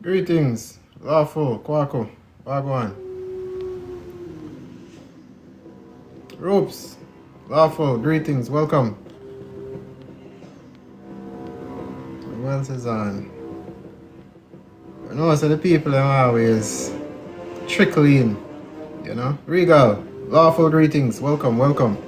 Greetings, lawful, Kwaku, Wagwan. Ropes, lawful, greetings, welcome. Who else is on? You know, so the people are always trickling, you know. Regal, lawful, greetings, welcome, welcome.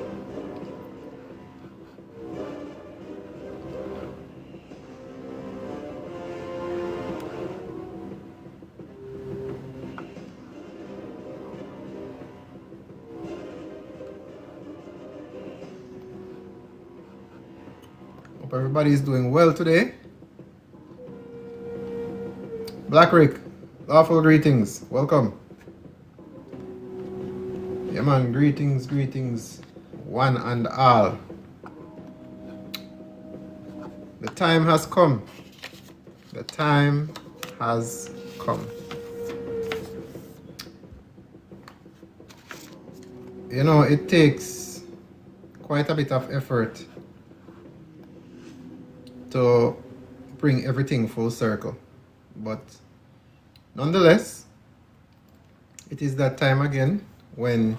Hope everybody is doing well today. Black Rick, lawful, greetings, welcome. Yeah man, greetings, greetings, one and all. The time has come. The time has come. You know, it takes quite a bit of effort to bring everything full circle. But nonetheless, it is that time again when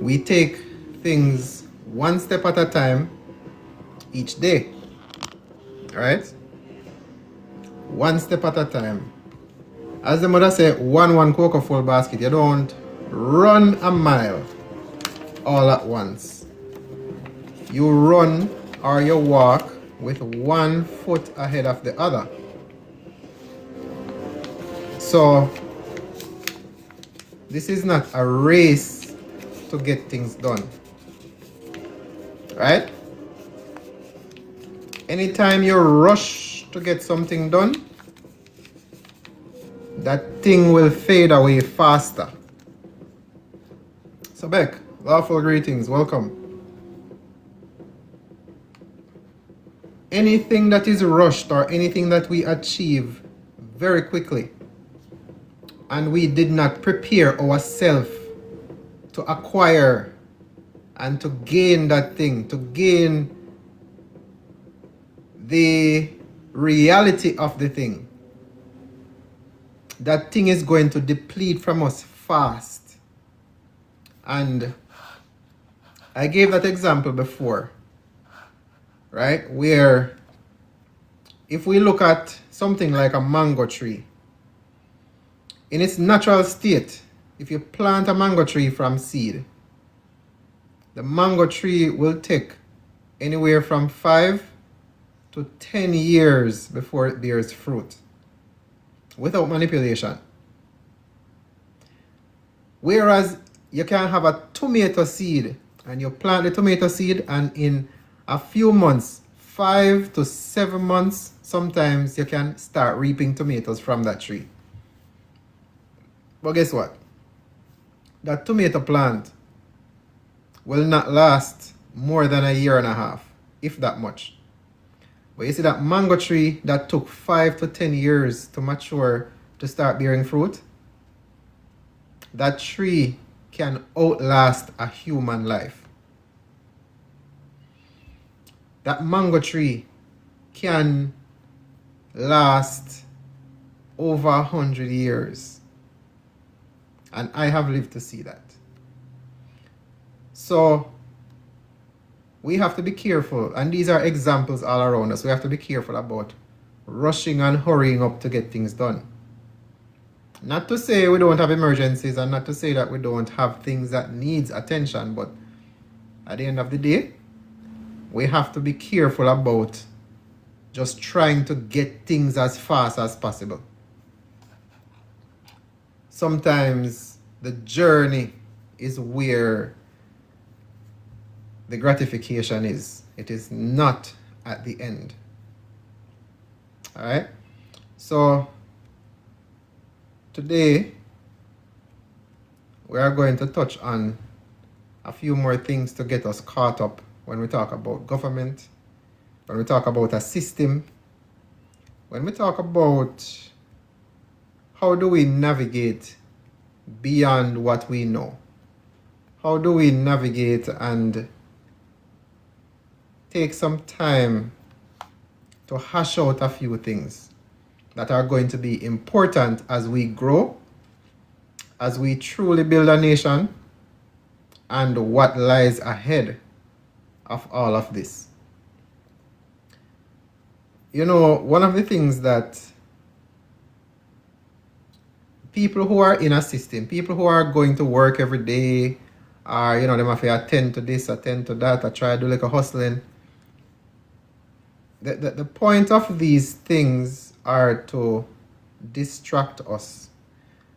we take things one step at a time each day. Alright? One step at a time. As the mother said, one cocoa full basket. You don't run a mile all at once. You run or you walk with 1 foot ahead of the other. So this is not a race to get things done. Right? Anytime you rush to get something done, that thing will fade away faster. So Beck, lawful greetings, welcome. Anything that is rushed or anything that we achieve very quickly and we did not prepare ourselves to acquire and to gain that thing, to gain the reality of the thing, that thing is going to deplete from us fast. And I gave that example before, right? Where if we look at something like a mango tree, in its natural state, if you plant a mango tree from seed, the mango tree will take anywhere from 5 to 10 years before it bears fruit without manipulation. Whereas you can have a tomato seed and you plant the tomato seed and in a few months, 5 to 7 months, sometimes you can start reaping tomatoes from that tree. But guess what? That tomato plant will not last more than a year and a half, if that much. But you see that mango tree that took 5 to 10 years to mature to start bearing fruit, that tree can outlast a human life. That mango tree can last over 100 years. And I have lived to see that. So we have to be careful, and these are examples all around us. We have to be careful about rushing and hurrying up to get things done. Not to say we don't have emergencies and not to say that we don't have things that needs attention, but at the end of the day, we have to be careful about just trying to get things as fast as possible. Sometimes the journey is where the gratification is. It is not at the end. Alright? So today we are going to touch on a few more things to get us caught up when we talk about government, when we talk about a system, when we talk about how do we navigate beyond what we know? How do we navigate and take some time to hash out a few things? that are going to be important as we grow, as we truly build a nation, and what lies ahead of all of this. You know, one of the things that people who are in a system, people who are going to work every day, or, you know, they might attend to this, attend to that, or try to do like a hustling. The point of these things are to distract us,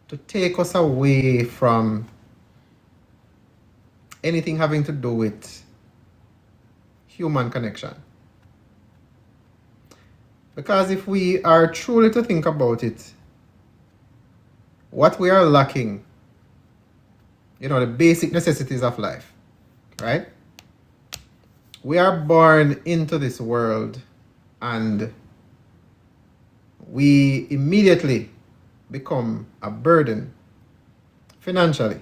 to take us away from anything having to do with human connection. Because if we are truly to think about it, what we are lacking, you know, the basic necessities of life, right? We are born into this world and we immediately become a burden financially,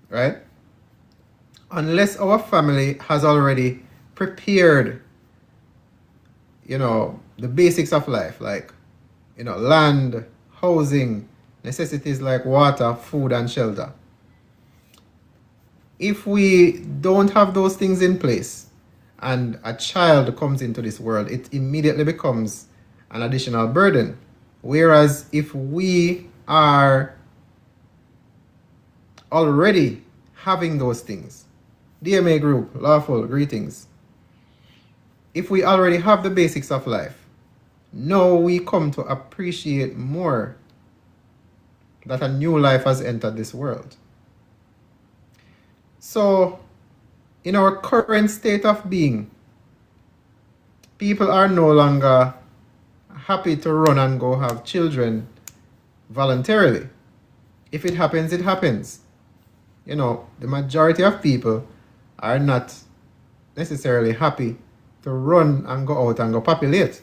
right? Unless our family has already prepared, you know, the basics of life, like, you know, land, housing, necessities like water, food, and shelter. If we don't have those things in place and a child comes into this world, it immediately becomes an additional burden. Whereas if we are already having those things, DMA group, lawful, greetings. If we already have the basics of life, now we come to appreciate more that a new life has entered this world. So, in our current state of being, people are no longer happy to run and go have children voluntarily. If it happens, it happens. You know, the majority of people are not necessarily happy to run and go out and go populate.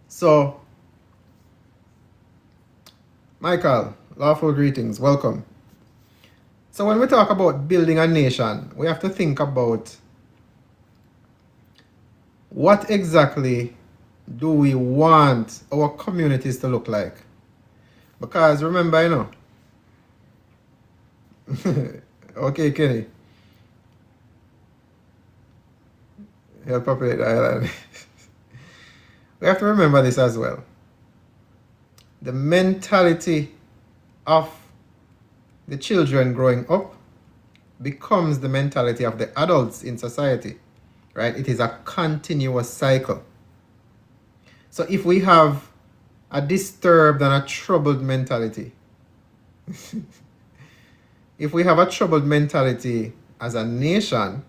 So, Michael, lawful greetings, welcome. So when we talk about building a nation, we have to think about what exactly do we want our communities to look like? Because remember, you know, okay, Kenny, help populate the island. We have to remember this as well. The mentality of the children growing up becomes the mentality of the adults in society, right? It is a continuous cycle. So if we have a disturbed and a troubled mentality, if we have a troubled mentality as a nation,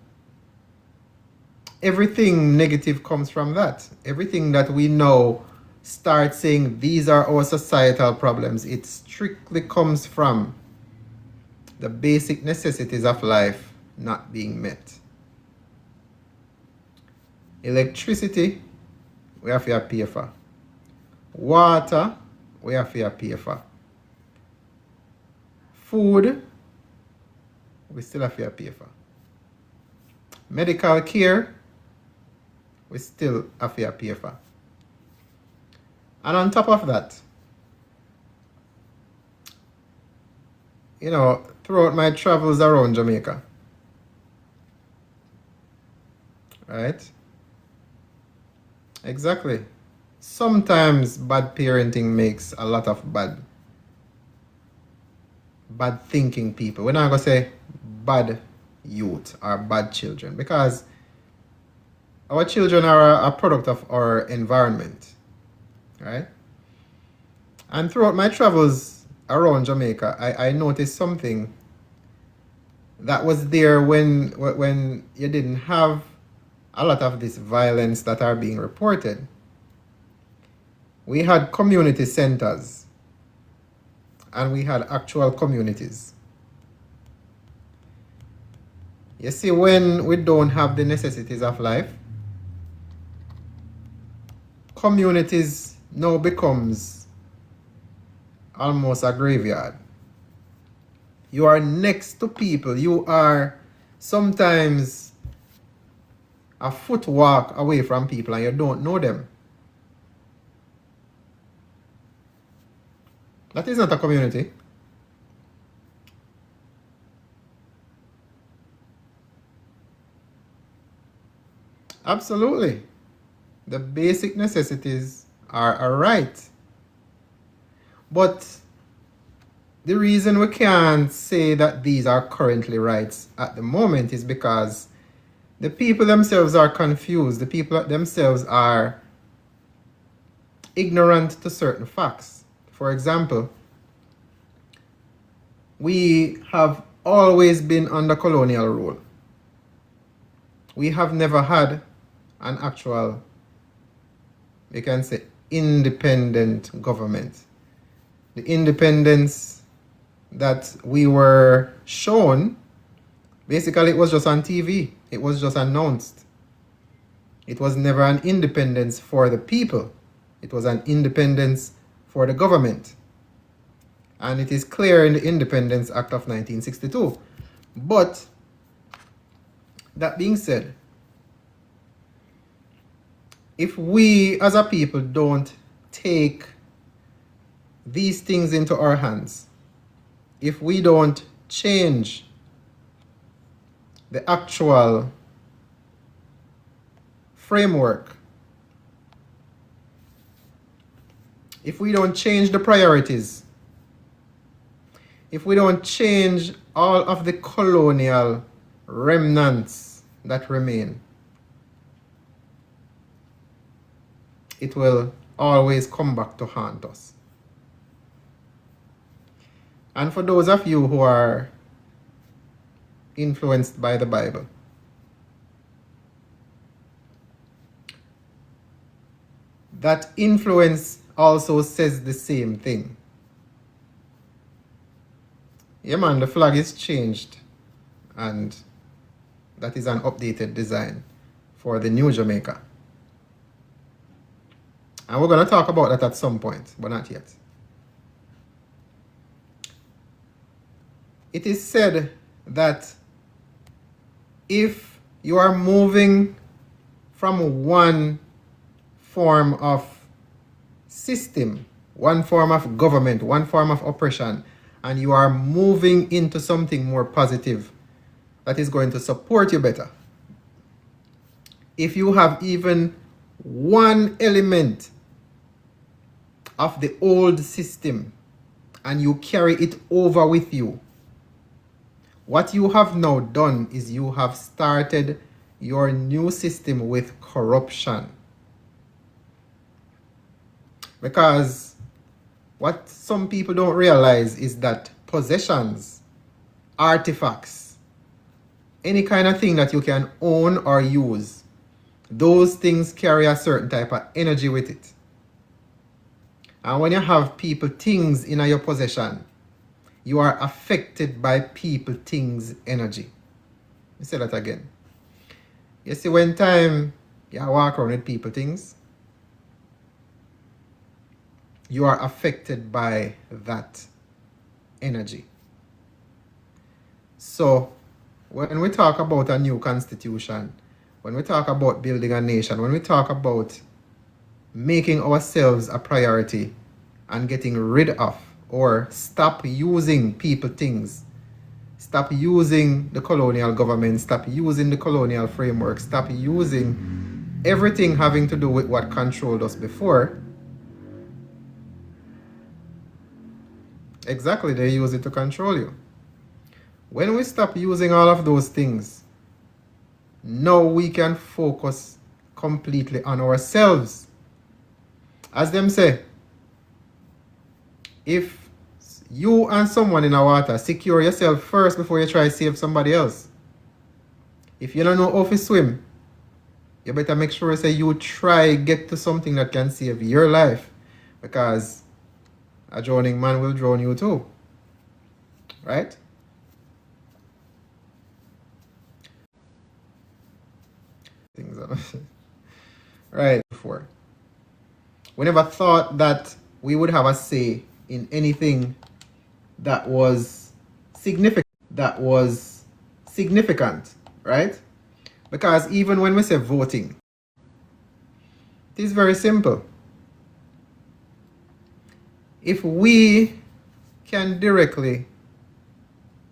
everything negative comes from that. Everything that we know start saying these are our societal problems, it strictly comes from the basic necessities of life not being met. Electricity, we have to pay for. Water, we have to pay for. Food, we still have to pay for. Medical care, we still have to pay for. And on top of that, you know, throughout my travels around Jamaica, right? Exactly. Sometimes bad parenting makes a lot of bad thinking people. We're not going to say bad youth or bad children, because our children are a product of our environment, right? And throughout my travels around Jamaica, I noticed something that was there when you didn't have a lot of this violence that are being reported. We had community centers and we had actual communities. You see, when we don't have the necessities of life, communities now becomes almost a graveyard. You are next to people. You are sometimes a foot walk away from people and you don't know them. That is not a community. Absolutely. The basic necessities are a right. But the reason we can't say that these are currently rights at the moment is because the people themselves are confused. The people themselves are ignorant to certain facts. For example, we have always been under colonial rule. We have never had an actual, we can say, independent government. The independence that we were shown, basically it was just on TV. It was just announced. It was never an independence for the people. It was an independence for the government. And it is clear in the Independence Act of 1962. But, that being said, if we as a people don't take these things into our hands, if we don't change the actual framework, if we don't change the priorities, if we don't change all of the colonial remnants that remain, it will always come back to haunt us. And for those of you who are influenced by the Bible, that influence also says the same thing. Yeah man, the flag is changed, and that is an updated design for the new Jamaica. And we're going to talk about that at some point, but not yet. It is said that if you are moving from one form of system, one form of government, one form of oppression, and you are moving into something more positive that is going to support you better, if you have even one element of the old system and you carry it over with you, what you have now done is you have started your new system with corruption. Because what some people don't realize is that possessions, artifacts, any kind of thing that you can own or use, those things carry a certain type of energy with it. And when you have people, things in your possession, you are affected by people, things, energy. Let me say that again. You see, when time you walk around with people, things, you are affected by that energy. So, when we talk about a new constitution, when we talk about building a nation, when we talk about making ourselves a priority and getting rid of or stop using people, things, stop using the colonial government, stop using the colonial framework, stop using everything having to do with what controlled us before. Exactly, they use it to control you. When we stop using all of those things, now we can focus completely on ourselves. As them say, if you and someone in the water, secure yourself first before you try to save somebody else. If you don't know how to swim, you better make sure say you try get to something that can save your life, because a drowning man will drown you too. Right? Right. Before, we never thought that we would have a say in anything that was significant. Right? Because even when we say voting, it is very simple. If we can directly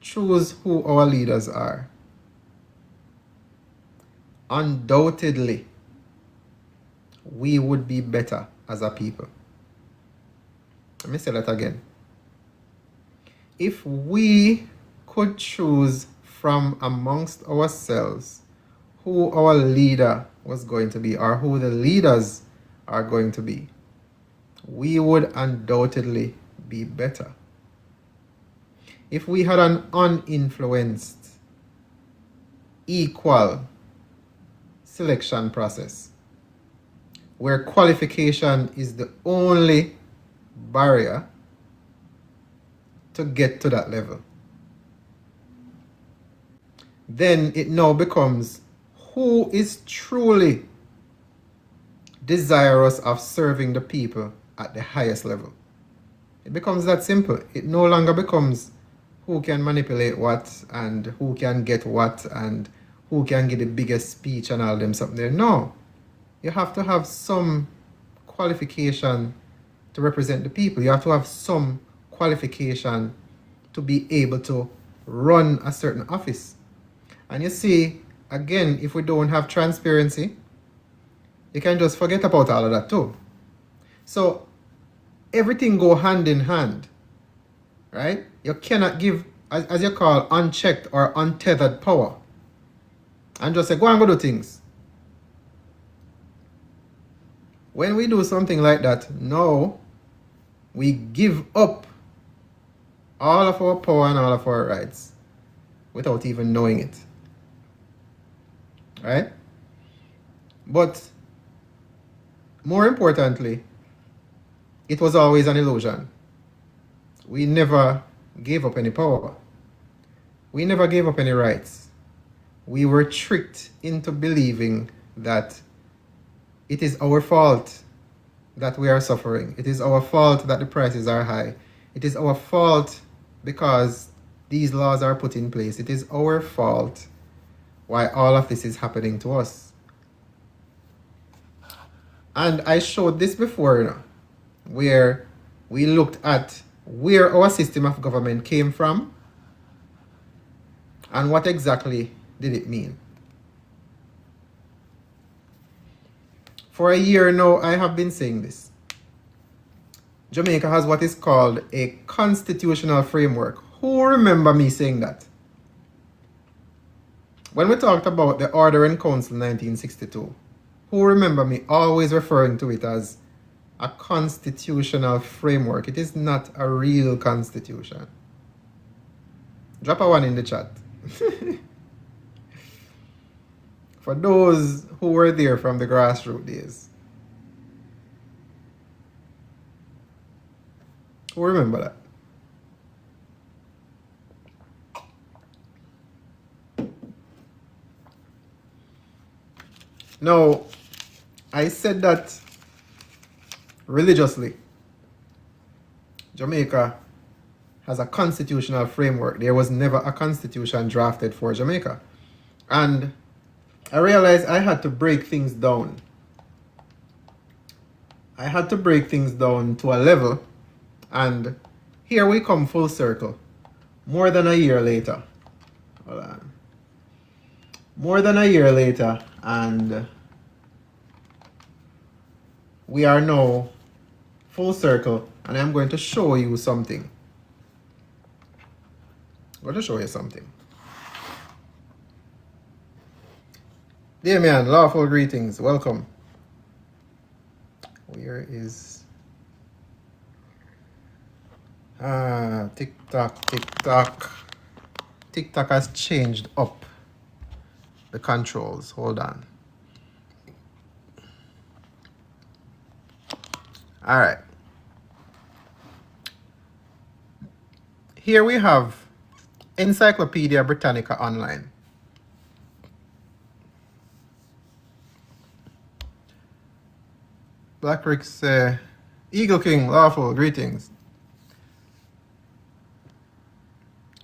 choose who our leaders are, undoubtedly we would be better as a people. Let me say that again. If we could choose from amongst ourselves who our leader was going to be, or who the leaders are going to be, we would undoubtedly be better. If we had an uninfluenced, equal selection process, where qualification is the only barrier to get to that level, then it now becomes who is truly desirous of serving the people at the highest level. It becomes that simple. It no longer becomes who can manipulate what and who can get what and who can get the biggest speech and all them something there. No. You have to have some qualification to represent the people. You have to have some qualification to be able to run a certain office. And you see, again, if we don't have transparency, you can just forget about all of that too. So everything go hand in hand, right? You cannot give, as you call, unchecked or untethered power and just say, go and go do things. When we do something like that, no, we give up all of our power and all of our rights without even knowing it. Right? But more importantly, it was always an illusion. We never gave up any power. We never gave up any rights. We were tricked into believing that it is our fault that we are suffering. It is our fault that the prices are high. It is our fault because these laws are put in place. It is our fault why all of this is happening to us. And I showed this before, you know, where we looked at where our system of government came from and what exactly did it mean. For a year now, I have been saying this. Jamaica has what is called a constitutional framework. Who remember me saying that? When we talked about the Order in Council 1962, who remember me always referring to it as a constitutional framework? It is not a real constitution. Drop a one in the chat. For those who were there from the grassroots days. Who remember that? Now, I said that religiously. Jamaica has a constitutional framework. There was never a constitution drafted for Jamaica. And I realized I had to break things down. I had to break things down to a level. And here we come full circle. More than a year later. Hold on. More than a year later. And we are now full circle. And I'm going to show you something. I'm going to show you something. Damien, lawful greetings. Welcome. Where is... TikTok. TikTok has changed up the controls. Hold on. All right. Here we have Encyclopedia Britannica Online. Black Rick's Eagle King, lawful greetings.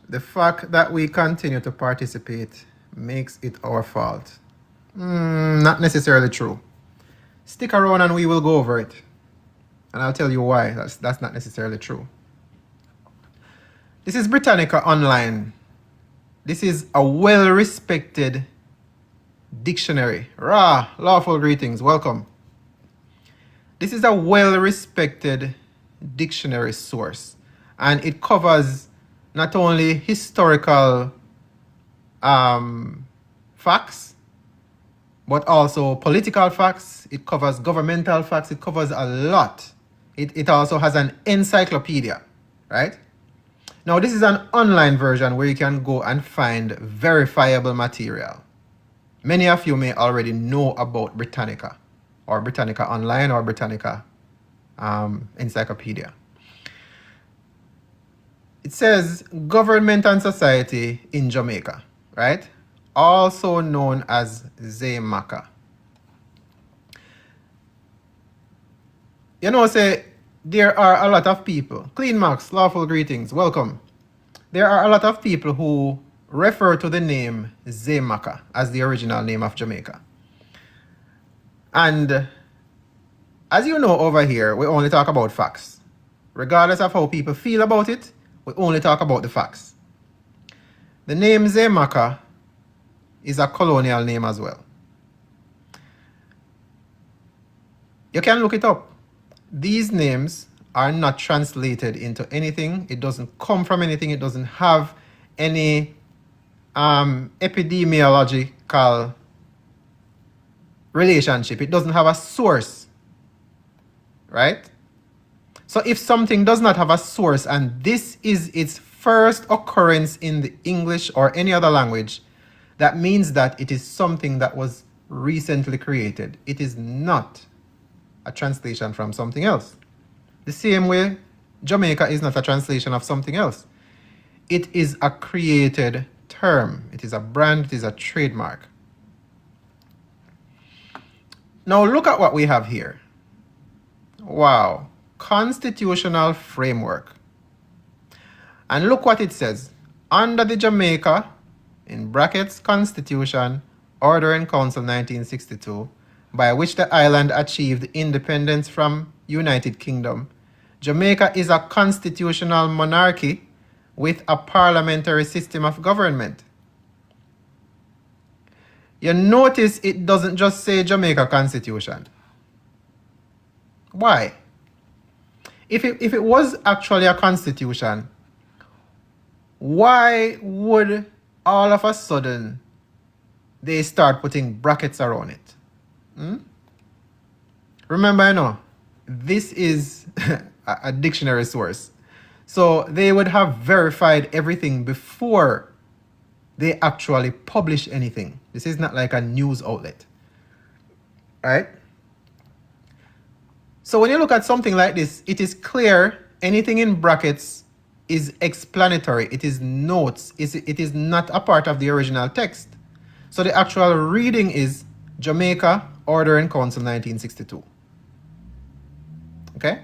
The fact that we continue to participate makes it our fault. Not necessarily true. Stick around and we will go over it. And I'll tell you why that's not necessarily true. This is Britannica Online. This is a well-respected dictionary. Rah, lawful greetings, welcome. This is a well-respected dictionary source, and it covers not only historical facts, but also political facts. It covers governmental facts. It covers a lot. It also has an encyclopedia, right? Now, this is an online version where you can go and find verifiable material. Many of you may already know about Britannica, or Britannica Online, or Britannica Encyclopedia. It says government and society in Jamaica, right? Also known as Jamaica. You know, say there are a lot of people. Clean Max, lawful greetings, welcome. There are a lot of people who refer to the name Jamaica as the original name of Jamaica. And as you know, over here, we only talk about facts. Regardless of how people feel about it, we only talk about the facts. The name Jamaica is a colonial name as well. You can look it up. These names are not translated into anything. It doesn't come from anything. It doesn't have any epidemiological relationship. It doesn't have a source, right? So if something does not have a source and this is its first occurrence in the English or any other language, that means that it is something that was recently created. It is not a translation from something else. The same way Jamaica is not a translation of something else. It is a created term. It is a brand. It is a trademark. Now look at what we have here. Wow. Constitutional framework. And look what it says. Under the Jamaica, in brackets, Constitution, Order and Council 1962, by which the island achieved independence from United Kingdom, Jamaica is a constitutional monarchy with a parliamentary system of government. You notice it doesn't just say Jamaica Constitution. Why? If it was actually a constitution, why would all of a sudden they start putting brackets around it? Remember, you know, this is a dictionary source. So they would have verified everything before they actually publish anything. This is not like a news outlet, right? So when you look at something like this, it is clear anything in brackets is explanatory. It is notes. It is not a part of the original text. So the actual reading is Jamaica, Order and Council 1962. Okay?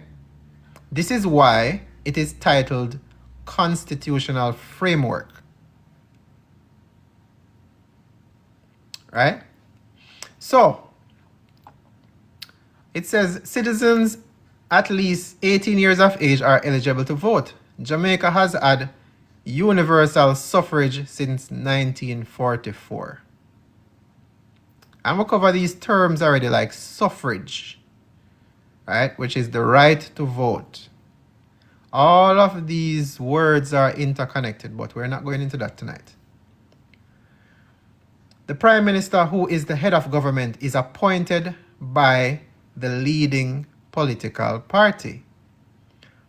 This is why it is titled Constitutional Framework. Right? So, it says citizens at least 18 years of age are eligible to vote. Jamaica has had universal suffrage since 1944. And we'll cover these terms already, like suffrage, right, which is the right to vote. All of these words are interconnected, but we're not going into that tonight. The Prime Minister, who is the head of government, is appointed by the leading political party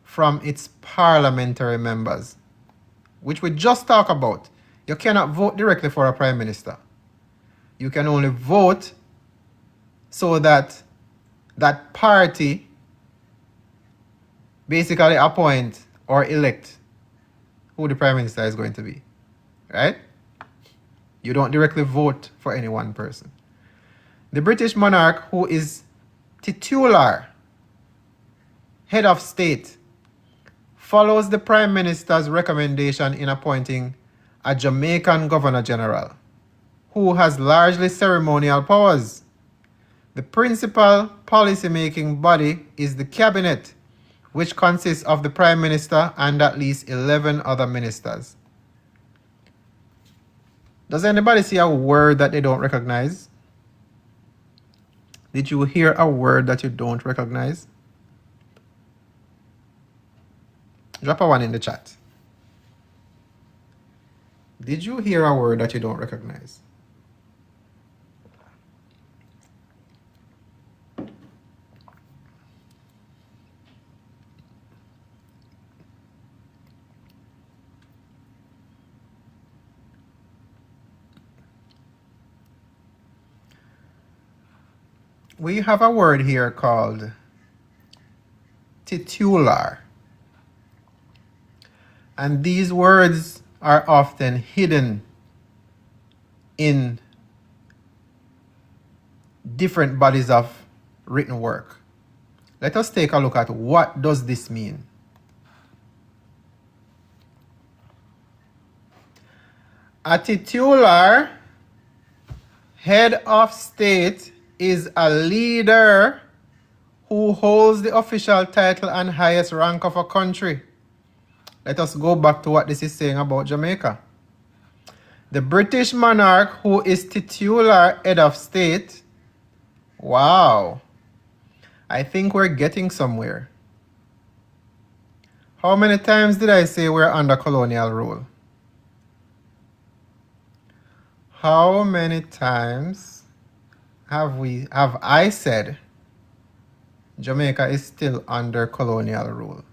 from its parliamentary members, which we just talked about. You cannot vote directly for a Prime Minister. You can only vote so that that party basically appoint or elect who the Prime Minister is going to be, right? You don't directly vote for any one person. The British monarch, who is titular head of state, follows the Prime Minister's recommendation in appointing a Jamaican Governor General, who has largely ceremonial powers. The principal policy-making body is the Cabinet, which consists of the Prime Minister and at least 11 other ministers. Does anybody see a word that they don't recognize? Did you hear a word that you don't recognize? Drop a one in the chat. Did you hear a word that you don't recognize? We have a word here called titular. And these words are often hidden in different bodies of written work. Let us take a look at what does this mean. A titular head of state is a leader who holds the official title and highest rank of a country. Let us go back to what this is saying about Jamaica. The British monarch who is titular head of state. Wow. I think we're getting somewhere. How many times did I say we're under colonial rule? How many times have I said Jamaica is still under colonial rule?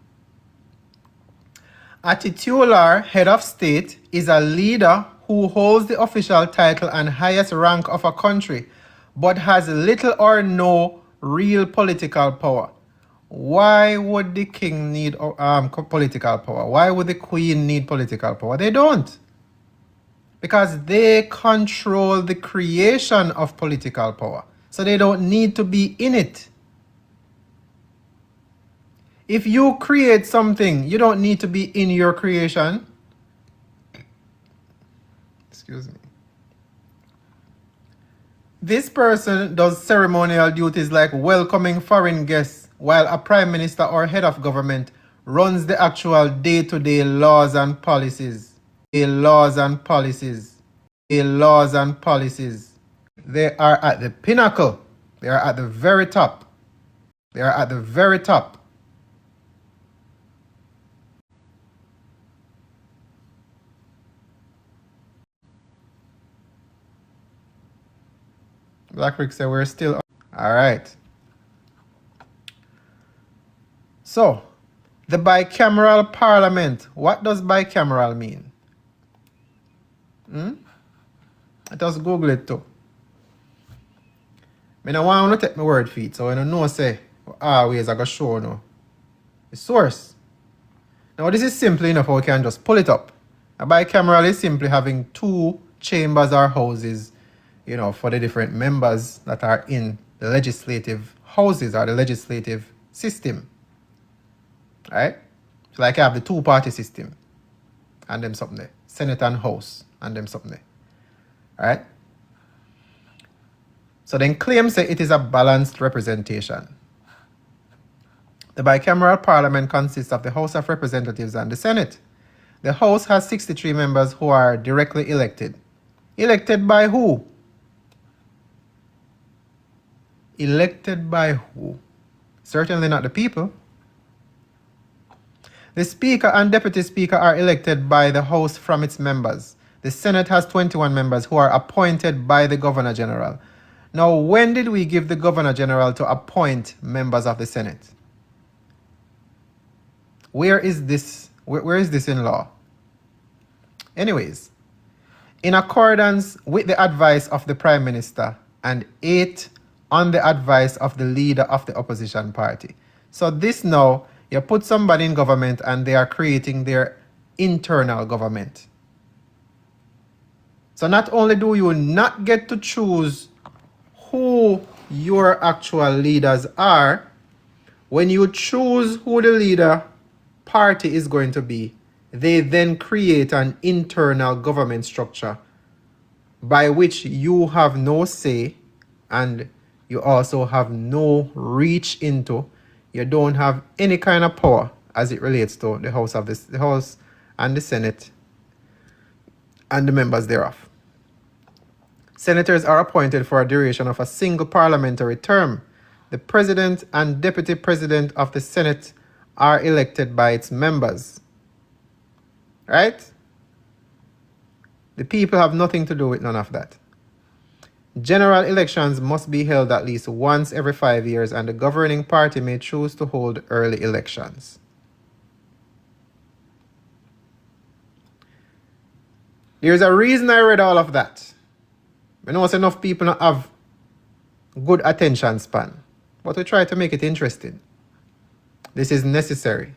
A titular head of state is a leader who holds the official title and highest rank of a country, but has little or no real political power. Why would the king need political power? Why would the queen need political power? They don't. Because they control the creation of political power. So they don't need to be in it. If you create something, you don't need to be in your creation. Excuse me. This person does ceremonial duties like welcoming foreign guests, while a prime minister or head of government runs the actual day-to-day laws and policies. Laws and policies. Laws and policies. They are at the pinnacle. They are at the very top. They are at the very top. Black Rick said we're still. All right. So, the bicameral parliament. What does bicameral mean? Let us Google it too. I don't want to take my word for it, so I don't know say always I go show no. The source. Now this is simply enough how we can just pull it up. A bicameral is simply having two chambers or houses, for the different members that are in the legislative houses or the legislative system. Right? So like I have the two-party system and them something there. Senate and House and them something there. Alright? So then claims say it is a balanced representation. The bicameral parliament consists of the House of Representatives and the Senate. The House has 63 members who are directly elected. Elected by who? Elected by who? Certainly not the people. The Speaker and Deputy Speaker are elected by the House from its members. The Senate has 21 members who are appointed by the Governor General. Now, when did we give the Governor General to appoint members of the Senate? Where is this? Where is this in law? Anyways, in accordance with the advice of the Prime Minister and 8 on the advice of the leader of the opposition party. So this now, you put somebody in government and they are creating their internal government. So not only do you not get to choose who your actual leaders are, when you choose who the leader party is going to be, they then create an internal government structure by which you have no say and you also have no reach into, you don't have any kind of power as it relates to the House and the Senate and the members thereof. Senators are appointed for a duration of a single parliamentary term. The president and deputy president of the Senate are elected by its members. Right? The people have nothing to do with none of that. General elections must be held at least once every 5 years, and the governing party may choose to hold early elections. There's a reason I read all of that. I know enough people don't have good attention span, but we try to make it interesting. This is necessary.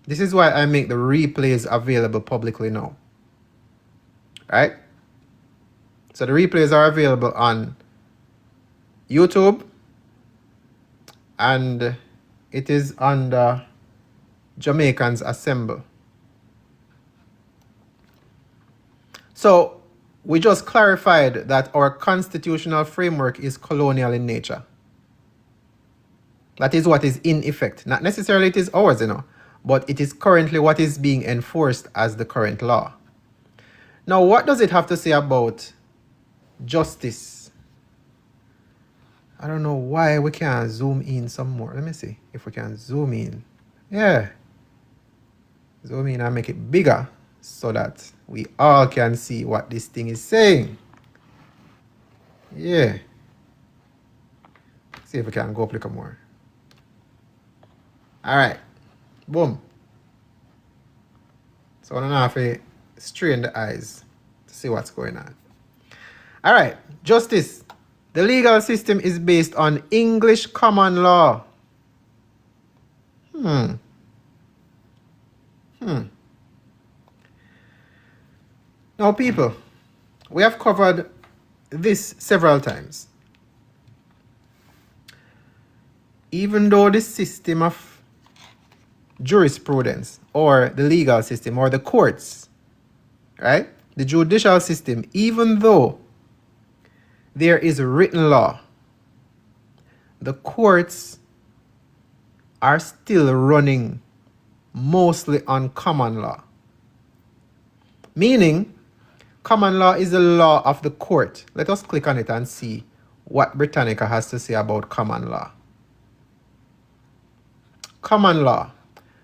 This is why I make the replays available publicly now. Right? So the replays are available on YouTube, and it is on the Jamaicans Assemble. So we just clarified that our constitutional framework is colonial in nature. That is what is in effect. Not necessarily it is ours, but it is currently what is being enforced as the current law. Now, what does it have to say about justice? I don't know why we can't zoom in some more. Let me see if we can zoom in. Yeah. Zoom in and make it bigger so that we all can see what this thing is saying. Yeah. See if we can go up a little more. Alright. Boom. So I don't have to strain the eyes to see what's going on. Alright. Justice. The legal system is based on English common law. Now, people, we have covered this several times. Even though the system of jurisprudence or the legal system or the courts, right, the judicial system, even though there is written law, the courts are still running mostly on common law. Meaning, common law is the law of the court. Let us click on it and see what Britannica has to say about common law. Common law,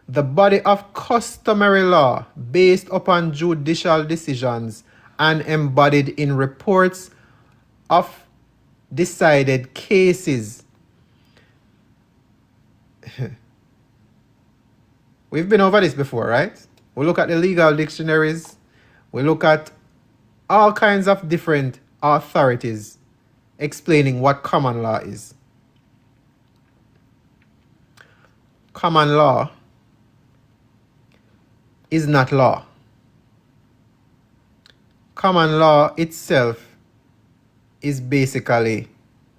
the body of customary law based upon judicial decisions and embodied in reports of decided cases. We've been over this before, right? We look at the legal dictionaries. We look at all kinds of different authorities explaining what common law is. Common law is not law. Common law itself is basically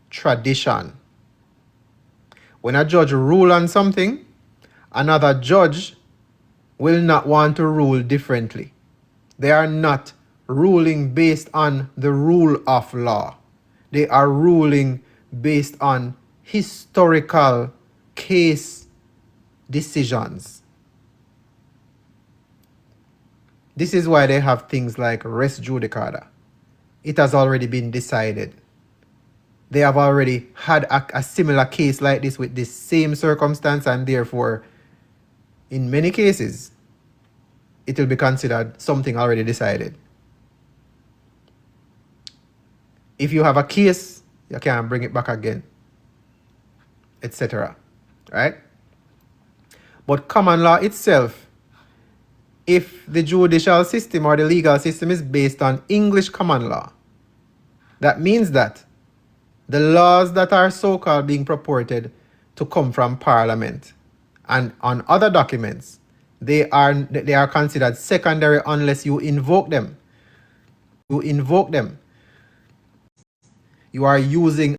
tradition. When a judge rules on something, another judge will not want to rule differently. They are not ruling based on the rule of law. They are ruling based on historical case decisions. This is why they have things like res judicata. It has already been decided. They have already had a similar case like this with this same circumstance, and therefore, in many cases, it will be considered something already decided. If you have a case, you can bring it back again, etc. Right? But common law itself, if the judicial system or the legal system is based on English common law, that means that the laws that are so-called being purported to come from Parliament and on other documents, they are considered secondary unless you invoke them. You invoke them. You are using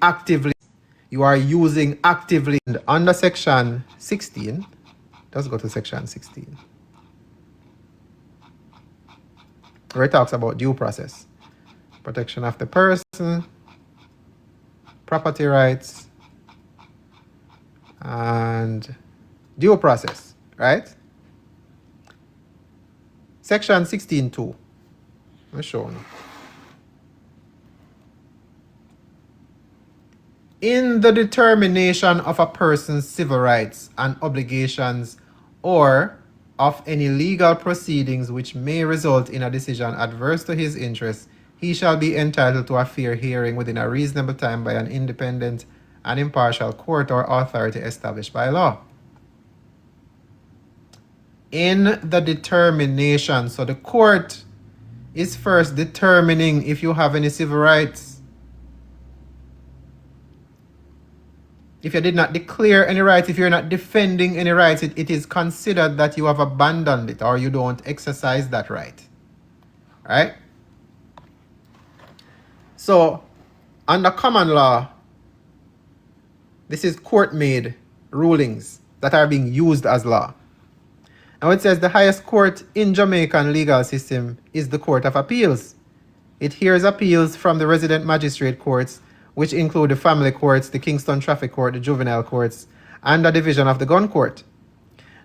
actively. And under section 16, let's go to section 16, where it talks about due process, protection of the person, property rights, and due process, right? Section 16.2. I'm showing. In the determination of a person's civil rights and obligations or of any legal proceedings which may result in a decision adverse to his interests, he shall be entitled to a fair hearing within a reasonable time by an independent and impartial court or authority established by law. In the determination, so the court is first determining if you have any civil rights. If you did not declare any rights, if you're not defending any rights, it is considered that you have abandoned it or you don't exercise that right. Right? So, under common law, this is court-made rulings that are being used as law. Now it says the highest court in Jamaican legal system is the Court of Appeals. It hears appeals from the resident magistrate courts, which include the family courts, the Kingston Traffic Court, the juvenile courts, and a division of the gun court.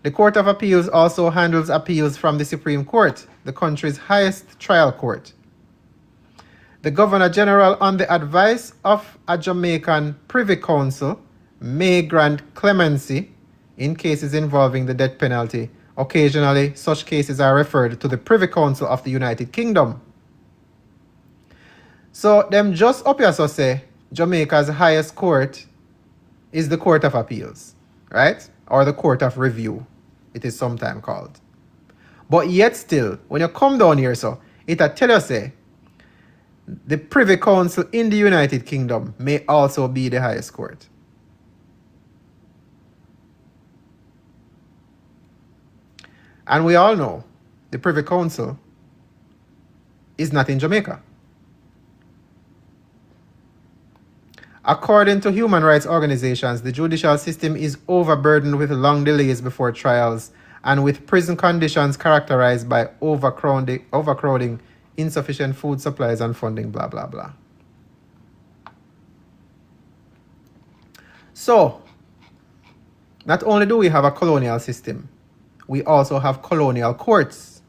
The Court of Appeals also handles appeals from the Supreme Court, the country's highest trial court. The Governor General, on the advice of a Jamaican Privy Council, may grant clemency in cases involving the death penalty. Occasionally, such cases are referred to the Privy Council of the United Kingdom. So, them just up here so say, Jamaica's highest court is the Court of Appeals, right? Or the Court of Review, it is sometimes called. But yet still, when you come down here, so, it tell you say, the Privy Council in the United Kingdom may also be the highest court. And we all know the Privy Council is not in Jamaica. According to human rights organizations, the judicial system is overburdened with long delays before trials and with prison conditions characterized by overcrowding, insufficient food supplies and funding, blah, blah, blah. So, not only do we have a colonial system, we also have colonial courts.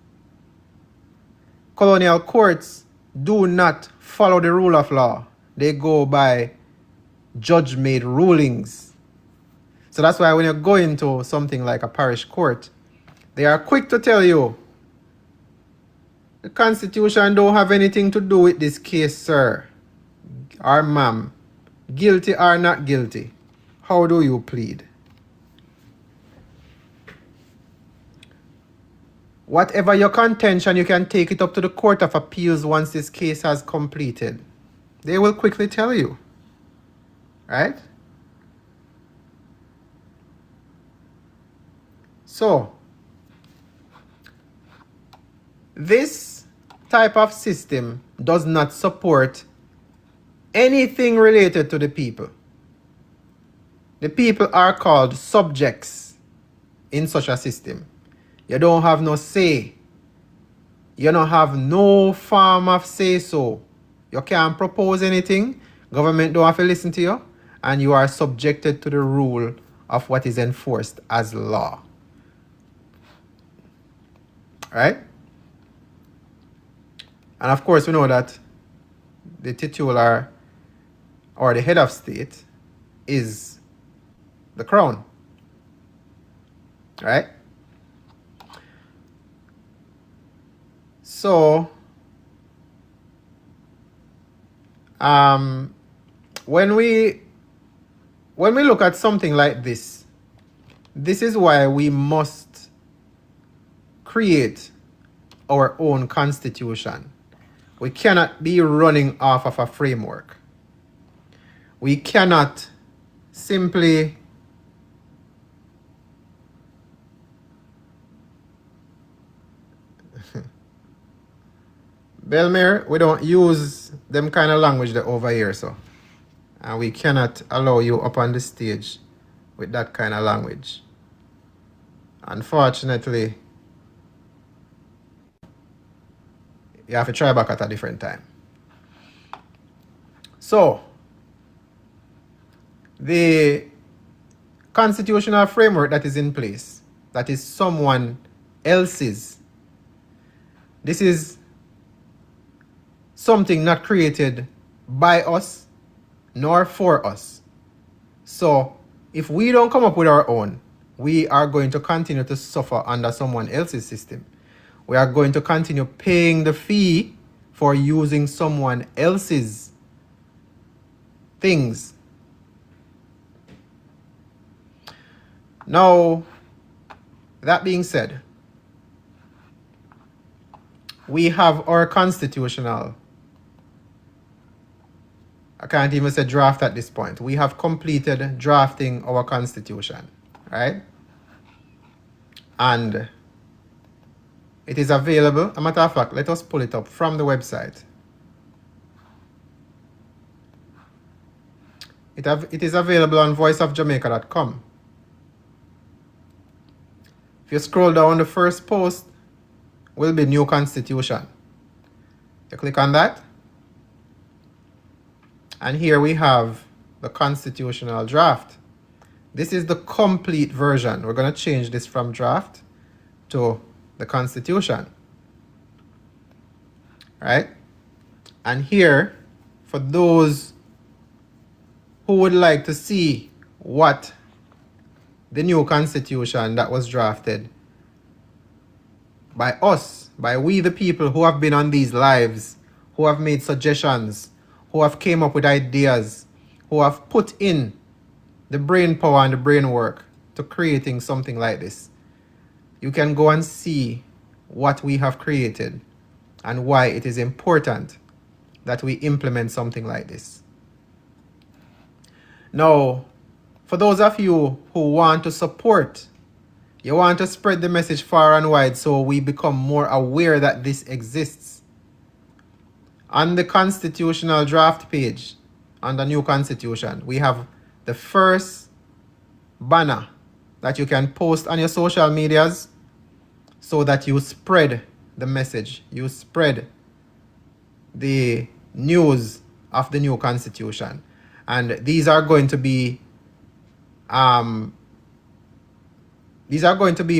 Colonial courts do not follow the rule of law. They go by judge-made rulings. So that's why when you go into something like a parish court, they are quick to tell you, the Constitution don't have anything to do with this case, sir or ma'am. Guilty or not guilty. How do you plead? Whatever your contention, you can take it up to the Court of Appeals once this case has completed. They will quickly tell you. Right? So, this type of system does not support anything related to the people. The people are called subjects in such a system. You don't have no say. You don't have no form of say-so. You can't propose anything. Government don't have to listen to you. And you are subjected to the rule of what is enforced as law. Right? And of course, we know that the titular or the head of state is the crown. Right? So, when we look at something like this, this is why we must create our own constitution. We cannot be running off of a framework. We cannot simply Belmere, we don't use them kind of language that over here, so. And we cannot allow you up on the stage with that kind of language. Unfortunately, you have to try back at a different time. So, the constitutional framework that is in place, that is someone else's. This is something not created by us nor for us. So if we don't come up with our own, we are going to continue to suffer under someone else's system. We are going to continue paying the fee for using someone else's things. Now, that being said, we have our constitutional, I can't even say draft at this point. We have completed drafting our constitution, right? And it is available. As a matter of fact, let us pull it up from the website. It is available on voiceofjamaica.com. If you scroll down, the first post will be new constitution. You click on that. And here we have the constitutional draft. This is the complete version. We're going to change this from draft to the constitution. Right? And here, for those who would like to see what the new constitution that was drafted by us, by we the people who have been on these lives, who have made suggestions, who have came up with ideas, who have put in the brain power and the brain work to creating something like this. You can go and see what we have created and why it is important that we implement something like this. Now, for those of you who want to support, you want to spread the message far and wide so we become more aware that this exists. On the constitutional draft page, on the new constitution, we have the first banner that you can post on your social medias so that you spread the message, you spread the news of the new constitution. And these are going to be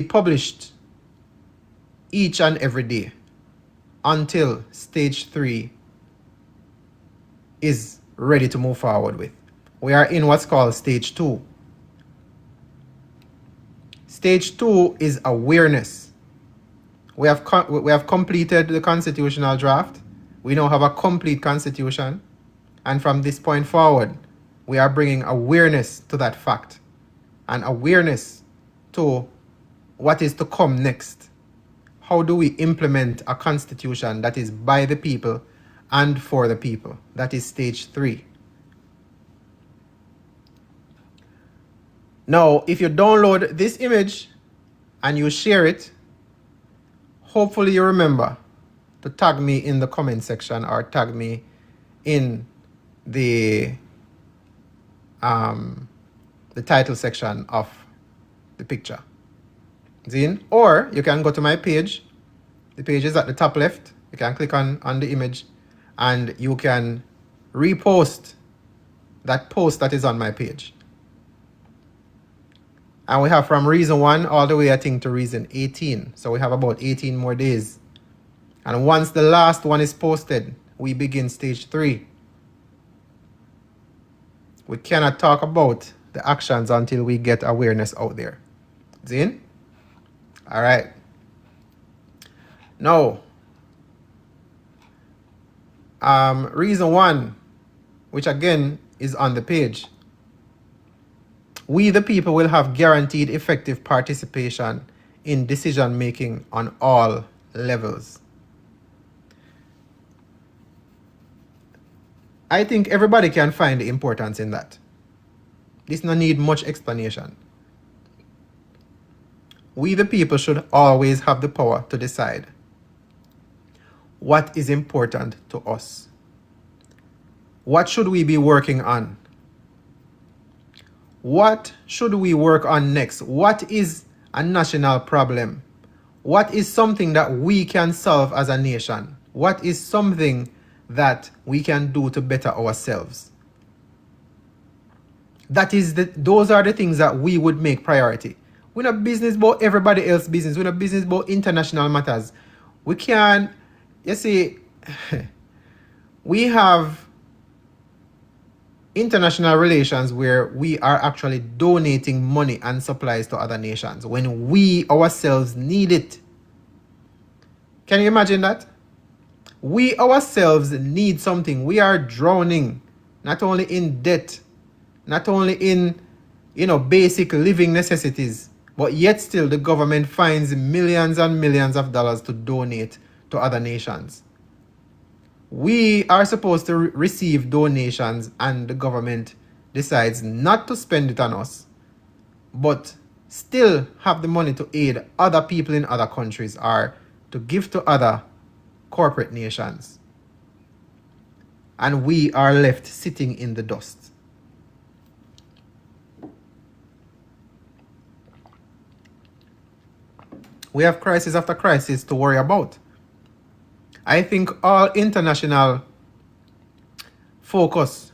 published each and every day until stage 3 is ready to move forward with. We are in what's called stage 2. Stage 2 is awareness. We have completed the constitutional draft. We now have a complete constitution. And from this point forward, we are bringing awareness to that fact and awareness to what is to come next. How do we implement a constitution that is by the people and for the people? That is stage 3. Now, if you download this image and you share it, hopefully you remember to tag me in the comment section or tag me in the title section of the picture. Zine? Or you can go to my page. The page is at the top left. You can click on the image and you can repost that post that is on my page. And we have from reason 1 all the way, I think, to reason 18. So we have about 18 more days. And once the last one is posted, we begin stage 3. We cannot talk about the actions until we get awareness out there. Zin? All right. Now, reason 1, which again is on the page. We the people will have guaranteed effective participation in decision making on all levels. I think everybody can find the importance in that. This no need much explanation. We the people should always have the power to decide what is important to us. What should we be working on? What should we work on next? What is a national problem? What is something that we can solve as a nation? What is something that we can do to better ourselves? Those are the things that we would make priority. We're not business about everybody else's business. We're not business about international matters. We can, you see, we have international relations where we are actually donating money and supplies to other nations when we ourselves need it. Can you imagine that? We ourselves need something. We are drowning, not only in debt, not only in, basic living necessities, but yet still the government finds millions and millions of dollars to donate to other nations. We are supposed to receive donations and the government decides not to spend it on us, but still have the money to aid other people in other countries or to give to other corporate nations. And we are left sitting in the dust. We have crisis after crisis to worry about. I think all international focus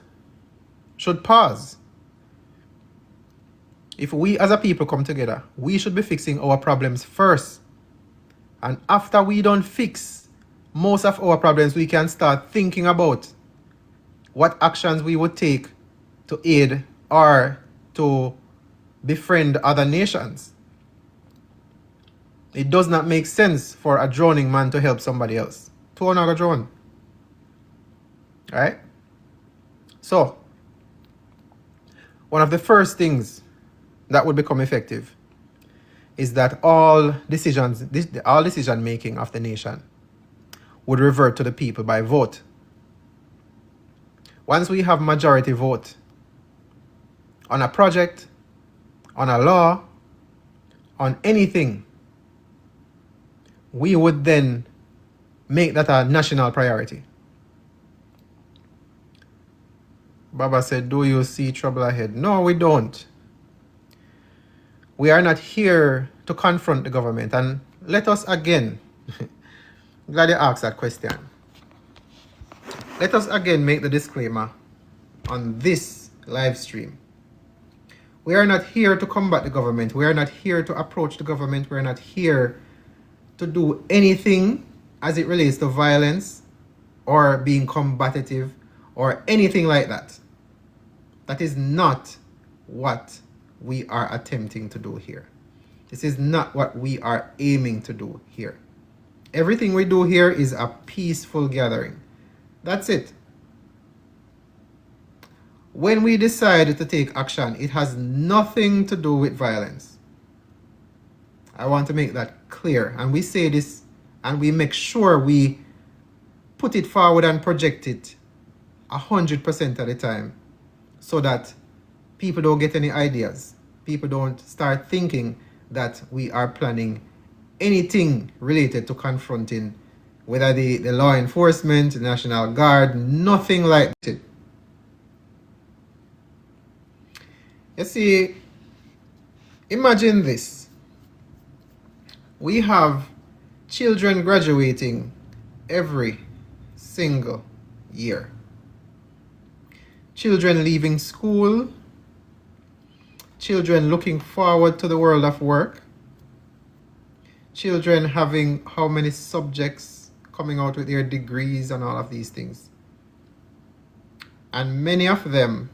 should pause. If we as a people come together, we should be fixing our problems first. And after we don't fix most of our problems, we can start thinking about what actions we would take to aid or to befriend other nations. It does not make sense for a drowning man to help somebody else. To another drown. Right? So, one of the first things that would become effective is that all decision making of the nation would revert to the people by vote. Once we have majority vote on a project, on a law, on anything, we would then make that a national priority. Baba said, do you see trouble ahead? No, we don't. We are not here to confront the government. And let us again, glad you asked that question. Let us again make the disclaimer on this live stream. We are not here to combat the government. We are not here to approach the government. We are not here to do anything as it relates to violence or being combative or anything like that. That is not what we are attempting to do here. This is not what we are aiming to do here. Everything we do here is a peaceful gathering. That's it. When we decide to take action, it has nothing to do with violence. I want to make that clear. And we say this and we make sure we put it forward and project it 100% of the time so that people don't get any ideas. People don't start thinking that we are planning anything related to confronting whether the law enforcement, the National Guard, nothing like it. You see, imagine this. We have children graduating every single year. Children leaving school, children looking forward to the world of work, children having how many subjects coming out with their degrees and all of these things. And many of them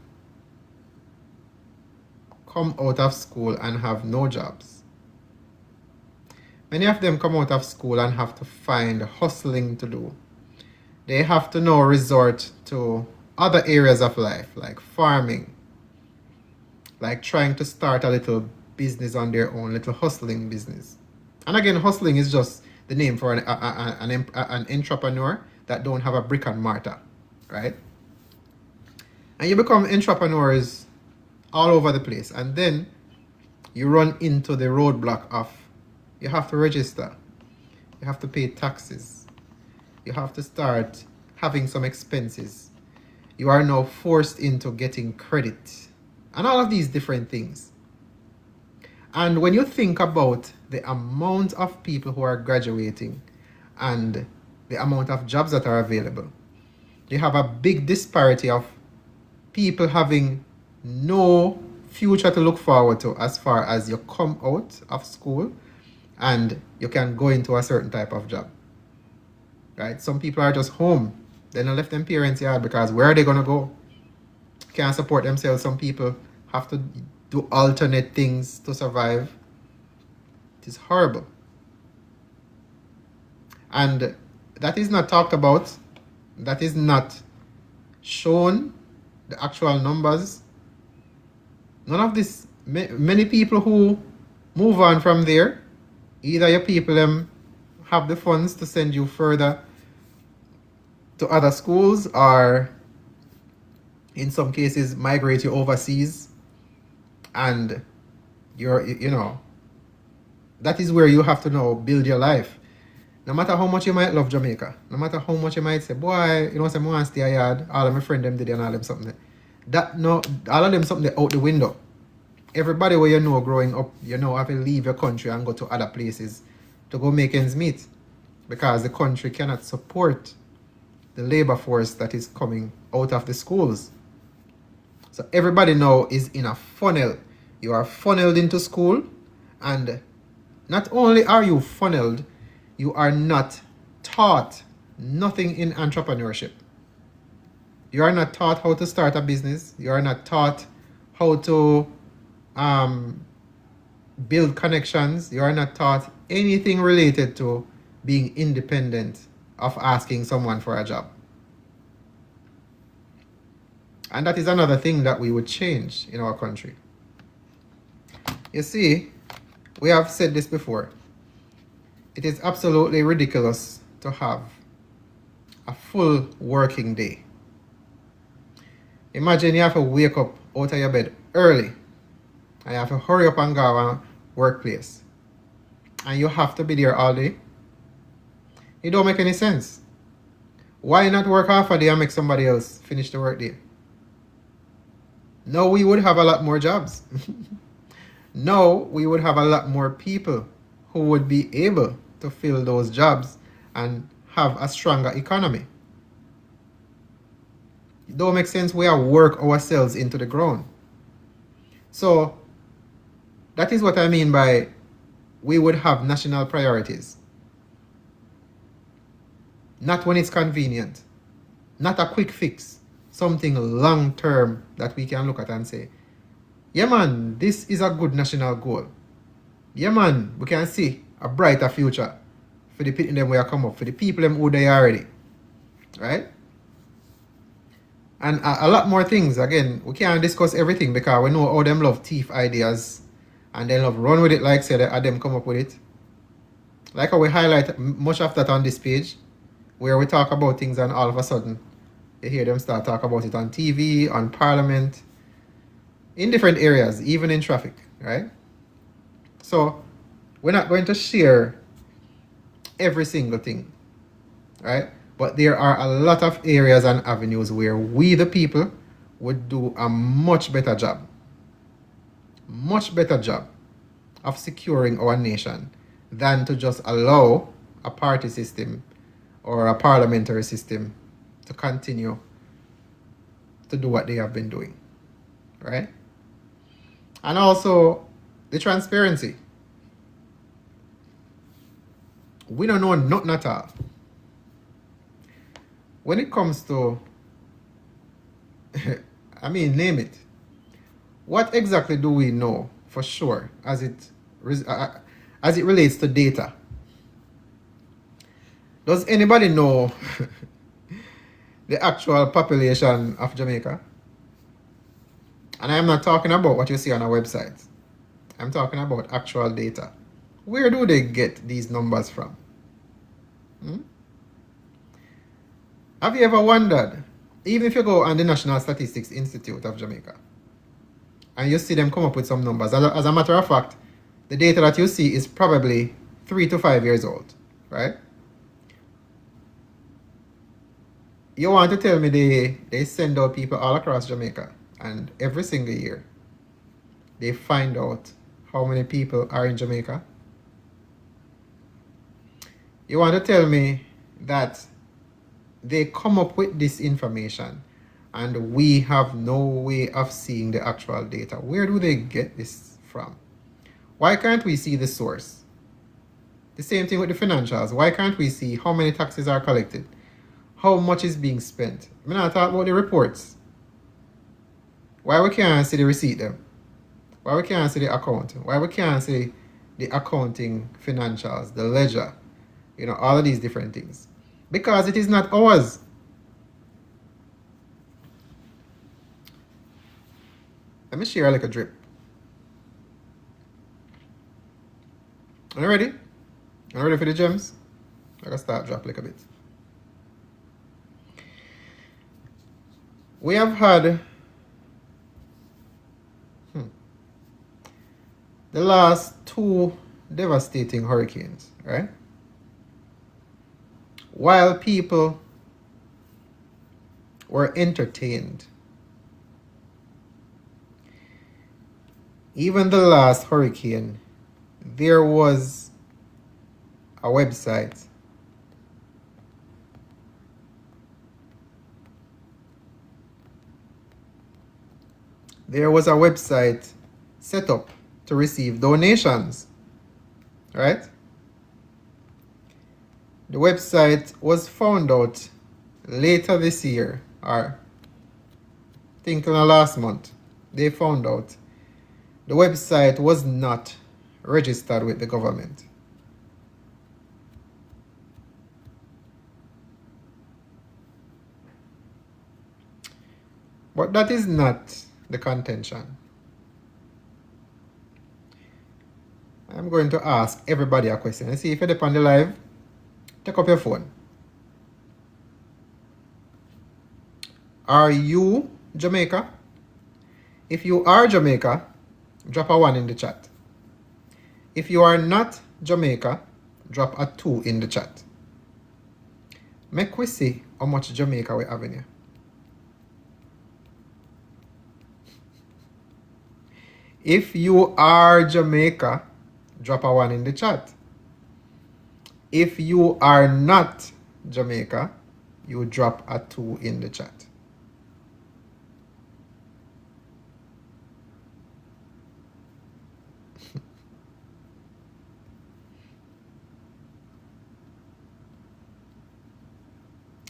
come out of school and have no jobs. Many of them come out of school and have to find hustling to do. They have to now resort to other areas of life like farming, like trying to start a little business on their own, little hustling business. And again, hustling is just the name for an entrepreneur that don't have a brick and mortar, right? And you become entrepreneurs all over the place. And then you run into the roadblock of you have to register, you have to pay taxes, you have to start having some expenses. You are now forced into getting credit and all of these different things. And when you think about the amount of people who are graduating and the amount of jobs that are available, you have a big disparity of people having no future to look forward to as far as you come out of school and you can go into a certain type of job. Right? Some people are just home. They don't left them parents' yard because where are they gonna go? Can't support themselves. Some people have to do alternate things to survive. It is horrible. And that is not talked about. That is not shown, the actual numbers. None of this. Many people who move on from there, either your people have the funds to send you further to other schools, or in some cases migrate you overseas, and that is where you have to now build your life. No matter how much you might love Jamaica, no matter how much you might say, boy, say I want to stay a yard, all of my friends them did and all them something. All of them something out the window. Everybody where you know growing up, have to leave your country and go to other places to go make ends meet. Because the country cannot support the labor force that is coming out of the schools. So everybody now is in a funnel. You are funneled into school, and not only are you funneled, you are not taught nothing in entrepreneurship. You are not taught how to start a business. You are not taught how to build connections. You are not taught anything related to being independent of asking someone for a job. And that is another thing that we would change in our country. You see, we have said this before. It is absolutely ridiculous to have a full working day. Imagine you have to wake up out of your bed early and you have to hurry up and go to a workplace. And you have to be there all day. It don't make any sense. Why not work half a day and make somebody else finish the work day? No, we would have a lot more jobs. No, we would have a lot more people who would be able to fill those jobs and have a stronger economy. It don't make sense we are work ourselves into the ground. So that is what I mean by we would have national priorities. Not when it's convenient. Not a quick fix. Something long term that we can look at and say, yeah man, this is a good national goal. Yeah man, we can see a brighter future for the people them where come up, for the people them who they already. Right? And a lot more things. Again, we can't discuss everything because we know how them love thief ideas and they love run with it like say that them come up with it. Like how we highlight much of that on this page, where we talk about things and all of a sudden you hear them start talk about it on TV, on Parliament, in different areas, even in traffic, right? So we're not going to share every single thing, right? But there are a lot of areas and avenues where we, the people, would do a much better job of securing our nation than to just allow a party system or a parliamentary system to continue to do what they have been doing, right? And also the transparency. We don't know nothing at all. When it comes to, name it. What exactly do we know for sure as it relates to data? Does anybody know the actual population of Jamaica? And I'm not talking about what you see on our website. I'm talking about actual data. Where do they get these numbers from? Have you ever wondered, even if you go on the National Statistics Institute of Jamaica, and you see them come up with some numbers, as a matter of fact, the data that you see is probably 3 to 5 years old, right? You want to tell me they send out people all across Jamaica, and every single year they find out how many people are in Jamaica? You want to tell me that they come up with this information and we have no way of seeing the actual data. Where do they get this from? Why can't we see the source? The same thing with the financials. Why can't we see how many taxes are collected? How much is being spent? I'm not talking about the reports. Why we can't see the receipt them? Why we can't see the account? Why we can't see the accounting financials, the ledger, all of these different things? Because it is not ours. Let me share like a drip. Are you ready? Are you ready for the gems? I gotta start drop like a bit. We have had the last 2 devastating hurricanes, right? While people were entertained, even the last hurricane, there was a website set up to receive donations, right? The website was found out later this year, or I think in the last month. They found out the website was not registered with the government. But that is not the contention. I'm going to ask everybody a question. And see if you're on the live, take up your phone. Are you Jamaica? If you are Jamaica, drop a 1 in the chat. If you are not Jamaica, drop a 2 in the chat. Make we see how much Jamaica we have in here. If you are Jamaica, drop a 1 in the chat. If you are not Jamaica, you drop a 2 in the chat.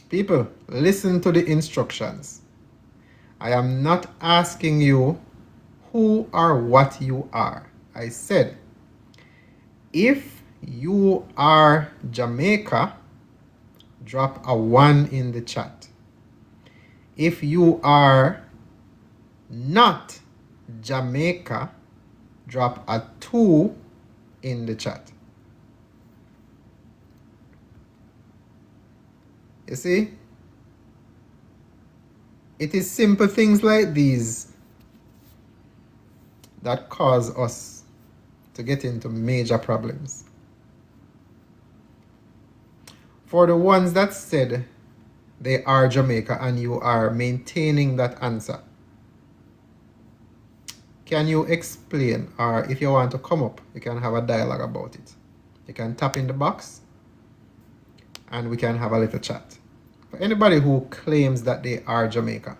People, listen to the instructions. I am not asking you who or what you are. I said, if you are Jamaica, drop a 1 in the chat. If you are not Jamaica, drop a 2 in the chat. You see? It is simple things like these that cause us to get into major problems. For the ones that said they are Jamaica and you are maintaining that answer, can you explain, or if you want to come up, you can have a dialogue about it. You can tap in the box and we can have a little chat. For anybody who claims that they are Jamaica.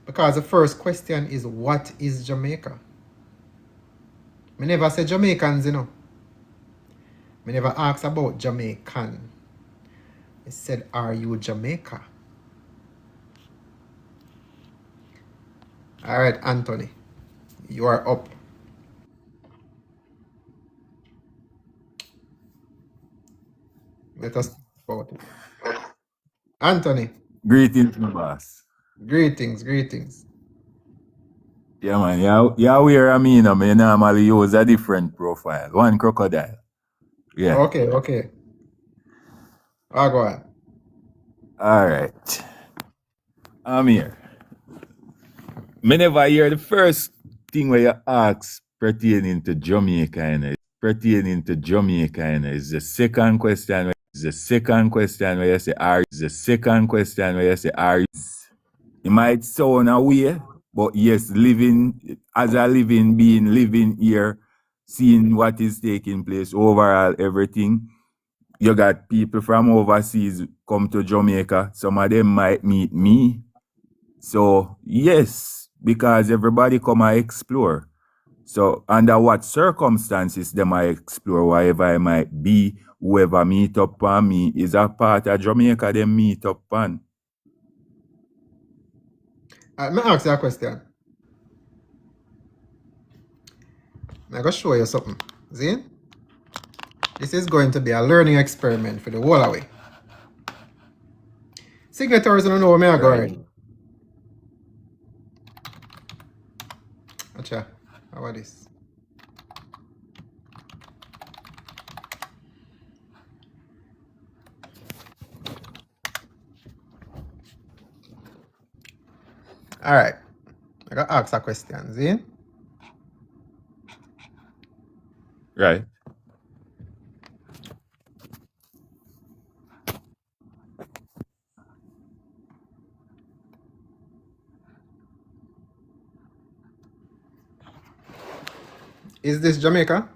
Because the first question is, what is Jamaica? I never say Jamaicans, I never asked about Jamaican. I said, are you Jamaica? All right, Anthony, you are up. Let us talk about it. Anthony. Greetings, my boss. Greetings. Yeah, man. Yeah, aware of me, I normally use a different profile. One crocodile. Yeah. Okay. I'll go on. All right. I'm here. Me never hear the first thing where you ask pertaining to Jamaica, is the second question where you say are you? It might sound a way, but yes, living as a living being, living here, seeing what is taking place, overall, everything. you got people from overseas come to Jamaica. Some of them might meet me. So yes, because everybody come and explore. So under what circumstances they might explore, wherever I might be, whoever meet up on me is a part of Jamaica they meet up on. Let me ask you a question. I'm going to show you something. See? This is going to be a learning experiment for the whole away. Signatories don't know where I'm going. Acha, how about this? Alright. I got to ask a question. See? Right. Is this Jamaica?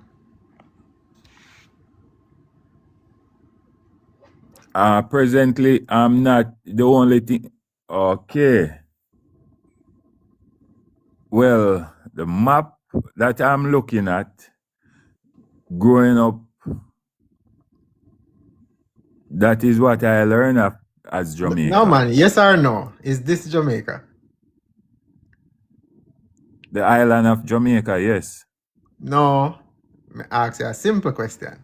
Presently, I'm not the only thing. Okay. Well, the map that I'm looking at, growing up, that is what I learned as Jamaica. No, man. Yes or no? Is this Jamaica? The island of Jamaica, yes. No. I ask you a simple question.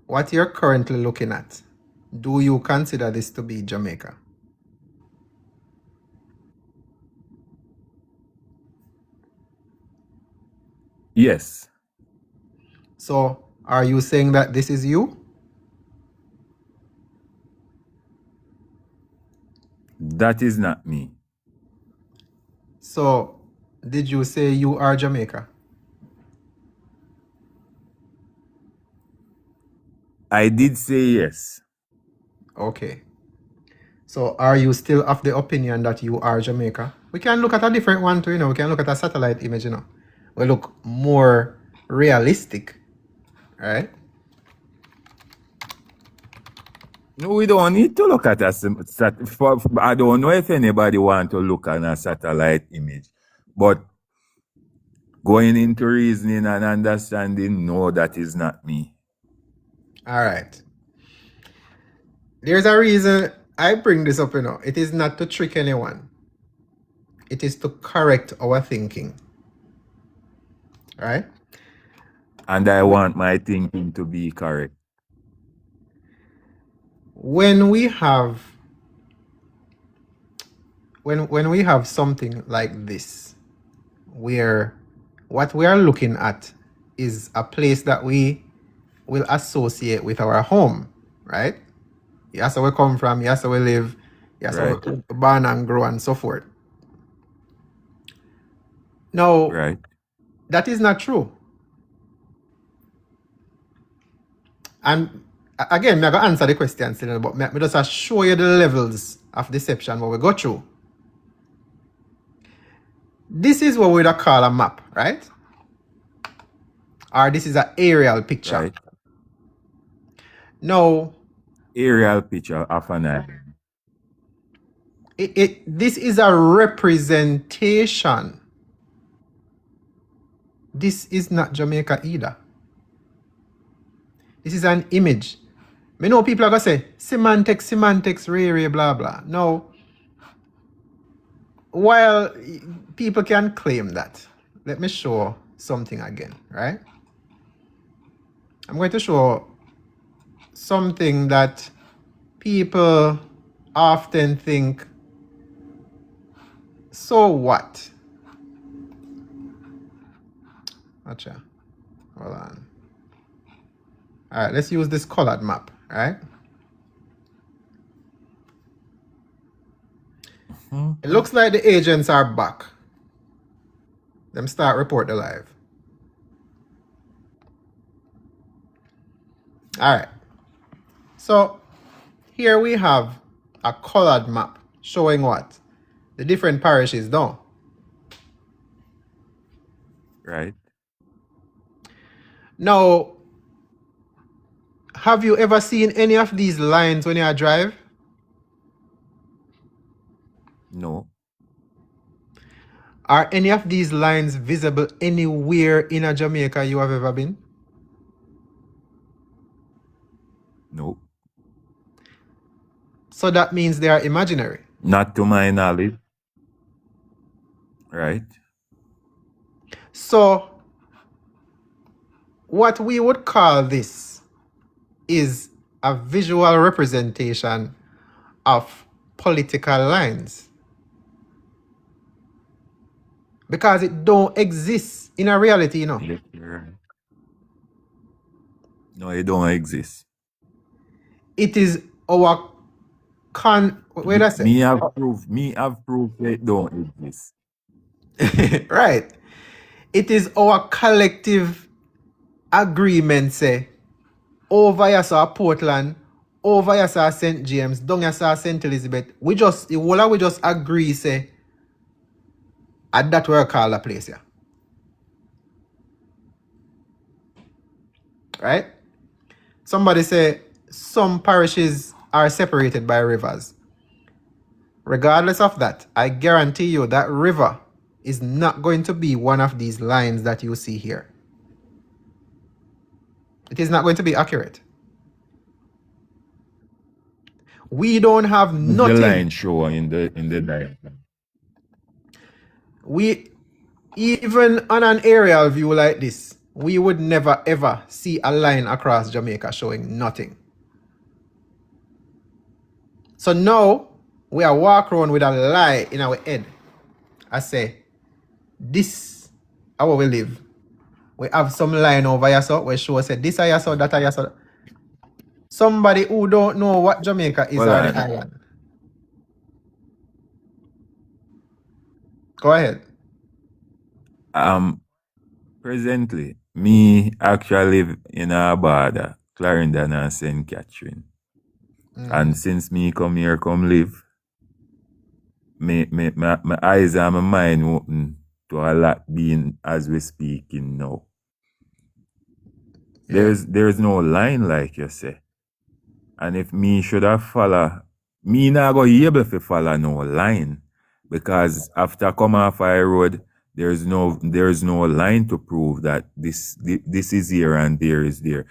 What you're currently looking at, do you consider this to be Jamaica? Yes. So, are you saying that this is you? That is not me. So, did you say you are Jamaica? I did say yes. Okay. So, are you still of the opinion that you are Jamaica? We can look at a different one too, We can look at a satellite image, We look more realistic, right? No, we don't need to look at I don't know if anybody want to look at a satellite image, but going into reasoning and understanding, no, that is not me. All right. There's a reason I bring this up, It is not to trick anyone. It is to correct our thinking. Right? And I want my thinking to be correct. When we have something like this, where what we are looking at is a place that we will associate with our home, right? Yes, where we come from, yes, where we live, yes, where Right. we born and grow and so forth. Now, Right. that is not true. And again, I'm going to answer the question still, but me just show you the levels of deception what we go through. This is what we would call a map, right? Or this is an aerial picture. Right. Now, Aerial picture of an island. this is a representation. This is not Jamaica either. This is an image. Me know people are going to say, semantics, ray, blah, blah. No. While people can claim that, let me show something again, right? I'm going to show something that people often think, so what? Gotcha. Hold on. All right, let's use this colored map, right? It looks like the agents are back. Them start report the live. All right. So here we have a colored map showing what? The different parishes down. Right. Now, have you ever seen any of these lines when you drive? No. Are any of these lines visible anywhere in a Jamaica you have ever been? No. So that means they are imaginary. Not to my knowledge. Right? So what we would call this is a visual representation of political lines, because it don't exist in a reality, you know. No, it don't exist. It is our wait a Me second. have proof it don't exist. Right. It is our collective agreement, say, over here saw Portland, over here saw St. James, down here saw St. Elizabeth. We just agree, say, at that we call a place here. Right? Somebody say some parishes are separated by rivers. Regardless of that, I guarantee you that river is not going to be one of these lines that you see here. It is not going to be accurate. We don't have nothing. The line show in the diagram. We, even on an aerial view like this, we would never ever see a line across Jamaica showing nothing. So now we are walk around with a lie in our head. I say, this how we live. We have some line over here so we show say this is so, that is so. Somebody who don't know what Jamaica is on the island. Go ahead. Presently, me actually live in a border, Clarendon and St. Catherine. And since me come here, come live, my eyes and my mind open to a lot being as we speaking now. Yeah. There's no line like you say. And if me should have follow, me not go able to follow no line. Because after come off I road, there's no line to prove that this is here and there is there.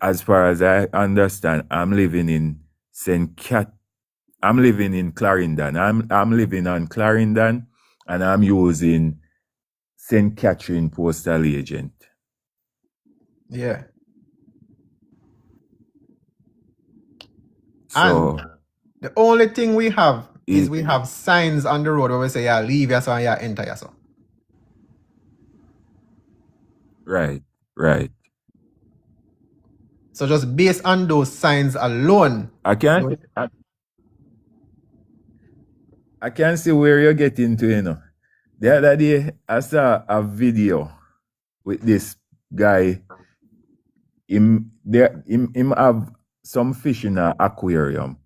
As far as I understand, I'm living in Clarendon. I'm living on Clarendon and I'm using St. Catherine postal agent. Yeah. So and the only thing we have is we have signs on the road where we say, yeah, leave your son, yeah, enter your son. Right. So just based on those signs alone, I can't see where you're getting to, you know. The other day, I saw a video with this guy. Him have some fish in an aquarium.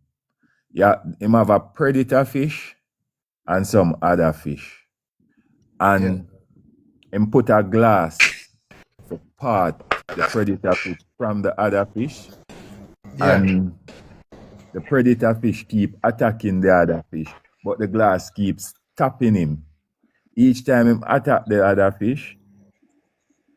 Yeah, him have a predator fish and some other fish. And him put a glass to part the predator fish from the other fish. Yeah. And the predator fish keep attacking the other fish, but the glass keeps stopping him. Each time him attack the other fish,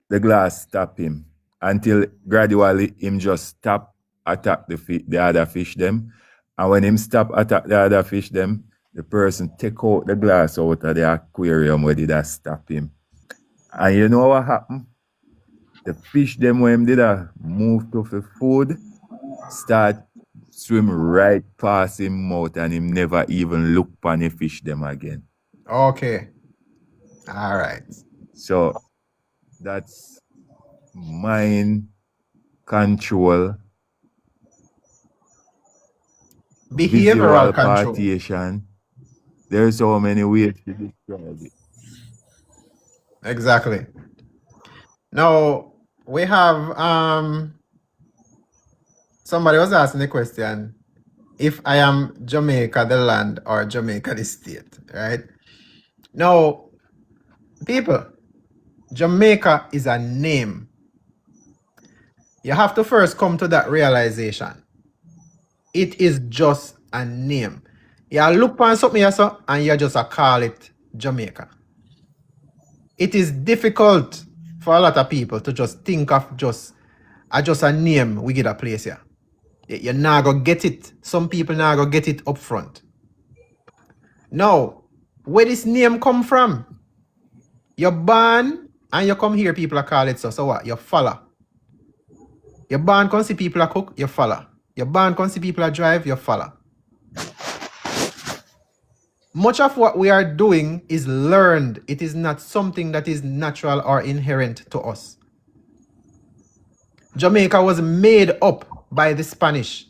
the glass stop him until gradually him just stop attack the other fish them. And when him stop attack the other fish them, the person take out the glass out of the aquarium where did that stop him. And you know what happened? The fish them when him did a move to the food, start swim right past him mouth and him never even look upon the fish them again. Okay. All right. So that's mind control, Behavioral visual control. partition. There's so many ways to describe it. Exactly. Now we have somebody was asking the question, if I am Jamaica the land or Jamaica the state, right? Now, people, Jamaica is a name. You have to first come to that realization. It is just a name. You look on something here, so, and you just call it Jamaica. It is difficult for a lot of people to just think of just a name we get a place here. You're not going to get it. Some people not going to get it up front. Now, where this name come from? You're born and you come here, people are call it so. So what? You follow. You're born, come see people are cook, you follow. You're born, come see people are drive, you follow. Much of what we are doing is learned. It is not something that is natural or inherent to us. Jamaica was made up by the Spanish.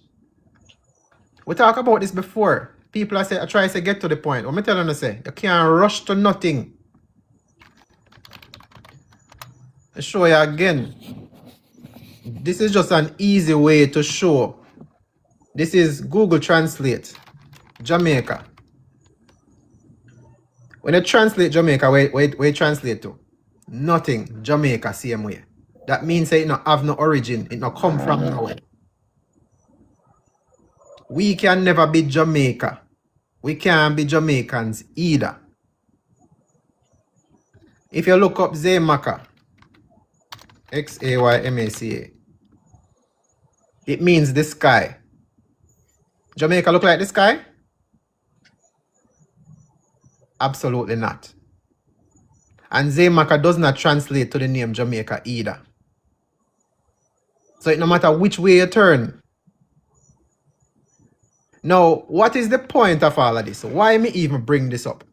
We talked about this before. People are say, I try to get to the point. What I'm telling you, say, you can't rush to nothing. I'll show you again. This is just an easy way to show. This is Google Translate. Jamaica. When you translate Jamaica, where you translate to? Nothing. Jamaica, same way. That means that it not have no origin. It not come from nowhere. We can never be Jamaica. We can't be Jamaicans either. If you look up Jamayka, Xaymaca, it means the sky. Jamaica look like the sky? Absolutely not. And Jamayka does not translate to the name Jamaica either. So it no matter which way you turn. Now, what is the point of all of this? Why me even bring this up?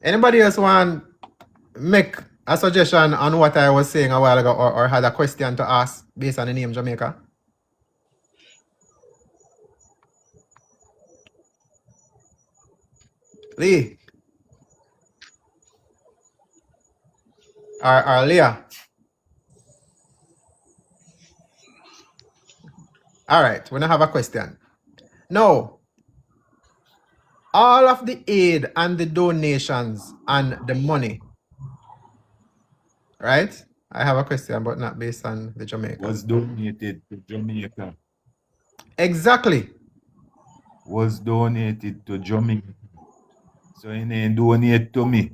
Anybody else want make a suggestion on what I was saying a while ago, or had a question to ask based on the name Jamaica? Lee? Or Leah? All right, we now have a question. Now, all of the aid and the donations and the money, right? I have a question, but not based on the Jamaica. Was donated to Jamaica. Exactly. Was donated to Jamaica. So you ain't donate to me.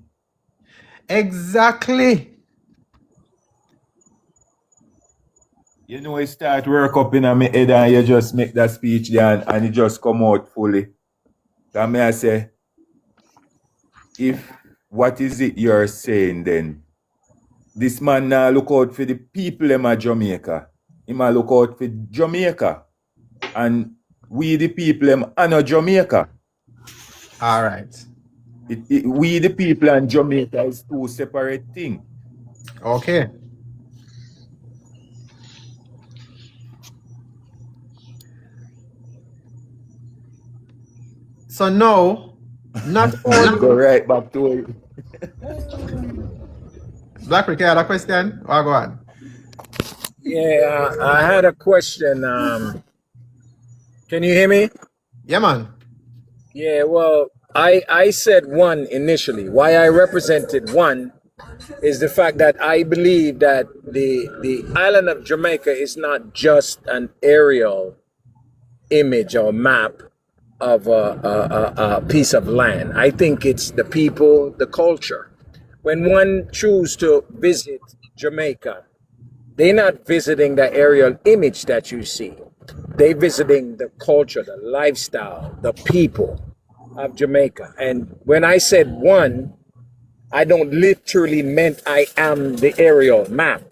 Exactly. You know, it start work up in my head and you just make that speech there and it just come out fully. That may I say, if what is it you're saying then? This man now look out for the people in Jamaica. He might look out for Jamaica. And we the people honor Jamaica. All right. We the people and Jamaica is two separate things. Okay. So now, not only Go right back to it. Black Rick, you had a question? Or go on. Yeah, I had a question. Can you hear me? Yeah, man. Yeah, well, I said one initially. Why I represented one is the fact that I believe that the island of Jamaica is not just an aerial image or map of a piece of land. I think it's the people, the culture. When one chooses to visit Jamaica, they're not visiting the aerial image that you see. They're visiting the culture, the lifestyle, the people of Jamaica. And when I said one, I don't literally meant I am the aerial map.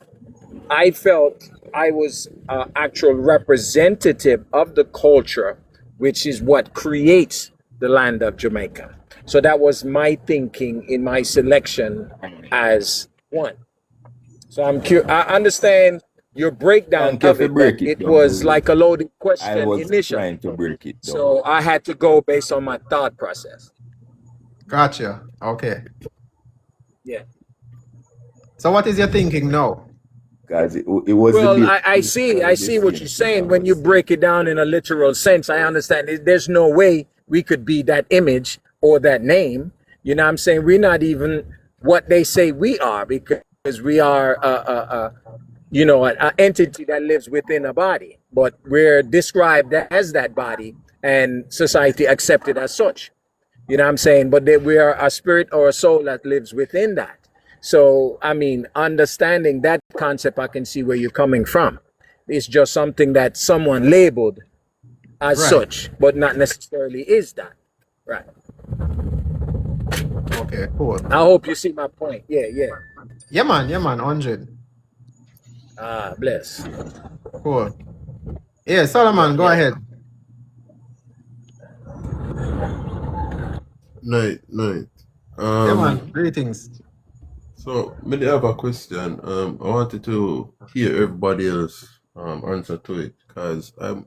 I felt I was an actual representative of the culture, which is what creates the land of Jamaica. So that was my thinking in my selection as one. So I understand your breakdown Thank you of for it, but breaking it down, was Willie. like a loaded I question was initially. trying to break it down. So I had to go based on my thought process. Gotcha. Okay. Yeah. So what is your thinking now? Because it was Well, the I see what you're saying. When you break it down in a literal sense, I understand. There's no way we could be that image or that name. You know what I'm saying? We're not even what they say we are, because we are you know, an entity that lives within a body, but we're described as that body and society accepted as such. You know what I'm saying? But that we are a spirit or a soul that lives within that. So, I mean, understanding that concept, I can see where you're coming from. It's just something that someone labeled as Right. such, but not necessarily is that. Right. Okay, cool. I hope you see my point. Yeah, yeah. Yeah, man, 100. Ah, bless. Cool. Yeah, Solomon, go Yeah. ahead. Night, night. Yeah, man, greetings. So maybe I have a question. I wanted to hear everybody else answer to it because I'm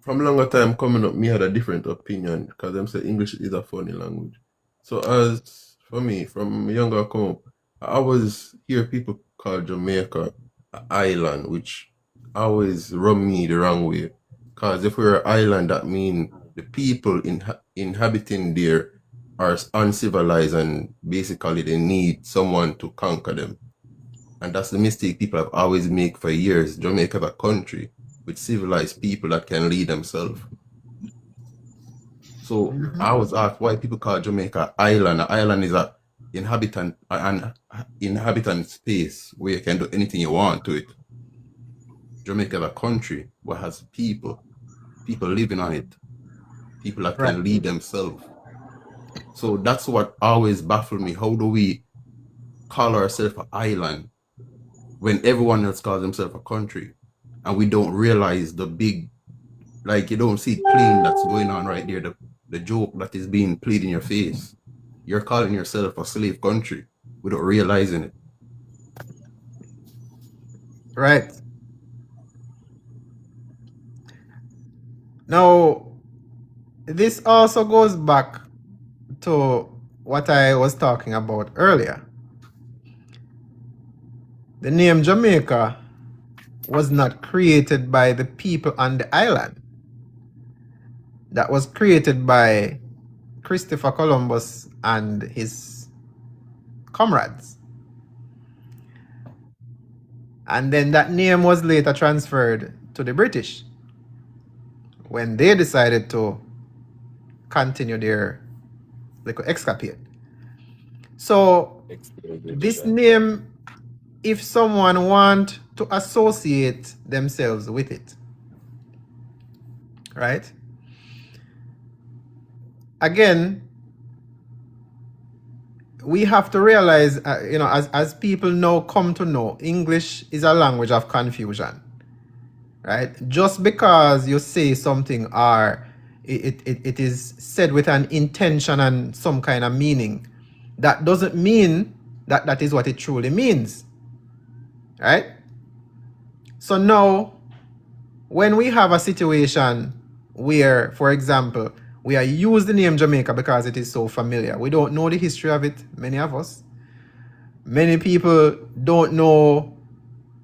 from longer time coming up. Me had a different opinion because them say English is a funny language. So as for me, from younger come up, I always hear people call Jamaica an island, which always rub me the wrong way. Because if we're an island, that means the people inhabiting there are uncivilized and basically they need someone to conquer them. And that's the mistake people have always made for years. Jamaica is a country with civilized people that can lead themselves. So I was asked why people call Jamaica island. An island is an inhabitant space where you can do anything you want to it. Jamaica is a country what has people living on it, people that Right. can lead themselves. So that's what always baffled me. How do we call ourselves an island when everyone else calls themselves a country, and we don't realize the big, like you don't see plain that's going on right there, the joke that is being played in your face. You're calling yourself a slave country without realizing it. Right. Now, this also goes back to what I was talking about earlier. The name Jamaica was not created by the people on the island. That was created by Christopher Columbus and his comrades. And then that name was later transferred to the British when they decided to continue their little escapade. So this name, if someone want to associate themselves with it, right? Again, we have to realize, you know, as people now come to know, English is a language of confusion, right? Just because you say something or it is said with an intention and some kind of meaning, that doesn't mean that that is what it truly means, right? So now, when we have a situation where, for example, we are use the name Jamaica because it is so familiar. We don't know the history of it, many of us. Many people don't know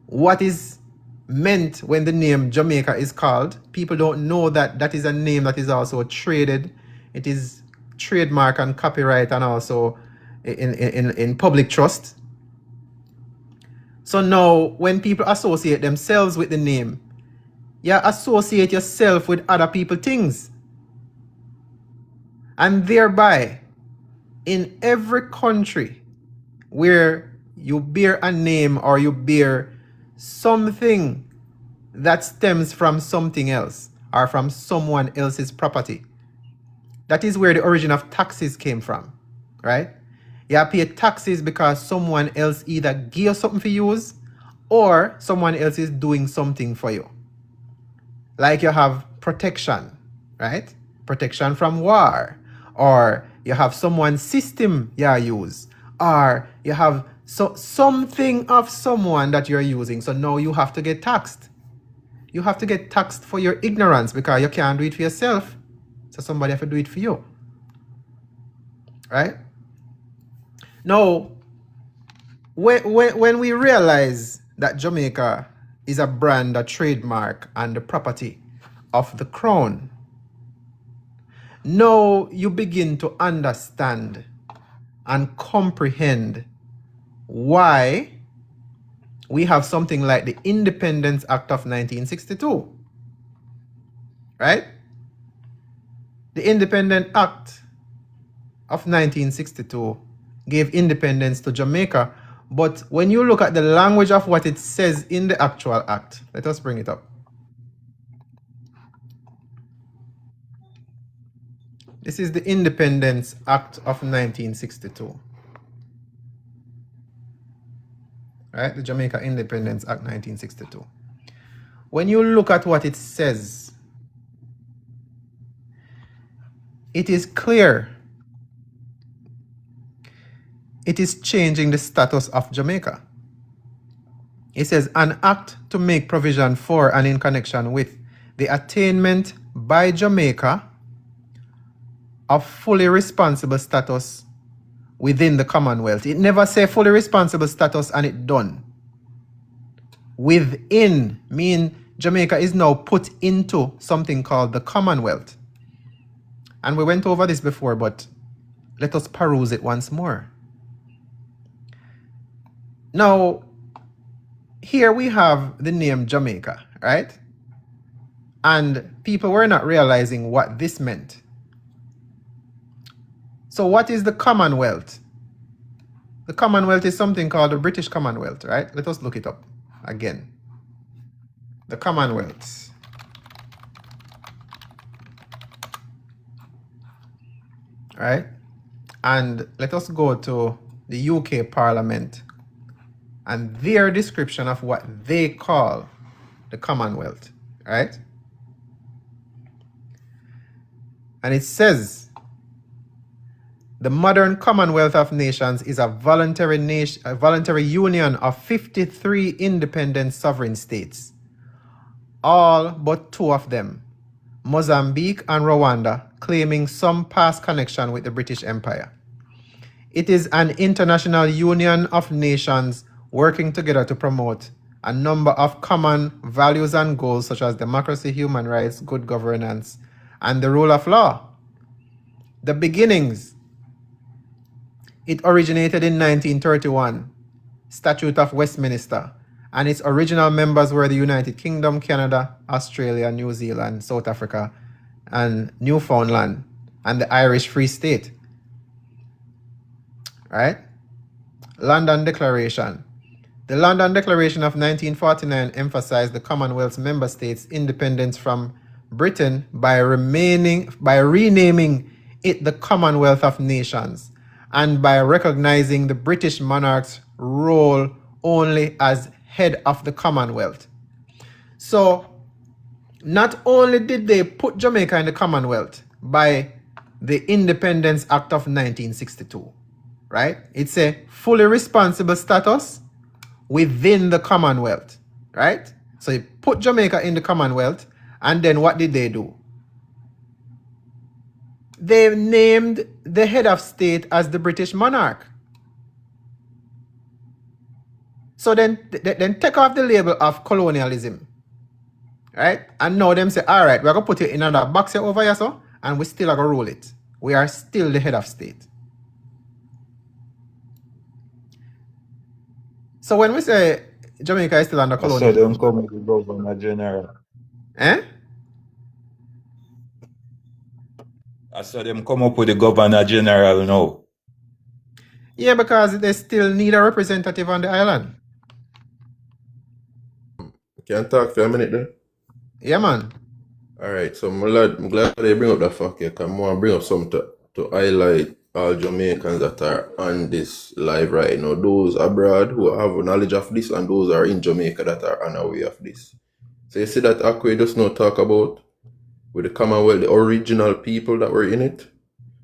what is meant when the name Jamaica is called. People don't know that that is a name that is also traded. It is trademark and copyright and also in public trust. So now when people associate themselves with the name, you associate yourself with other people's things. And thereby, in every country where you bear a name or you bear something that stems from something else or from someone else's property, that is where the origin of taxes came from, right? You pay taxes because someone else either gave something for use or someone else is doing something for you. Like you have protection, right? Protection from war. Or you have someone's system you use. Or you have something of someone that you're using. So now you have to get taxed. You have to get taxed for your ignorance because you can't do it for yourself. So somebody have to do it for you. Right? Now, when we realize that Jamaica is a brand, a trademark, and the property of the crown, now you begin to understand and comprehend why we have something like the Independence Act of 1962, right? The Independent Act of 1962 gave independence to Jamaica, but when you look at the language of what it says in the actual act, let us bring it up. This is the Independence Act of 1962. Right? The Jamaica Independence Act 1962. When you look at what it says, it is clear it is changing the status of Jamaica. It says an act to make provision for and in connection with the attainment by Jamaica of fully responsible status within the Commonwealth. It never say fully responsible status and it done. Within mean Jamaica is now put into something called the Commonwealth. And we went over this before, but let us peruse it once more. Now, here we have the name Jamaica, right? And people were not realizing what this meant. So what is the Commonwealth? The Commonwealth is something called the British Commonwealth, right? Let us look it up again. The Commonwealth. Right? And let us go to the UK Parliament and their description of what they call the Commonwealth, right? And it says, the modern Commonwealth of Nations is a voluntary union of 53 independent sovereign states, all but 2 of them, Mozambique and Rwanda, claiming some past connection with the British Empire. It is an international union of nations working together to promote a number of common values and goals such as democracy, human rights, good governance, and the rule of law. The beginnings. It originated in 1931, Statute of Westminster, and its original members were the United Kingdom, Canada, Australia, New Zealand, South Africa, and Newfoundland, and the Irish Free State. Right? London Declaration. The London Declaration of 1949 emphasized the Commonwealth's member states' independence from Britain by renaming it the Commonwealth of Nations, and by recognizing the British monarch's role only as head of the Commonwealth. So, not only did they put Jamaica in the Commonwealth by the Independence Act of 1962, right? It's a fully responsible status within the Commonwealth, right? So you put Jamaica in the Commonwealth, and then what did they do? They named the head of state as the British monarch. So then take off the label of colonialism, right? And now them say, all right, we're going to put it in another box here over here, so, and we still are going to rule it. We are still the head of state. So when we say Jamaica is still under colonial, So them come with the governor general. eh? I saw them come up with the governor general now. Yeah, because they still need a representative on the island. Can I talk for a minute there? Yeah, man. Alright, so my lad, I'm glad they bring up that fact here, because I want to bring up something to highlight all Jamaicans that are on this live right now. Those abroad who have knowledge of this, and those are in Jamaica that are unaware of this. So you see that Akwe just now talk about with the Commonwealth, the original people that were in it.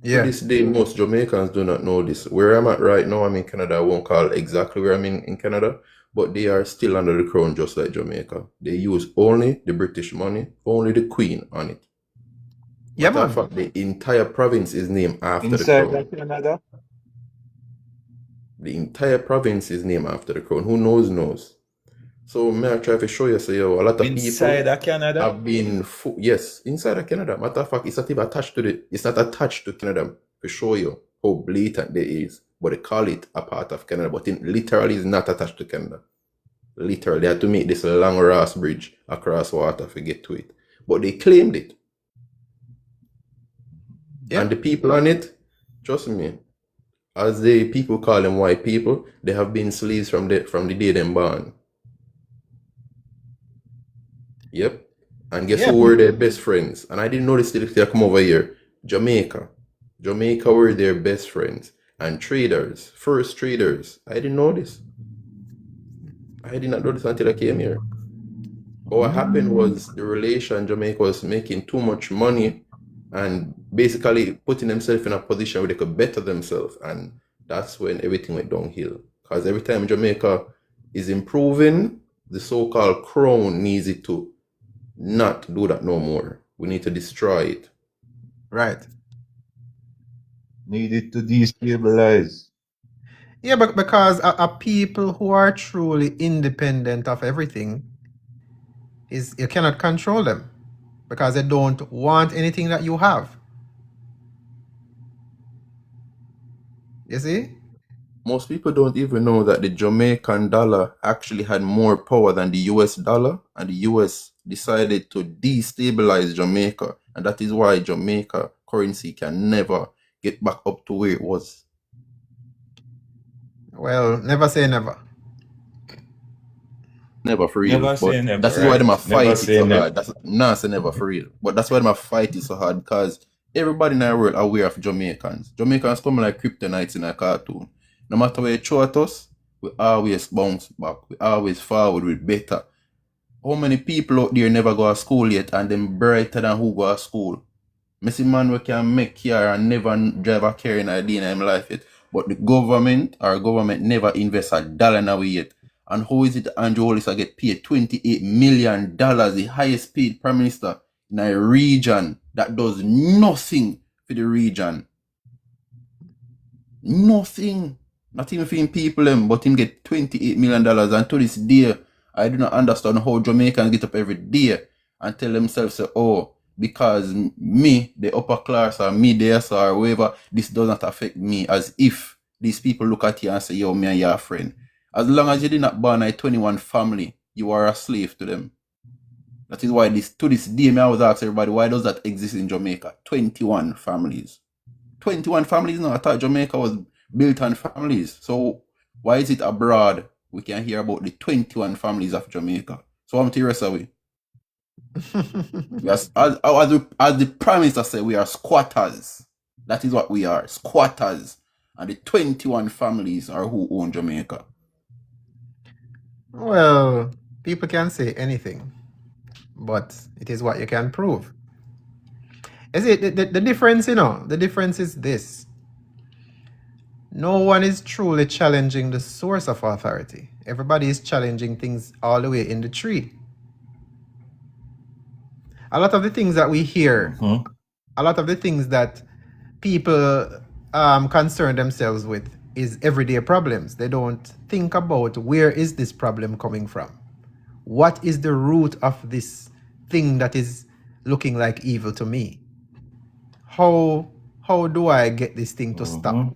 Yeah. To this day, most Jamaicans do not know this. Where I'm at right now, I'm in Canada. I won't call exactly where I'm in Canada, but they are still under the crown just like Jamaica. They use only the British money, only the Queen on it. Yeah, Matter man. of fact, the entire province is named after the Inside crown. Canada? The entire province is named after the crown. Who knows. So may I try to show you, so yo, a lot of Inside people of Canada? have been yes, inside of Canada. Matter of fact, it's not even attached to it's not attached to Canada to show you how blatant it is. But they call it a part of Canada, but it literally is not attached to Canada. Literally, they had to make this long Ross bridge across water to get to it. But they claimed it. And the Yep. people on it, trust me, as the people call them white people, they have been slaves from the day them born. Yep. And guess Yeah. who were their best friends? And I didn't notice till they come over here. Jamaica. Jamaica were their best friends. And traders, first traders. I didn't know this. I did not know this until I came here. But what happened was the relation, Jamaica was making too much money and basically putting themselves in a position where they could better themselves. And that's when everything went downhill. Because every time Jamaica is improving, the so-called crown needs it to not do that no more. We need to destroy it. Right. Needed to destabilize. Yeah, but because a people who are truly independent of everything is you cannot control them because they don't want anything that you have. You see? Most people don't even know that the Jamaican dollar actually had more power than the US dollar, and the US decided to destabilize Jamaica, and that is why Jamaica currency can never get back up to where it was. Well, never say never. Never for real. Never say But never, that is why them a right? Never fight it say so never. hard. That's not say never for real. But that's why them a fight it so hard because everybody in the world aware of Jamaicans. Jamaicans come like kryptonites in a cartoon. No matter where you throw at us, we always bounce back. We always forward with better. How many people out there never go to school yet and them brighter than who go to school? I see man we can make car and never drive a car in a day in him life yet. But the government, our government never invest $1 in a way yet. And how is it Andrew Hollis get paid $28 million, the highest paid prime minister in a region that does nothing for the region? Nothing. Not even for him people them, but him get $28 million. And to this day, I do not understand how Jamaicans get up every day and tell themselves, oh, because me, the upper class, or me, the S, or whoever, this does not affect me. As if these people look at you and say, yo, me and your friend. As long as you did not born a 21 family, you are a slave to them. That is why to this day, I always ask everybody, why does that exist in Jamaica? 21 families. 21 families now. I thought Jamaica was built on families. So why is it abroad we can hear about the 21 families of Jamaica? So I'm curious away. As the Prime Minister said, we are squatters. That is what we are, squatters. And the 21 families are who own Jamaica. Well, people can say anything, but it is what you can prove. Is it the difference, the difference is this. No one is truly challenging the source of authority. Everybody is challenging things all the way in the tree. A lot of the things that we hear, a lot of the things that people concern themselves with is everyday problems. They don't think about where is this problem coming from? What is the root of this thing that is looking like evil to me? How do I get this thing to stop?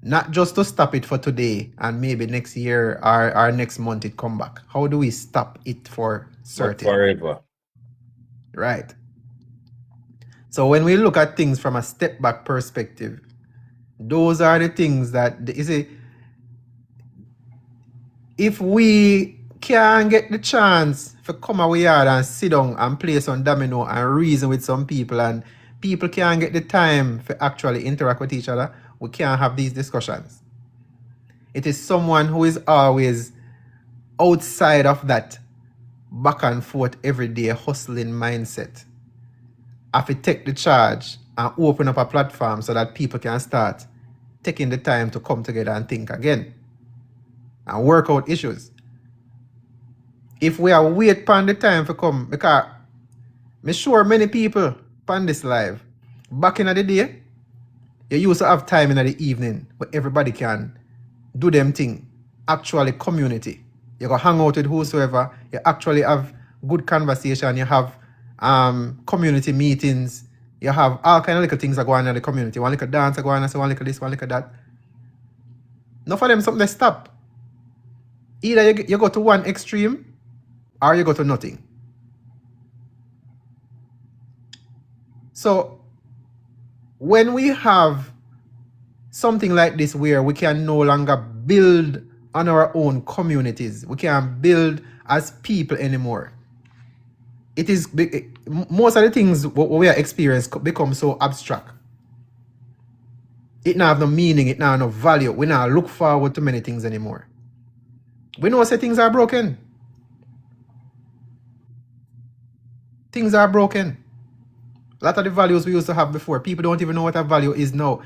Not just to stop it for today and maybe next year or next month it come back. How do we stop it for certain? Forever. Right. So when we look at things from a step back perspective, those are the things that, you see, if we can get the chance to come our yard and sit down and play some domino and reason with some people and people can't get the time to actually interact with each other, we can't have these discussions. It is someone who is always outside of that back and forth everyday hustling mindset. Have to take the charge and open up a platform so that people can start taking the time to come together and think again and work out issues. If we are wait upon the time to come, because I'm sure many people on this live, back in the day, you used to have time in the evening where everybody can do them thing, actually community. You go hang out with whosoever, you actually have good conversation, you have community meetings, you have all kind of little things that go on in the community. One little dance go on, so one little this, one little that. Not for them something they stop. Either you go to one extreme or you go to nothing. So when we have something like this where we can no longer build on our own communities, we can't build as people anymore. It is most of the things what we are experiencing become so abstract. It not have no meaning, it not have no value. We not look forward to many things anymore. We know say things are broken. Things are broken. A lot of the values we used to have before, people don't even know what a value is now.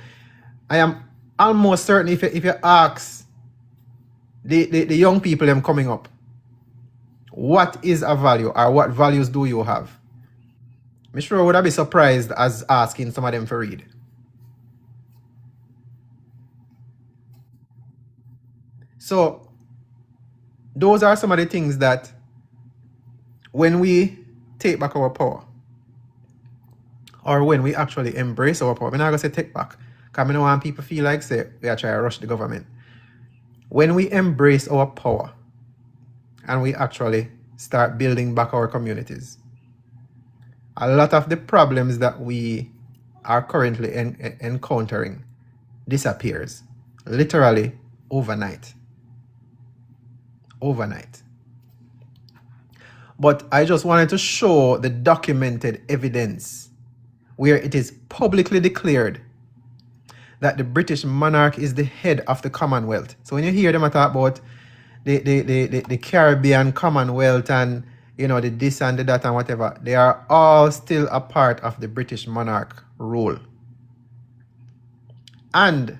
I am almost certain if you ask the young people them coming up, what is a value or what values do you have? I'm sure would I be surprised as asking some of them for read. So those are some of the things that when we take back our power, or when we actually embrace our power, I'm not going to say take back, because I don't want people feel like say we are trying to rush the government. When we embrace our power and we actually start building back our communities, a lot of the problems that we are currently encountering disappears, literally overnight. Overnight. But I just wanted to show the documented evidence where it is publicly declared that the British monarch is the head of the Commonwealth. So when you hear them talk about the Caribbean Commonwealth and the this and the that and whatever, they are all still a part of the British monarch rule. And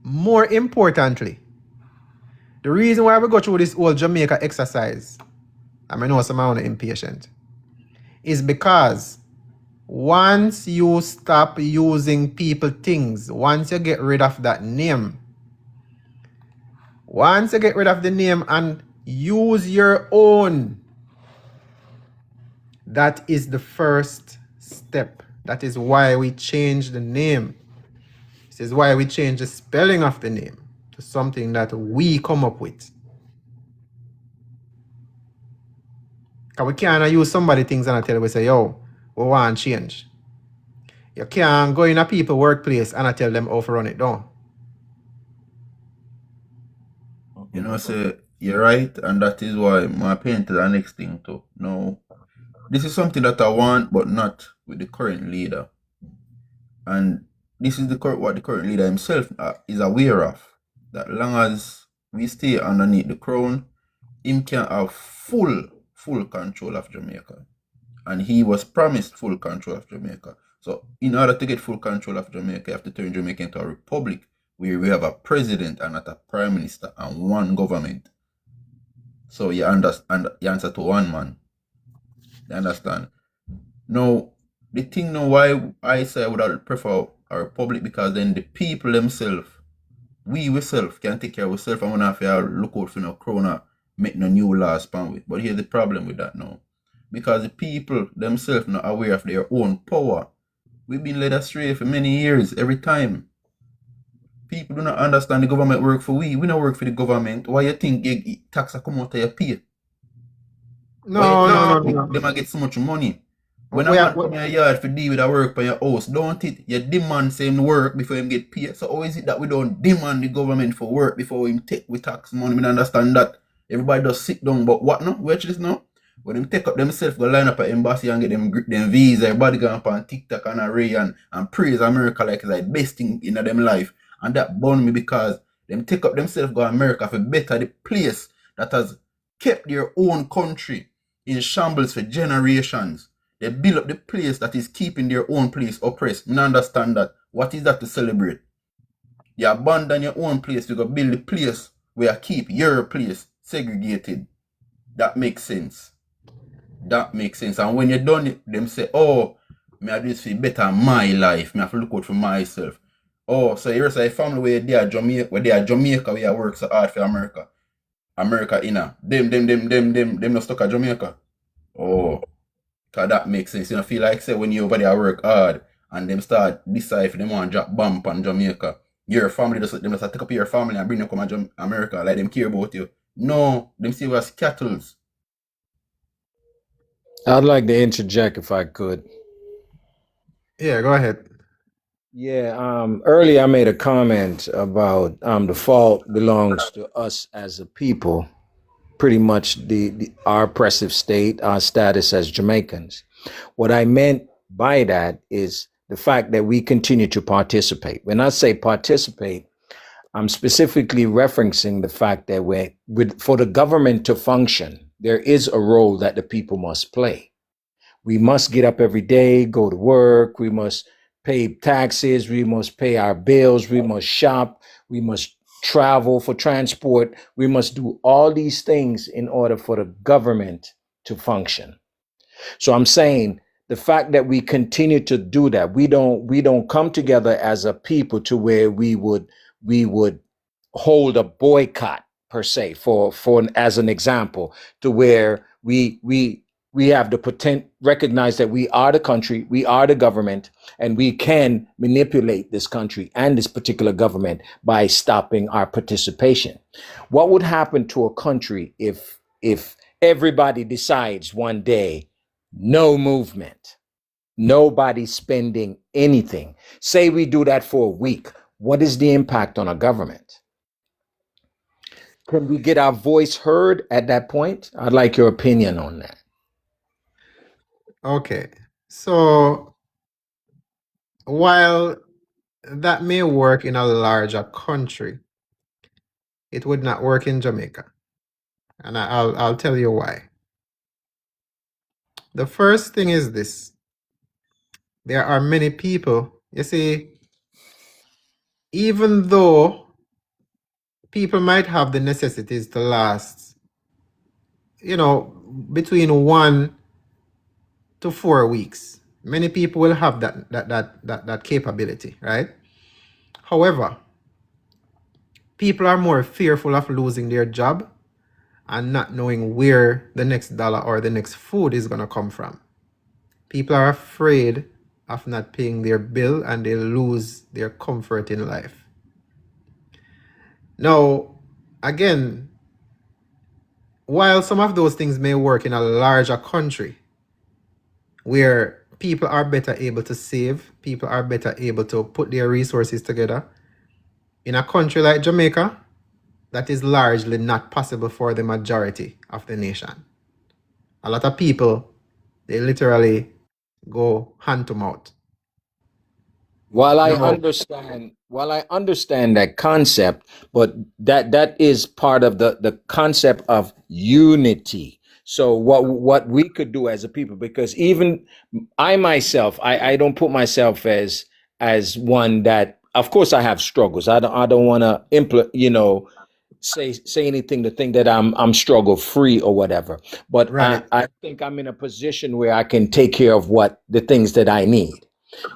more importantly, the reason why we go through this whole Jamaica exercise, and I know some are impatient, is because once you stop using people things, once you get rid of that name, once you get rid of the name and use your own, that is the first step. That is why we change the name. This is why we change the spelling of the name to something that we come up with. Because we can't use somebody things and I tell we say, yo, we want change. You can't go in a people workplace and I tell them how to run it down. You know, so you're right, and that is why my paint to the next thing too. No, this is something that I want, but not with the current leader. And this is what the current leader himself is aware of. That long as we stay underneath the crown, him can have full control of Jamaica. And he was promised full control of Jamaica. So in order to get full control of Jamaica, you have to turn Jamaica into a republic where we have a president and not a prime minister and one government. So you understand, you answer to one man. You understand? Now, the thing now why I say I would prefer a republic, because then the people themselves, we ourselves can take care of ourselves and we don't have to look out for no crown, make no new laws span with. But here's the problem with that now. Because the people themselves not aware of their own power. We've been led astray for many years, every time. People do not understand the government work for we. We don't work for the government. Why you think tax come out of your pay? No. They might get so much money. When a man come in your yard for deal with a work by your house, don't it? You demand same work before him get paid. So how is it that we don't demand the government for work before him take we tax money? We don't understand that. Everybody does sit down, but what now? Watch this now. When them take up themselves, go line up at embassy and get them visa, everybody go up on TikTok and array and praise America like it's like best thing in them life. And that burn me because them take up themselves, go to America for better the place that has kept their own country in shambles for generations. They build up the place that is keeping their own place oppressed. I don't understand that. What is that to celebrate? You abandon your own place, you go build the place where you keep your place segregated. That makes sense. That makes sense. And when you're done, them say, oh, me I do this for better my life. Me have to look out for myself. Oh, so here's a family where they are Jamaica, where I work so hard for America. America inna. Them not stuck at Jamaica. Oh, cause that makes sense. You know, feel like say when you over there work hard and them start decide if they want to drop bomb on Jamaica. Your family them just take up your family and bring them come to America, like them care about you. No, them see us cattle. I'd like to interject if I could. Yeah, go ahead. Yeah, earlier I made a comment about the fault belongs to us as a people, pretty much our oppressive state, our status as Jamaicans. What I meant by that is the fact that we continue to participate. When I say participate, I'm specifically referencing the fact that for the government to function, there is a role that the people must play. We must get up every day, go to work. We must pay taxes. We must pay our bills. We must shop. We must travel for transport. We must do all these things in order for the government to function. So I'm saying the fact that we continue to do that, we don't come together as a people to where we would hold a boycott per se for as an example, to where we have the potential recognize that we are the country, we are the government, and we can manipulate this country and this particular government by stopping our participation. What would happen to a country if everybody decides one day, no movement, nobody spending anything? Say we do that for a week. What is the impact on a government? Can we get our voice heard at that point? I'd like your opinion on that. Okay. So while that may work in a larger country, it would not work in Jamaica. And I'll tell you why. The first thing is this. There are many people, you see, even though people might have the necessities to last, between 1 to 4 weeks. Many people will have that capability, right? However, people are more fearful of losing their job and not knowing where the next dollar or the next food is going to come from. People are afraid of not paying their bill and they lose their comfort in life. Now, again, while some of those things may work in a larger country where people are better able to save, people are better able to put their resources together, in a country like Jamaica, that is largely not possible for the majority of the nation. A lot of people, they literally go hand to mouth. While I No, understand that concept, but that is part of the concept of unity. So what we could do as a people, because even I myself, I don't put myself as one that, of course I have struggles. I don't want to say anything to think that I'm struggle free or whatever. But right, I think I'm in a position where I can take care of the things that I need.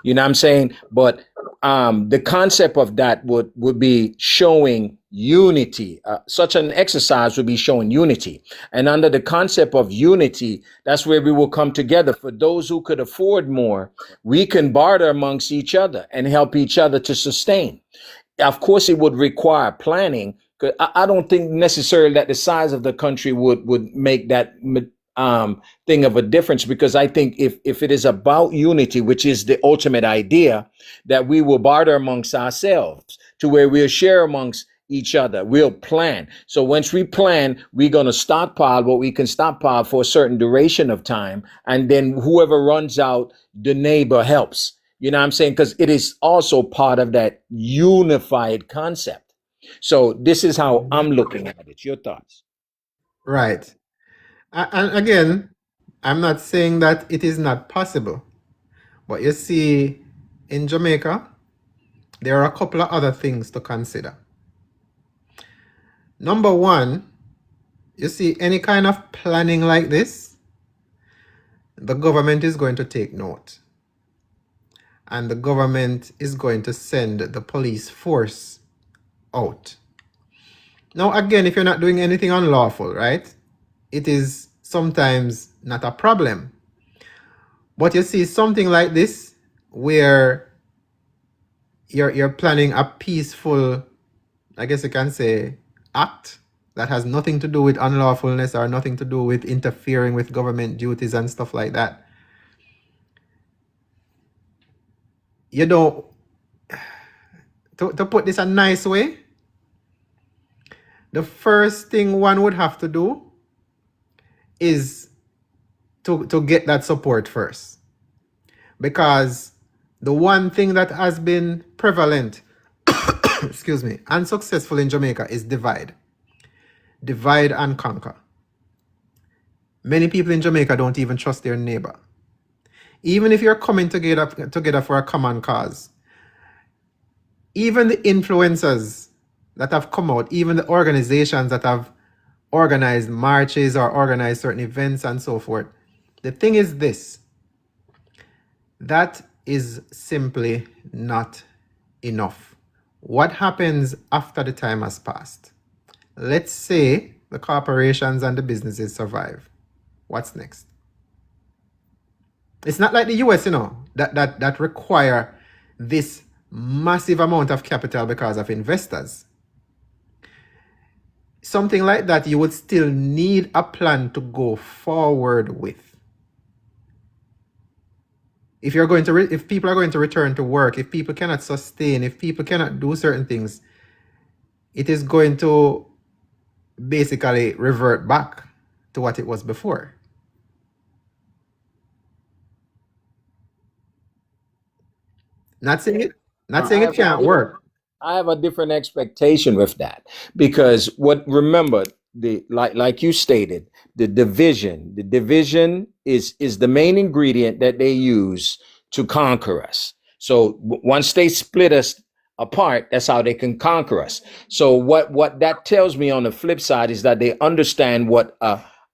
You know what I'm saying? But the concept of that would be showing unity. Such an exercise would be showing unity. And under the concept of unity, that's where we will come together. For those who could afford more, we can barter amongst each other and help each other to sustain. Of course, it would require planning. 'Cause I don't think necessarily that the size of the country would make that thing of a difference, because I think if it is about unity, which is the ultimate idea, that we will barter amongst ourselves to where we'll share amongst each other. We'll plan. So once we plan, we're going to stockpile what we can stockpile for a certain duration of time. And then whoever runs out, the neighbor helps. You know what I'm saying? Because it is also part of that unified concept. So this is how I'm looking at it. Your thoughts? right. And again, I'm not saying that it is not possible. But you see, in Jamaica, there are a couple of other things to consider. Number one, you see, any kind of planning like this, the government is going to take note. And the government is going to send the police force out. Now, again, if you're not doing anything unlawful, right, it is sometimes not a problem. But you see, something like this, where you're planning a peaceful, I guess you can say, act that has nothing to do with unlawfulness or nothing to do with interfering with government duties and stuff like that. You know, to put this a nice way, the first thing one would have to do is to get that support first. Because the one thing that has been prevalent, excuse me, and successful in Jamaica is divide. Divide and conquer. Many people in Jamaica don't even trust their neighbor. Even if you're coming together for a common cause, even the influencers that have come out, even the organizations that have organized marches or organized certain events and so forth, the thing is this: that is simply not enough. What happens after the time has passed? Let's say the corporations and the businesses survive. What's next? It's not like the US, that require this massive amount of capital because of investors. Something like that, you would still need a plan to go forward with. If people are going to return to work, if people cannot sustain, if people cannot do certain things, it is going to basically revert back to what it was before. Not saying it can't work. I have a different expectation with that, because remember, like you stated, the division is the main ingredient that they use to conquer us. So once they split us apart, that's how they can conquer us. So what that tells me on the flip side is that they understand what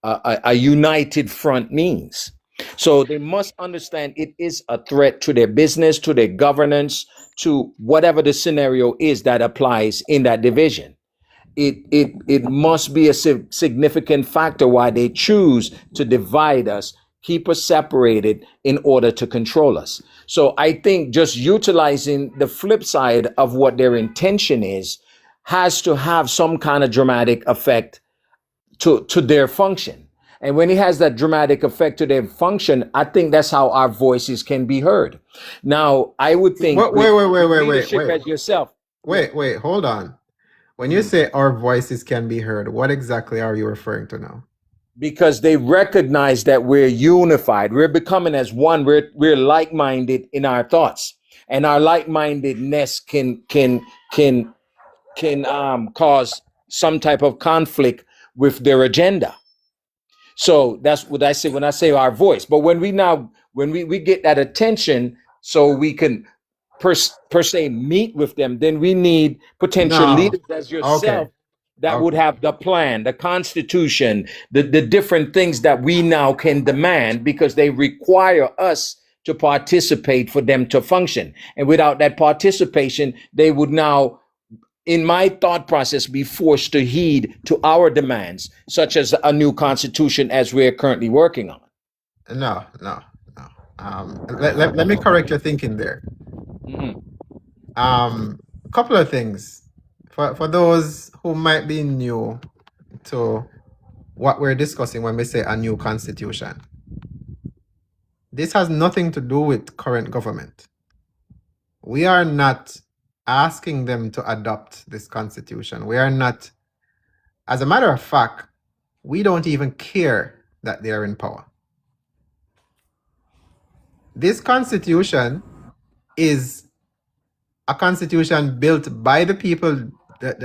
a united front means. So they must understand it is a threat to their business, to their governance, to whatever the scenario is that applies in that division. It must be a significant factor why they choose to divide us, keep us separated in order to control us. So I think just utilizing the flip side of what their intention is has to have some kind of dramatic effect to their function. And when it has that dramatic effect to their function, I think that's how our voices can be heard. Now, I would think wait. as yourself. Wait, hold on. When you say our voices can be heard, what exactly are you referring to now? Because they recognize that we're unified. We're becoming as one. We're like-minded in our thoughts, and our like-mindedness can cause some type of conflict with their agenda. So that's what I say when I say our voice. But when we get that attention, so we can per se meet with them, then we need potential leaders as yourself that would have the plan, the constitution, the different things that we now can demand, because they require us to participate for them to function. And without that participation, they would now, in my thought process, be forced to heed to our demands, such as a new constitution as we're currently working on. No. Let me correct your thinking there. Couple of things. For those who might be new to what we're discussing when we say a new constitution, this has nothing to do with current government. We are not asking them to adopt this constitution. We are not, as a matter of fact, we don't even care that they are in power. This constitution is a constitution built by the people.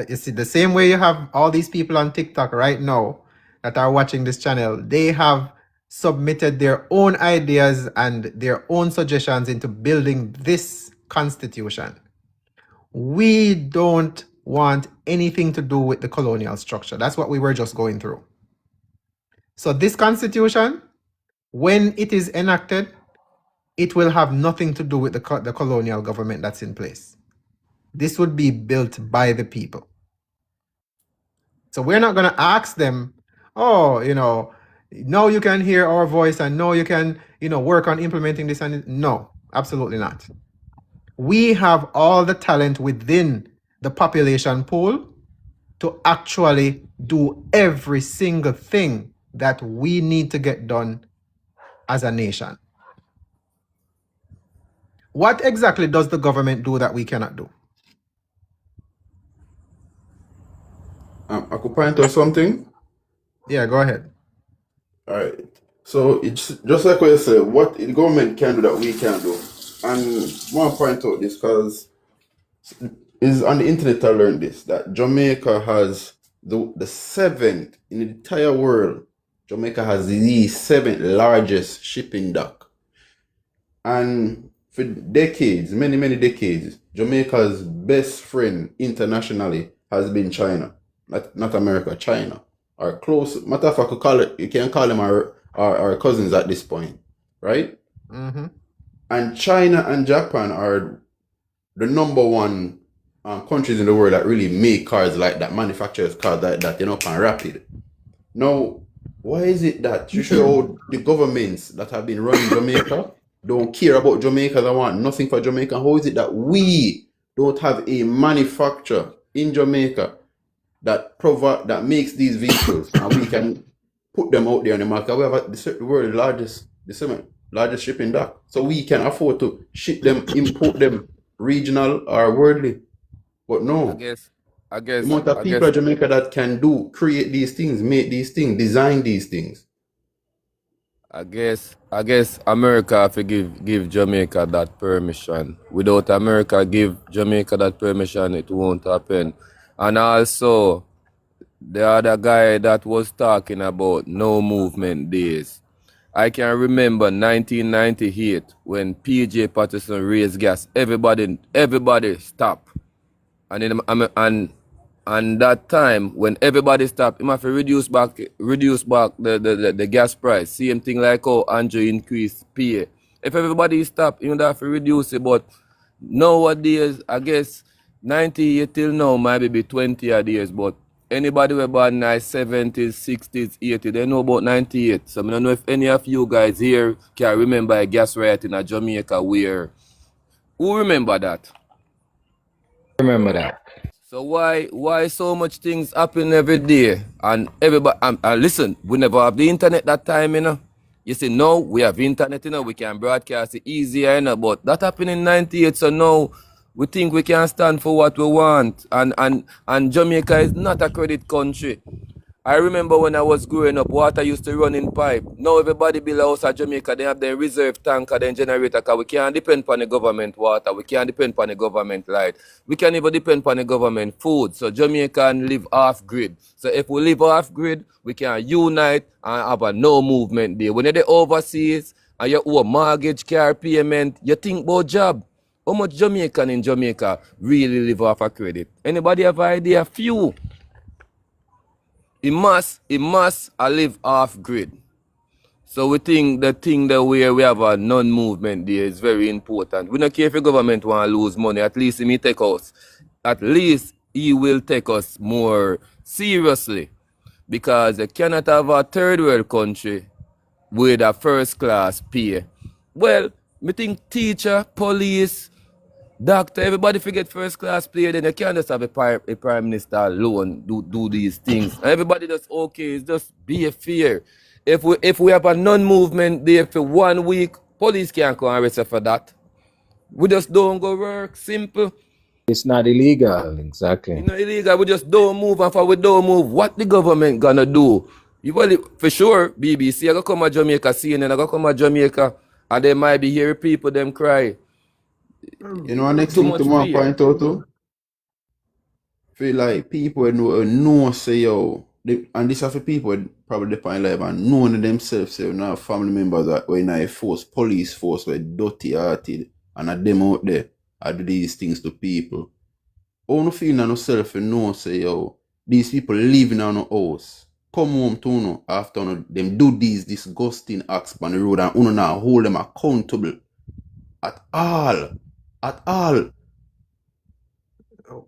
You see, the same way you have all these people on TikTok right now that are watching this channel, they have submitted their own ideas and their own suggestions into building this constitution. We don't want anything to do with the colonial structure. That's what we were just going through. So this constitution, when it is enacted, it will have nothing to do with the colonial government that's in place. This would be built by the people. So we're not going to ask them, now you can hear our voice and now you can, work on implementing this. And no, absolutely not. We have all the talent within the population pool to actually do every single thing that we need to get done as a nation. What exactly does the government do that we cannot do? I could point out something. Yeah, go ahead. All right. So it's just like what you said, what the government can do that we can't do. And I want to point out this because is on the internet I learned this, that Jamaica has the seventh in the entire world. Jamaica has the seventh largest shipping dock. And for decades, many decades, Jamaica's best friend internationally has been China. Not America, China. Our close, matter of fact, you can call them our cousins at this point, right? Mm-hmm. And China and Japan are the number one countries in the world that really make cars like that, manufacturers cars like that, can rapid. Now, why is it that you show the governments that have been running Jamaica don't care about Jamaica, they want nothing for Jamaica? How is it that we don't have a manufacturer in Jamaica that makes these vehicles and we can put them out there on the market? We have the world's largest shipping dock, so we can afford to ship them, import them, regional or worldly. But no, the amount of people in Jamaica that can create these things, make these things, design these things. I guess America have to give Jamaica that permission. Without America give Jamaica that permission, it won't happen. And also, the other guy that was talking about no movement days. I can remember 1998 when PJ Patterson raised gas. Everybody stopped. And that time when everybody stopped, him have to reduce back the gas price. Same thing like how Andrew increased pay. If everybody stopped, you have to reduce it. But nowadays, I guess 98 till now might be 20 odd years, but anybody who born in the 70s, 60s, 80s, they know about 98. So I don't know if any of you guys here can remember a gas riot in Jamaica who remember that? Remember that. So why so much things happen every day? And everybody, listen, we never have the internet that time, You see, now we have internet, we can broadcast it easier, but that happened in 98, so now we think we can stand for what we want. And Jamaica is not a credit country. I remember when I was growing up, water used to run in pipe. Now everybody build a house at Jamaica, they have their reserve tank and generator, because we can't depend on the government water, we can't depend on the government light, we can't even depend on the government food. So Jamaica can live off grid. So if we live off grid, we can unite and have a no movement day. When you're overseas and you owe a mortgage, car payment, you think about job. How much Jamaican in Jamaica really live off a credit? Anybody have an idea? Few. It must live off grid. So we think the thing that we have a non-movement there is very important. We don't care if the government want to lose money. At least he may take us. At least he will take us more seriously. Because you cannot have a third world country with a first class pay. Well, me think teacher, police, doctor, everybody forget first class pay, then you can't just have a prime minister alone do these things. And everybody just okay, it's just be fair. If we have a non-movement there for 1 week, police can't come and arrest you for that. We just don't go work, simple. It's not illegal, exactly. It's not illegal, we just don't move, and for we don't move, what the government gonna do? For sure, BBC, I go come to Jamaica, CNN, I go come to Jamaica, and they might be hearing people them cry. You know, next thing to point out too, feel like people know say yo, and this are for people probably define life and knowing themselves say now family members that were in a force, police force were dirty hearted and at them out there I do these things to people. How no feel na no self know say yo, these people living on a house. Come home to after them do these disgusting acts on the road and now hold them accountable at all.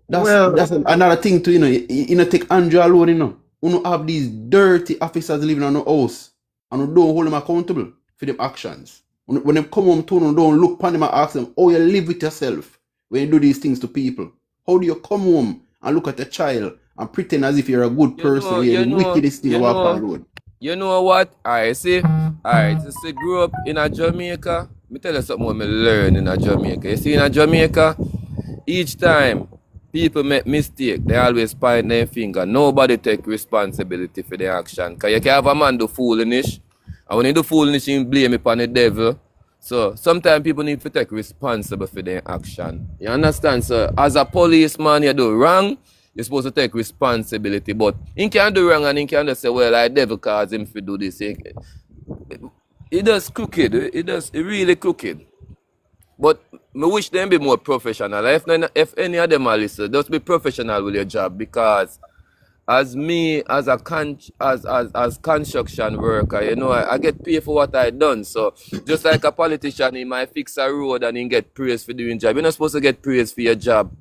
That's another thing too, you take Andrew alone, You have these dirty officers living on the house and you don't hold them accountable for them actions. When they come home to you, don't look upon them and ask them how you live with yourself when you do these things to people. How do you come home and look at a child and pretend as if you're a good person when you're the wickedest thing you walk on the road. You know what? Alright, see? Alright, you see, grew up in a Jamaica. Me tell you something what me learn in a Jamaica. You see, in a Jamaica, each time people make mistake, they always point their finger. Nobody take responsibility for their action. Because you can have a man do foolishness, and when he do foolishness, he blame it on the devil. So sometimes people need to take responsible for their action. You understand? So as a policeman, you do wrong, you're supposed to take responsibility. But he can do wrong and he can just say, well, I devil cause him to do this. He does crooked. He really crooked. But I wish them be more professional. If any of them are listening, just be professional with your job, because as me, as a as construction worker, you know, I get paid for what I done. So just like a politician, he might fix a road and he get praise for doing job. You're not supposed to get praise for your job.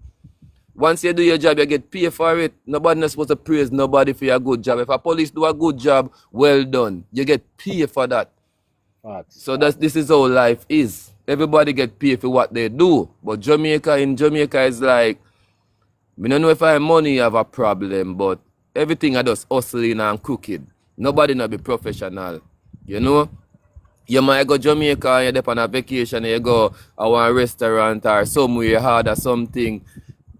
Once you do your job, you get paid for it. Nobody not supposed to praise nobody for your good job. If a police do a good job, well done. You get paid for that. So this is how life is. Everybody get paid for what they do. But in Jamaica is like, I don't know if I have money have a problem, but everything I just hustling and crooked. Nobody not be professional. You know? You might go Jamaica and you're there on a vacation and you go a one restaurant or somewhere hard or something.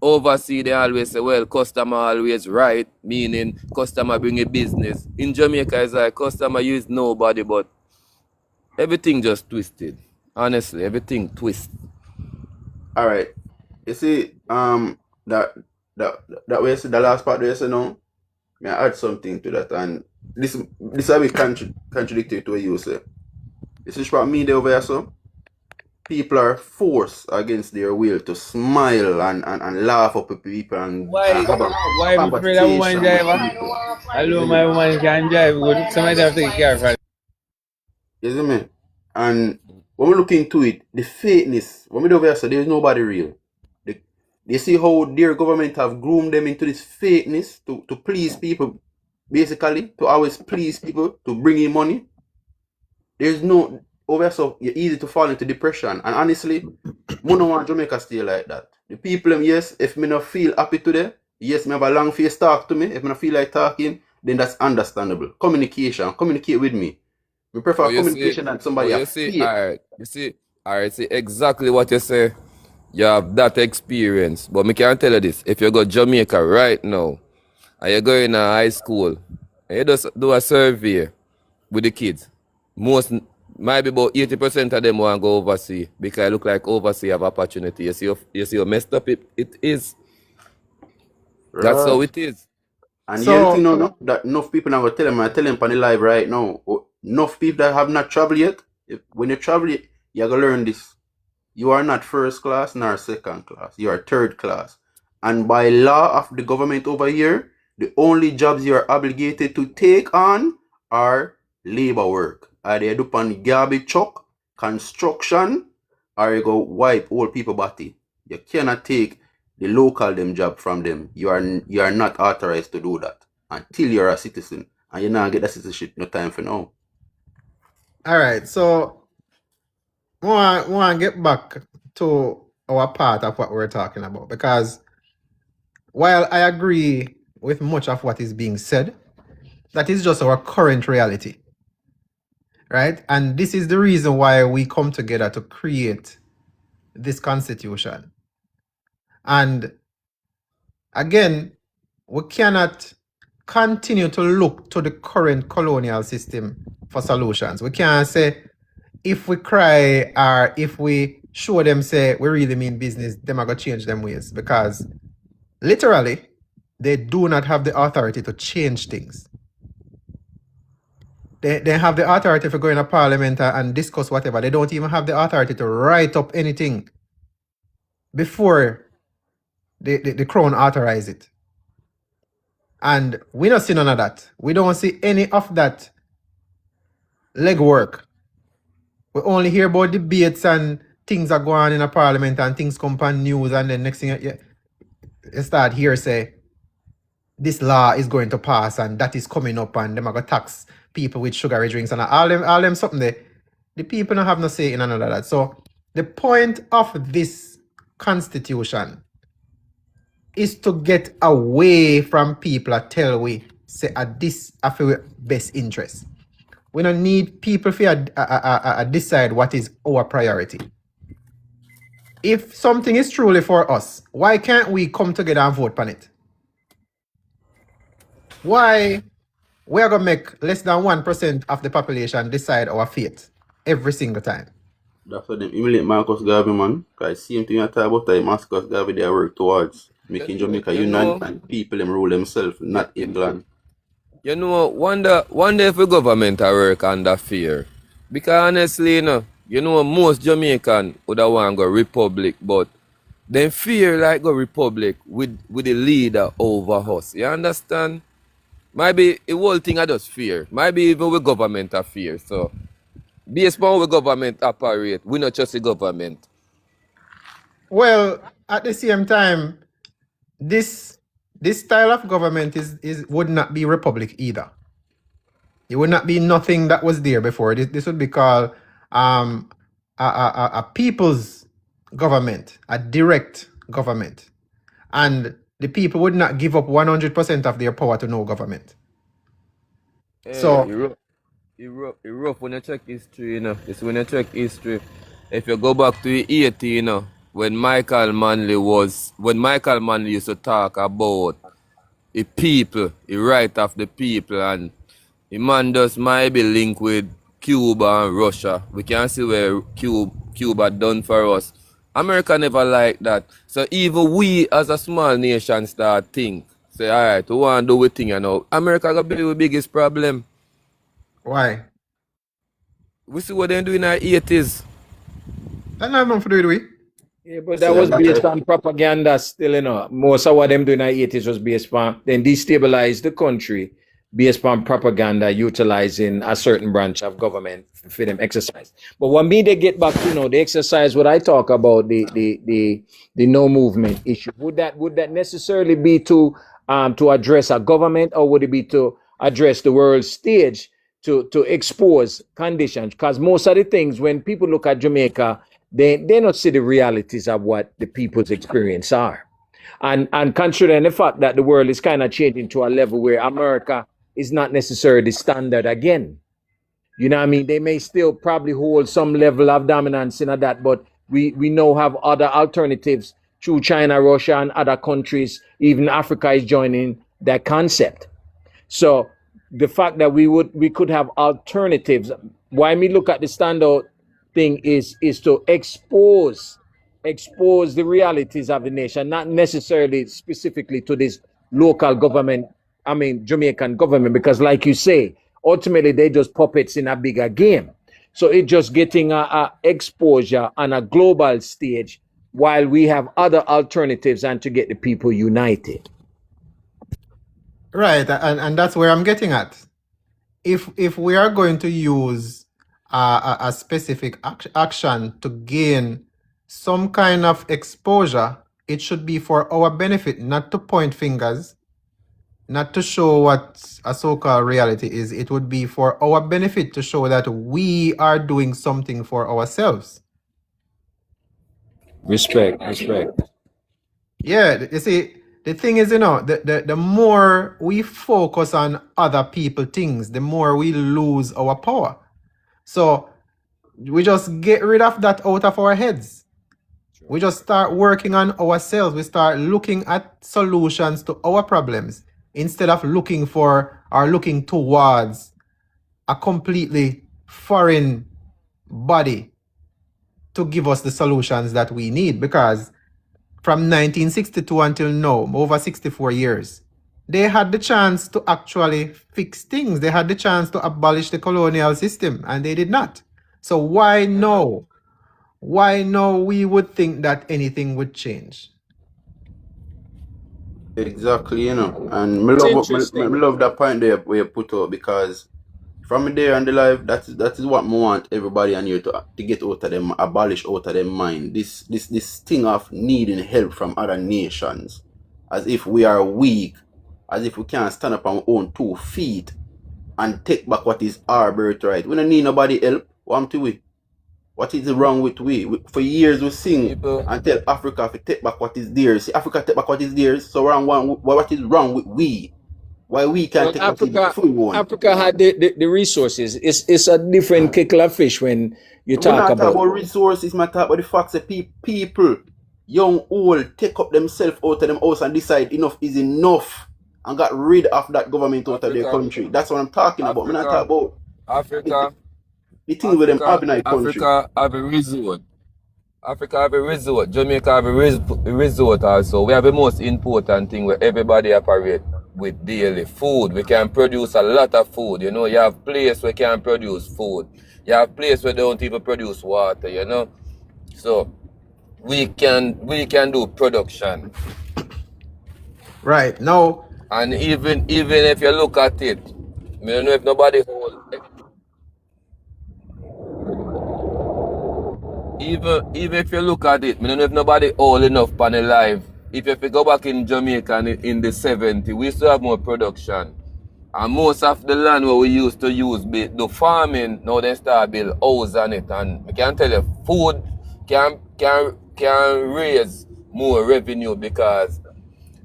Overseas, they always say, well, customer always right, meaning customer bring a business. In Jamaica, it's like customer use nobody, but everything just twisted. Honestly, everything twist. All right. You see, that way you see the last part where you say no, may I add something to that, and this will be contradictory to what you say. This is what me there over here, so people are forced against their will to smile and laugh up at people and Why have a we afraid of woman driver? Hello, my woman can drive good. Somebody have to take care of her. You see me? And when we look into it, the fakeness, when we do over here, so there's nobody real. You see how their government have groomed them into this fakeness to please people, basically, to always please people, to bring in money. There's no, over here, so you're easy to fall into depression. And honestly, I don't want Jamaica stay like that. The people, yes, if me not feel happy today, yes, me have a long face talk to me. If me not feel like talking, then that's understandable. Communication, communicate with me. We prefer communication than somebody else. See exactly what you say. You have that experience. But me can tell you this. If you go Jamaica right now, and you go in a high school, and you just do a survey with the kids, might be about 80% of them want to go overseas because it look like overseas have opportunity. You see how messed up it is. Right. That's how it is. And so, you know that enough people now tell them, I tell them on the live right now, enough people that have not traveled yet, when you travel, you're going to learn this. You are not first class nor second class. You are third class. And by law of the government over here, the only jobs you are obligated to take on are labor work. Either you do on garbage truck, construction, or you go wipe old people body. You cannot take the local them job from them. You are not authorized to do that until you're a citizen. And you now get that citizenship no time for now. Alright, so I want to get back to our part of what we're talking about, because while I agree with much of what is being said, that is just our current reality, right? And this is the reason why we come together to create this constitution. And again, we cannot continue to look to the current colonial system for solutions. We can't say, if we cry or if we show them say we really mean business, them are going to change them ways, because literally they do not have the authority to change things. They have the authority for going to parliament and discuss whatever. They don't even have the authority to write up anything before the crown authorize it. And we don't see none of that. We don't see any of that legwork. We only hear about debates and things are going on in a parliament and things come on news, and then next thing you start here say this law is going to pass and that is coming up and them are going to tax people with sugary drinks and all them something there. The people don't have no say in none of that. So the point of this constitution is to get away from people that tell we say this for best interest. We don't need people to decide what is our priority. If something is truly for us, why can't we come together and vote on it? Why we are gonna make less than 1% of the population decide our fate every single time? That's what them emulate Marcus Garvey, man. Because same thing I talk about that Marcus Garvey they work towards. Making Jamaica unite and people them rule themselves, not England. You know, wonder if the government are work under fear. Because honestly, most Jamaican would have want go republic, but then fear like go republic with the leader over us. You understand? Maybe the whole thing I just fear. Maybe even with government are fear. So based on how the government operate, we not trust the government. Well, at the same time, this style of government would not be republic either. It would not be nothing that was there before. This would be called a people's government, a direct government. And the people would not give up 100% of their power to no government. So It rough when you check history, It's when you check history. If you go back to the 80s, when Michael Manley used to talk about the people, the right of the people, and the man just might be linked with Cuba and Russia. We can see where Cuba done for us. America never like that. So even we as a small nation start think, say, all right, we want to do we thing, America gonna be the biggest problem. why? We see what they do in the 80s. That's not nothing to do with it. Yeah, but that was based on propaganda still, Most of what them doing in the 80s was based on then destabilize the country based on propaganda, utilizing a certain branch of government for them exercise. But when they get back to the exercise, what I talk about the no movement issue, would that necessarily be to address a government, or would it be to address the world stage to expose conditions? Because most of the things when people look at Jamaica, they don't see the realities of what the people's experience are. And considering the fact that the world is kind of changing to a level where America is not necessarily the standard again. You know what I mean? They may still probably hold some level of dominance in that, but we now have other alternatives through China, Russia, and other countries. Even Africa is joining that concept. So the fact that we could have alternatives, why me look at the standout thing is to expose the realities of the nation, not necessarily specifically to this local government, Jamaican government, because like you say, ultimately they just puppets in a bigger game. So it's just getting a exposure on a global stage while we have other alternatives and to get the people united. Right, and that's where I'm getting at. If we are going to use a specific action to gain some kind of exposure, it should be for our benefit, not to point fingers, not to show what a so-called reality is. It would be for our benefit to show that we are doing something for ourselves. Respect. Yeah, you see, the thing is, the more we focus on other people things, the more we lose our power. So we just get rid of that out of our heads. We just start working on ourselves. We start looking at solutions to our problems instead of looking towards a completely foreign body to give us the solutions that we need. Because from 1962 until now, over 64 years, they had the chance to actually fix things. They had the chance to abolish the colonial system, and they did not. So why now? Why now we would think that anything would change? Exactly, And me love that point there where you put out, because from there and the life, that is what I want everybody on here to get out of them, abolish out of them mind. This thing of needing help from other nations, as if we are weak, as if we can't stand up on our own 2 feet and take back what is our birthright. We don't need nobody help. What am to we? What is wrong with we? For years we sing People, and tell Africa to take back what is theirs. See, Africa take back what is theirs. So what is wrong with we? Why we can't Well, take what is Africa, full one? Africa had the resources. It's a different kettle of fish when you We're talk not talking about. about resources, we're talking about the facts that people, young, old, take up themselves out of them house and decide enough is enough and got rid of that government out of their Africa, country. That's what I'm talking about. I'm not Africa, talking about Africa, the things with them Africa, have in our country. Africa have a resort. Africa have a resort. Jamaica have a resort also. We have the most important thing where everybody operate with daily food. We can produce a lot of food. You know, you have place where can produce food. You have place where they don't even produce water, you know. So we can do production. Right. Now, And even if you look at it, I don't know if nobody hold even if you look at it, I don't know if nobody old enough on the live. If you go back in Jamaica in the 70s, we used to have more production. And most of the land where we used to use the farming, now they start build house on it. And I can tell you, food can raise more revenue because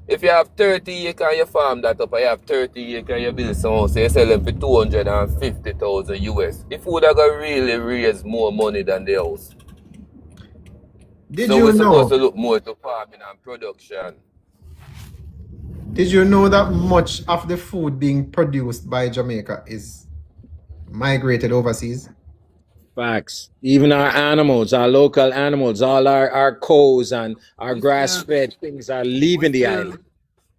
if you have 30 acres and you farm that up, and you have 30 acres and you build some house, so you sell them for 250,000 US. The food are going to really raise more money than the house. did So you we're supposed know? to look more to farming and production. Did you know that much of the food being produced by Jamaica is migrated overseas? Facts. Even our animals, our local animals, all our cows and our We grass still fed things are we leaving the still island.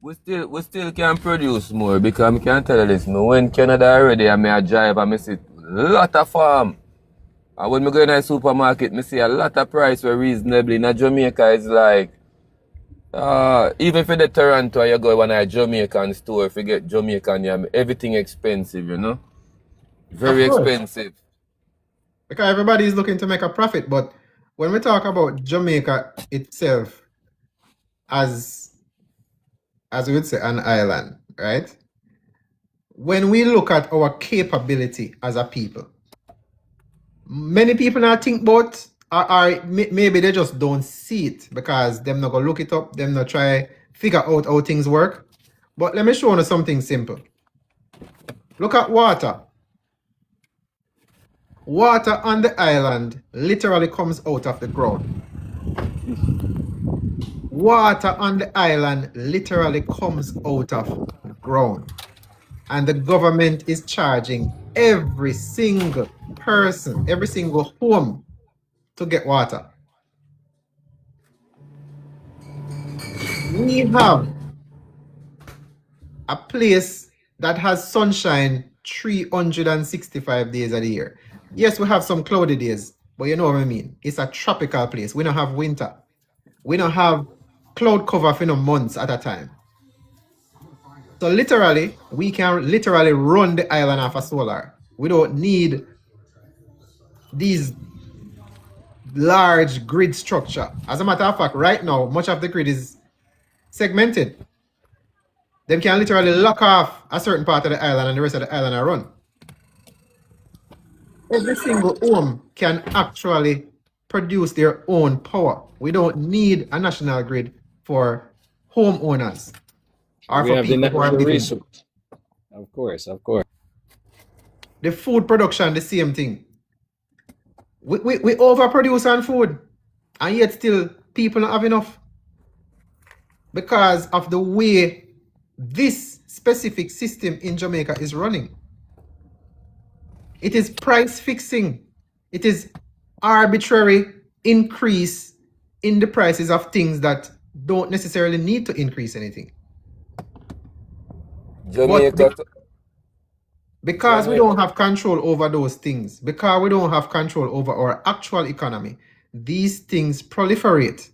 we still can produce more because I can tell you this. Me when Canada already and me a drive and me see lot of farm. And when me go in the supermarket, me see a lot of price were reasonably. In Jamaica is like even for the Toronto you go in a Jamaican store, if you get Jamaican yam, everything expensive, you know? Of Very course. expensive. Because everybody is looking to make a profit. But when we talk about Jamaica itself as we would say an island, right? When we look at our capability as a people, many people now think about maybe they just don't see it because them not gonna look it up, them not try figure out how things work. But let me show you something simple. Look at water. Water on the island literally comes out of the ground. Water on the island literally comes out of the ground. And the government is charging every single person, every single home to get water. We have a place that has sunshine 365 days of the year. Yes, we have some cloudy days, but you know what I mean. It's a tropical place. We don't have winter. We don't have cloud cover for months at a time. So literally, we can literally run the island off a solar. We don't need these large grid structure. As a matter of fact, right now, much of the grid is segmented. They can literally lock off a certain part of the island and the rest of the island are run. Every single home can actually produce their own power. We don't need a national grid for homeowners or We for have people who are the living. resource. Of course. The food production, the same thing. We overproduce on food, and yet still people don't have enough because of the way this specific system in Jamaica is running. It is price fixing. It is arbitrary increase in the prices of things that don't necessarily need to increase anything. Jamaica, Because we don't have control over those things, because we don't have control over our actual economy, these things proliferate,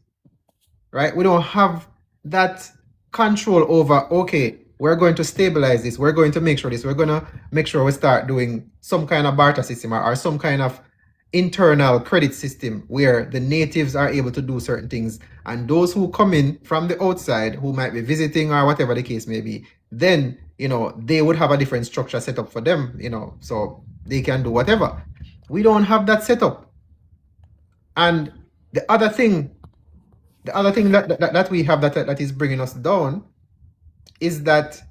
right? We don't have that control over, okay, we're going to stabilize this, we're going to make sure this, we're going to make sure we start doing some kind of barter system or some kind of internal credit system where the natives are able to do certain things, and those who come in from the outside who might be visiting or whatever the case may be, then they would have a different structure set up for them, so they can do whatever. We don't have that set up. And the other thing that we have that is bringing us down is that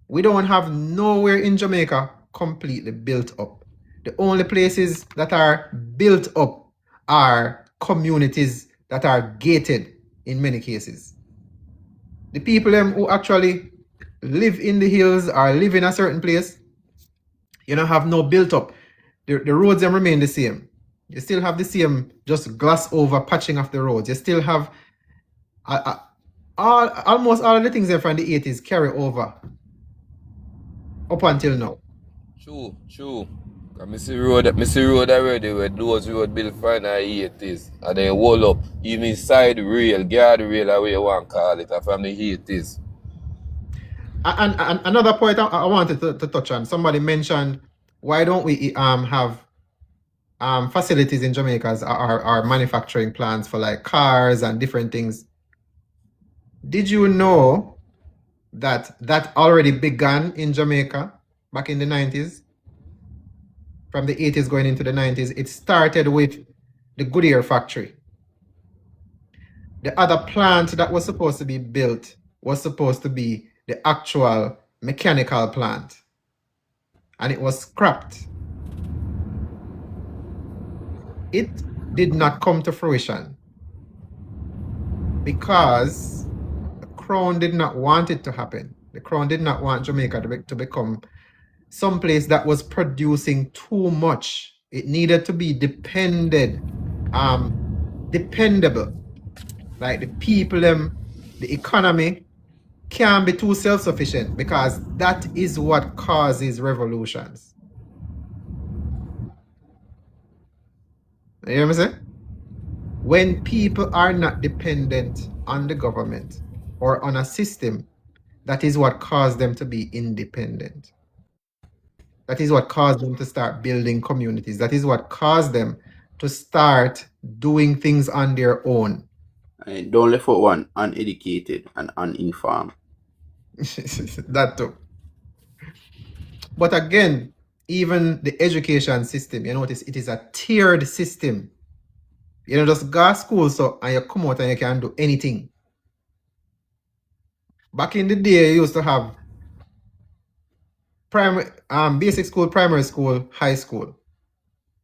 we don't have nowhere in Jamaica completely built up. The only places that are built up are communities that are gated in many cases. The people who actually live in the hills or live in a certain place, have no built up. The roads remain the same. You still have the same just glass over patching of the roads. You still have almost all of the things from the 80s carry over up until now. True. I see road already where those road built from the 80s and then wall up, even side rail, guard rail, or what you want to call it, from the 80s. And another point I wanted to touch on, somebody mentioned, why don't we have facilities in Jamaica as our manufacturing plants for like cars and different things? Did you know that already began in Jamaica back in the 90s? From the 80s going into the 90s, it started with the Goodyear factory. The other plant that was supposed to be built was supposed to be the actual mechanical plant, and it was scrapped. It did not come to fruition because the Crown did not want it to happen. The Crown did not want Jamaica to become someplace that was producing too much. It needed to be dependable. Like the people, the economy can't be too self-sufficient, because that is what causes revolutions. You hear me say? When people are not dependent on the government or on a system, that is what caused them to be independent. That is what caused them to start building communities. That is what caused them to start doing things on their own. And don't let for one uneducated and uninformed. That too. But again, even the education system, you notice it is a tiered system. You know, just go to school and you come out and you can do anything. Back in the day, you used to have basic school, primary school, high school.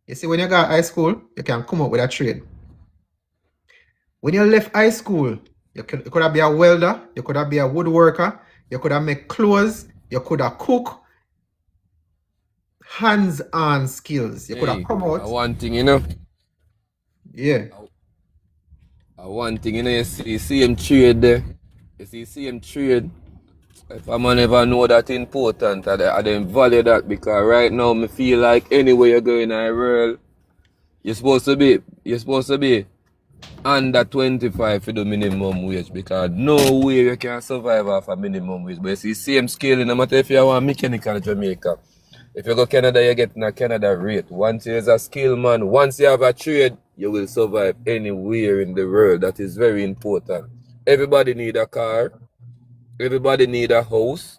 You see, when you got high school, you can come up with a trade. When you left high school, you could have been a welder, you could have been a woodworker, you could have made clothes, you could have cook. Hands-on skills. You could have come out. One thing, Yeah. One thing, you see him trade there. You see him trade. If a man ever know that important, I don't value that, because right now me feel like anywhere you go in the world, you're supposed to be under 25 for the minimum wage, because no way you can survive off a minimum wage. But you see same scale, no matter if you want mechanical Jamaica. If you go Canada, you get a Canada rate. Once you're a skill man, once you have a trade, you will survive anywhere in the world. That is very important. Everybody need a car. Everybody need a house.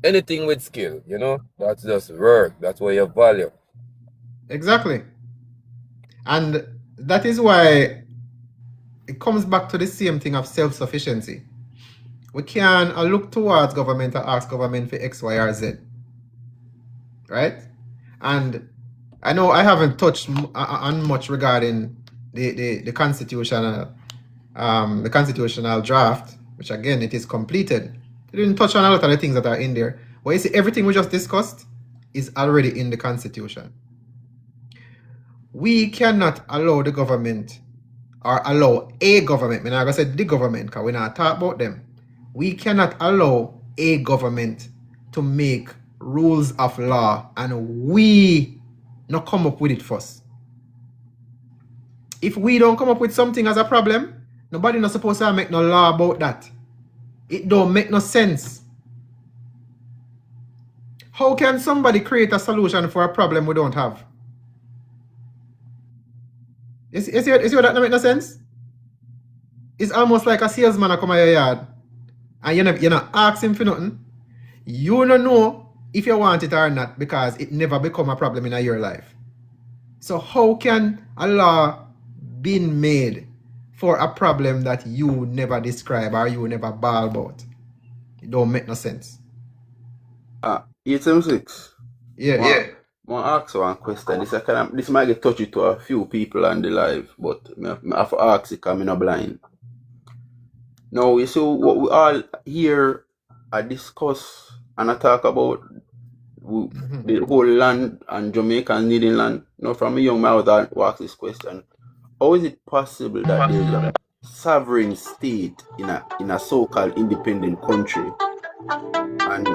Anything with skill, that's just work. That's what you value. Exactly. And that is why it comes back to the same thing of self-sufficiency. We can look towards government and ask government for X, Y, or Z. Right? And I know I haven't touched on much regarding the constitutional draft, which again, it is completed. I didn't touch on a lot of the things that are in there. But you see, everything we just discussed is already in the Constitution. We cannot allow the government, or allow a government, I'm not going to say the government, because we're not talking about them. We cannot allow a government to make rules of law and we not come up with it first. If we don't come up with something as a problem, nobody not supposed to make no law about that. It don't make no sense. How can somebody create a solution for a problem we don't have? You see what that don't make no sense? It's almost like a salesman come to your yard and you're not asking him for nothing. You don't know if you want it or not, because it never become a problem in your life. So how can a law been made for a problem that you never describe or you never bawl about. It don't make no sense. 876. Yeah. Yeah. I want to ask one question. This might get touchy to a few people on the live, but I have to ask it because I'm not blind. Now, you see what we all here I discuss and I talk about the whole land and Jamaicans needing land. Now, from a young man, I would ask this question. How is it possible that there's a sovereign state in a so-called independent country and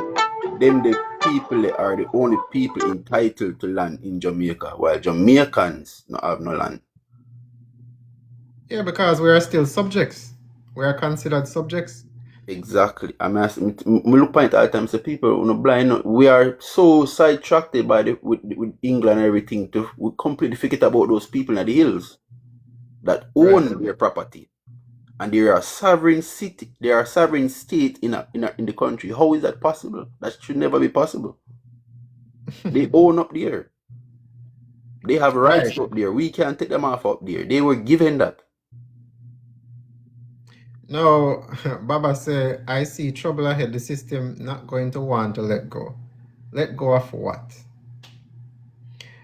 them the people that are the only people entitled to land in Jamaica while Jamaicans not have no land? Yeah, because we are still subjects. We are considered subjects. Exactly. I mean, we look at it times the people no blind. We are so sidetracked by with England and everything we completely forget about those people in the hills that own their property, and they are a sovereign city. They are a sovereign state in the country. How is that possible? That should never be possible. They own up there. They have rights up there. We can't take them off up there. They were given that. Now, Baba say, I see trouble ahead. The system not going to want to let go. Let go of what?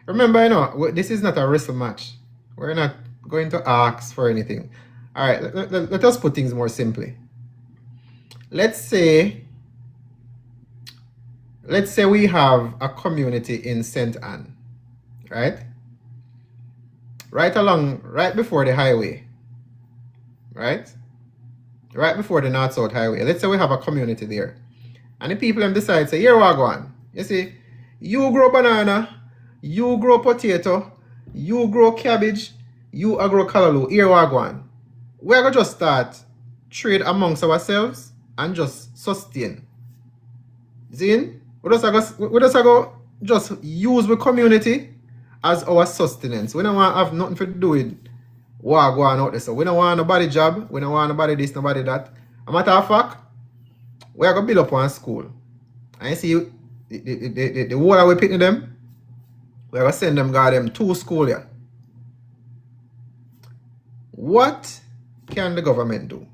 Remember, this is not a wrestle match. We're not going to ask for anything. All right, let us put things more simply. Let's say we have a community in St. Anne, right? Right before the highway, right? Right before the North-South Highway. Let's say we have a community there. And the people decide, say, here we go on. You see, you grow banana, you grow potato, you grow cabbage, you grow callaloo, here we go on. We are going to just start trade amongst ourselves and just sustain. See? We just go just use the community as our sustenance. We don't want to have nothing to do with what go on out there. So we don't want nobody job, we don't want nobody this, nobody that. A matter of fact, we are going to build up one school. And you see, the water we picking them, we are going to send them, got them to school here. What can the government do?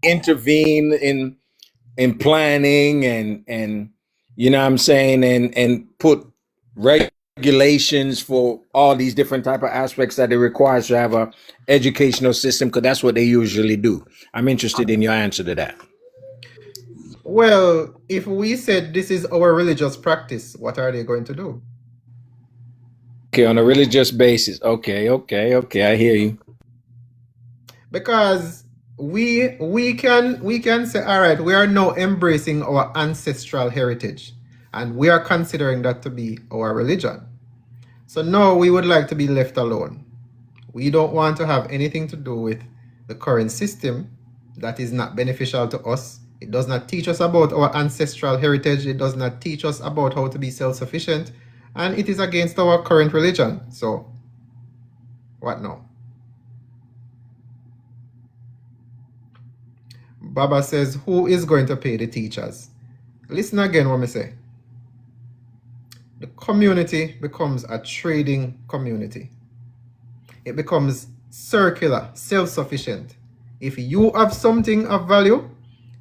Intervene in planning and you know what I'm saying, and put regulations for all these different type of aspects that it requires to have a educational system, because that's what they usually do. I'm interested in your answer to that. Well, if we said this is our religious practice, what are they going to do? Okay, on a religious basis. Okay, I hear you. Because we can say, all right, we are now embracing our ancestral heritage, and we are considering that to be our religion. So now we would like to be left alone. We don't want to have anything to do with the current system that is not beneficial to us. It does not teach us about our ancestral heritage. It does not teach us about how to be self-sufficient. And it is against our current religion. So, what now? Baba says, who is going to pay the teachers? Listen again what I say. The community becomes a trading community. It becomes circular, self-sufficient. If you have something of value,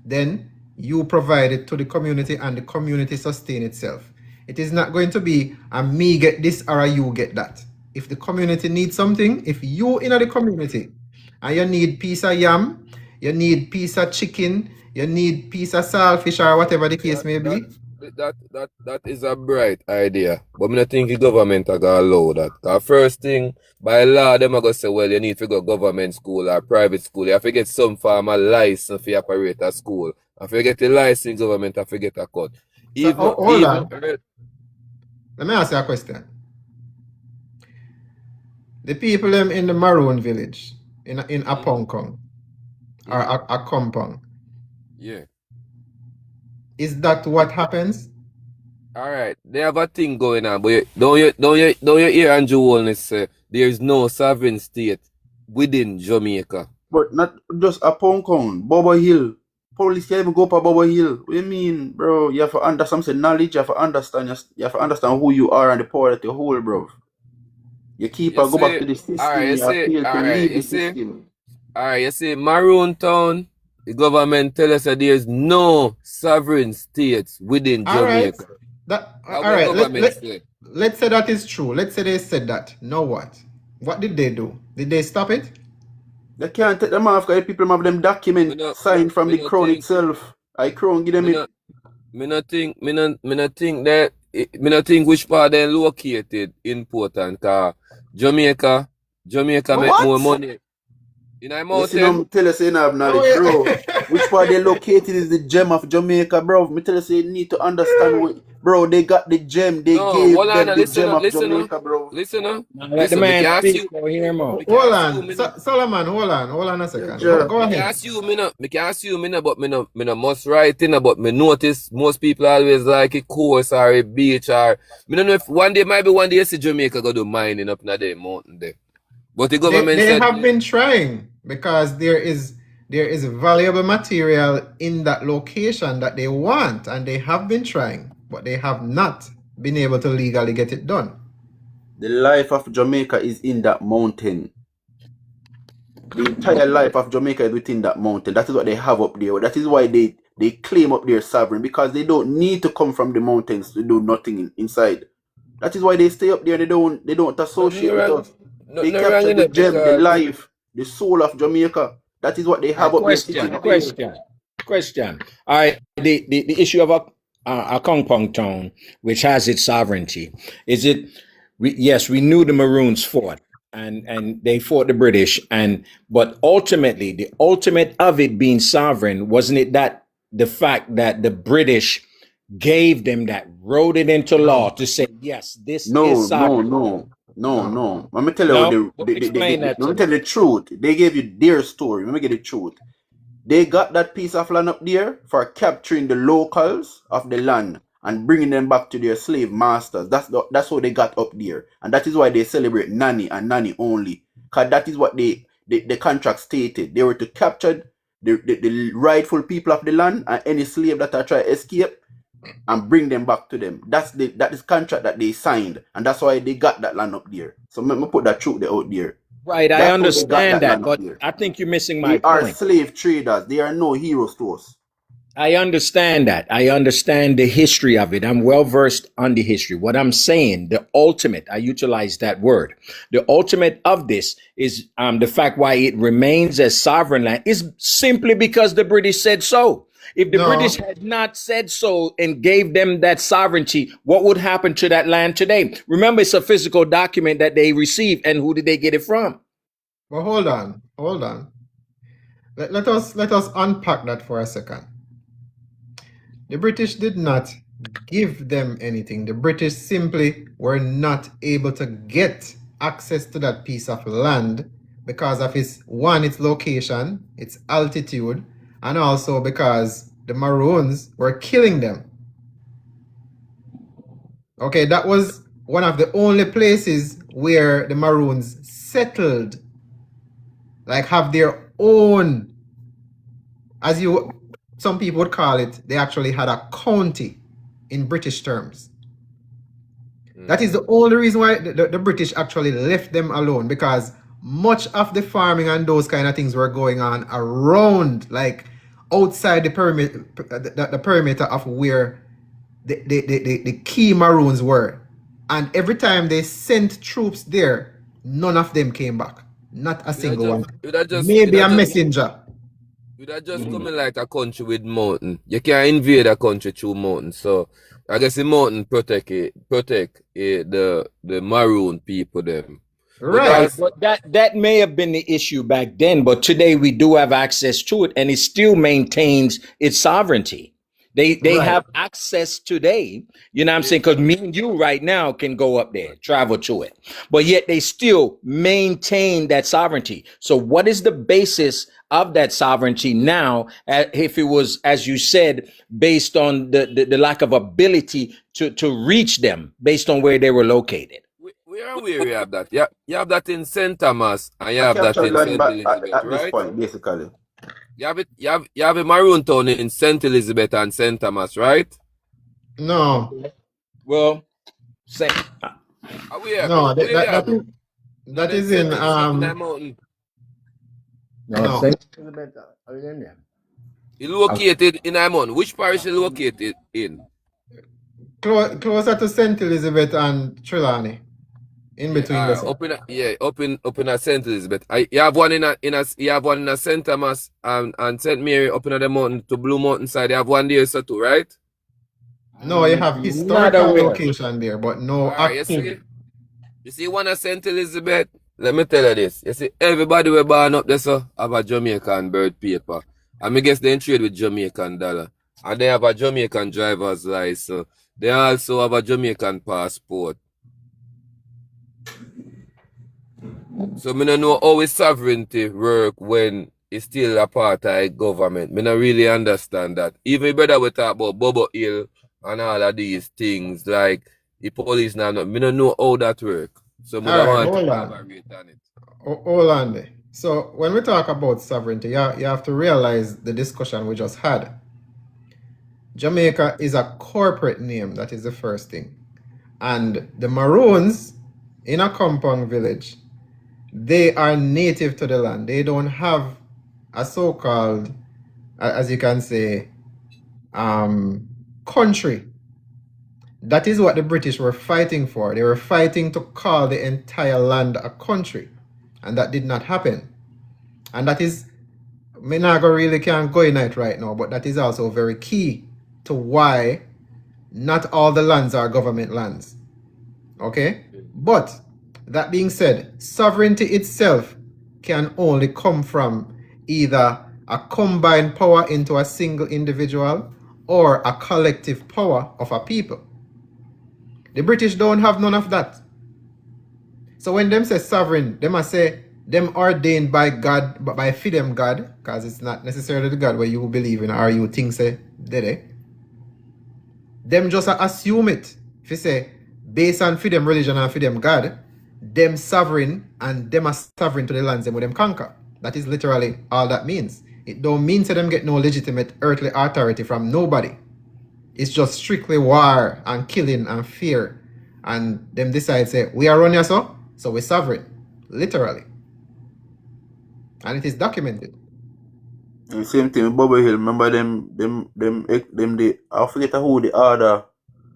then you provide it to the community and the community sustain itself. It is not going to be a me get this or a you get that. If the community needs something, if you in the community and you need piece of yam, you need piece of chicken, you need piece of saltfish or whatever the case may be. That is a bright idea. But I don't think the government are going to allow that. The first thing, by law, them are going to say, well, you need to go government school or private school. You have to get some form of license for operate a school. If you get the license, government have to get a cut. Hold on. Let me ask you a question. The people in the Maroon village, in Apongkong, or a compound. Yeah. Is that what happens? All right, they have a thing going on, but don't you hear Andrew Holness say there is no sovereign state within Jamaica? But not just Apongkong, Bobo Hill. Police can't even go up a Bubble Hill. What do you mean, bro? You have to understand some knowledge. You have to understand. You have to understand who you are and the power that you hold, bro. You keep You go back see, to the system. alright, you You have see, failed to alright, leave you the see, system. alright, you see, Maroon Town, the government tell us that there's no sovereign states within All right. Jamaica. That How all our right. government say? Let's say that is true. Let's say they said that. Now what? What did they do? Did they stop it? They can't take them off because the people have them Me document no, signed from me the no crown think, itself. I crown give them me it. no, me no think that, me no think which part they located important, cause Jamaica make more What? money in a You see, mountain. them tell us you don't have Oh knowledge, bro. Which yeah. part they located is the gem of Jamaica, bro. Me tell us you need to understand what, bro. They got the gem. They No, hold gave on, them the listen, gem of listen, Jamaica, bro. listen, Now let the listen. man speak for hear him out. Me can Hold assume, on, me no. Solomon. Hold on a Yeah, second. ja. Go Me can ahead. assume, me can assume, but me no must write in, but me notice most people always like a coast or a beach or, me don't know if one day, maybe one day you see Jamaica go do mining up in the mountain there. But the government They said, have been trying because there is valuable material in that location that they want, and they have been trying, but they have not been able to legally get it done. The life of Jamaica is in that mountain. The entire life of Jamaica is within that mountain. That is what they have up there. That is why they claim up their sovereign, because they don't need to come from the mountains to do nothing inside. That is why they stay up there. They don't nothing associate with wrong, us. They nothing wrong capture in the it gem, the because, life, the soul of Jamaica. That is what they have up there sitting up there. Question. All right, the issue of a compound town, which has its sovereignty, is it? Yes, we knew the Maroons fought, and they fought the British, but ultimately, the ultimate of it being sovereign, wasn't it that the fact that the British gave them that, wrote it into law No, to say yes, this is No, no, sovereign. no, no, no. no. Let me tell you No, explain that let to me tell me. you the truth. They gave you their story. Let me get the truth. They got that piece of land up there for capturing the locals of the land and bringing them back to their slave masters. That's what they got up there, and that is why they celebrate Nani and Nani only. Cause that is what the contract stated. They were to capture the rightful people of the land and any slave that are try to escape and bring them back to them. That is contract that they signed, and that's why they got that land up there. So let me put that truth there out there. Right, I That's how they got understand that that, land up but there. I think you're missing my They are point. slave traders. They are no heroes to us. I understand that. I understand the history of it. I'm well versed on the history. What I'm saying, the ultimate, I utilize that word. The ultimate of this is the fact why it remains as sovereign land is simply because the British said so. If the British No. had not said so and gave them that sovereignty, what would happen to that land today? Remember, it's a physical document that they received, and who did they get it from? But hold on. Let us unpack that for a second. The British did not give them anything. The British simply were not able to get access to that piece of land because of its location, its altitude, and also because the Maroons were killing them. Okay, that was one of the only places where the Maroons settled, like have their own, some people would call it, they actually had a county in British terms. That is the only reason why the British actually left them alone, because much of the farming and those kind of things were going on around, like outside the perimeter of where the key Maroons were. And every time they sent troops there, none of them came back. Not a single one. Maybe a messenger. Would just coming like a country with mountain. You can't invade a country through mountain. So I guess the mountain protect the maroon people them. Right. But that may have been the issue back then, but today we do have access to it, and it still maintains its sovereignty. They Right. have access today, you know what I'm saying? Because me and you right now can go up there, travel to it, but yet they still maintain that sovereignty. So what is the basis of that sovereignty now, if it was, as you said, based on the lack of ability to reach them based on where they were located? Where you have that? Yeah, you have that in St. Thomas and you I have that captured in land St. back Elizabeth, at this right? point, basically. You have a maroon town in St. Elizabeth and St. Thomas, right? No, Well, say, no, Where you have? that Then is in St. Elizabeth in that mountain. no, no. Saint Elizabeth, are you in there? It located in that mountain. Which parish is located in? Closer to St. Elizabeth and Trelawney. In between the Up in a St. Elizabeth. You have one you have one in a St. Thomas and St. Mary up in the mountain to Blue Mountain side. You have one there so too, right? No, you have Not historical aware. location there, but no Alright, active. you see one of St. Elizabeth. Let me tell you this. You see, everybody we born up there so have a Jamaican birth paper. And I guess they trade with Jamaican dollar. And they have a Jamaican driver's license. They also have a Jamaican passport. So me don't know how his sovereignty work when it's still a part of the government. Me don't really understand that. Even better we talk about Bobo Hill and all of these things like the police now. Me don't know how that work. So me don't Alright, want to hold on. elaborate on it. Hold on there. So when we talk about sovereignty, you have to realize the discussion we just had. Jamaica is a corporate name. That is the first thing. And the Maroons in a compound village, they are native to the land. They don't have a so-called, as you can say, country. That is what the British were fighting for. They were fighting to call the entire land a country. And that did not happen. And that is, me not really can't go in it right now, but that is also very key to why not all the lands are government lands. Okay? But that being said, sovereignty itself can only come from either a combined power into a single individual or a collective power of a people. The British don't have none of that. So when them say sovereign, they must say them ordained by God, but by them God, because it's not necessarily the God where you believe in or you think say, did they? Them just assume it. If you say, based on them religion and them God, them sovereign and them are sovereign to the lands them with them conquer. That is literally all that means. It don't mean to them get no legitimate earthly authority from nobody. It's just strictly war and killing and fear. And them decide say, we are running so we're sovereign. Literally. And it is documented. And same thing with Bubble Hill. Remember I forget who the order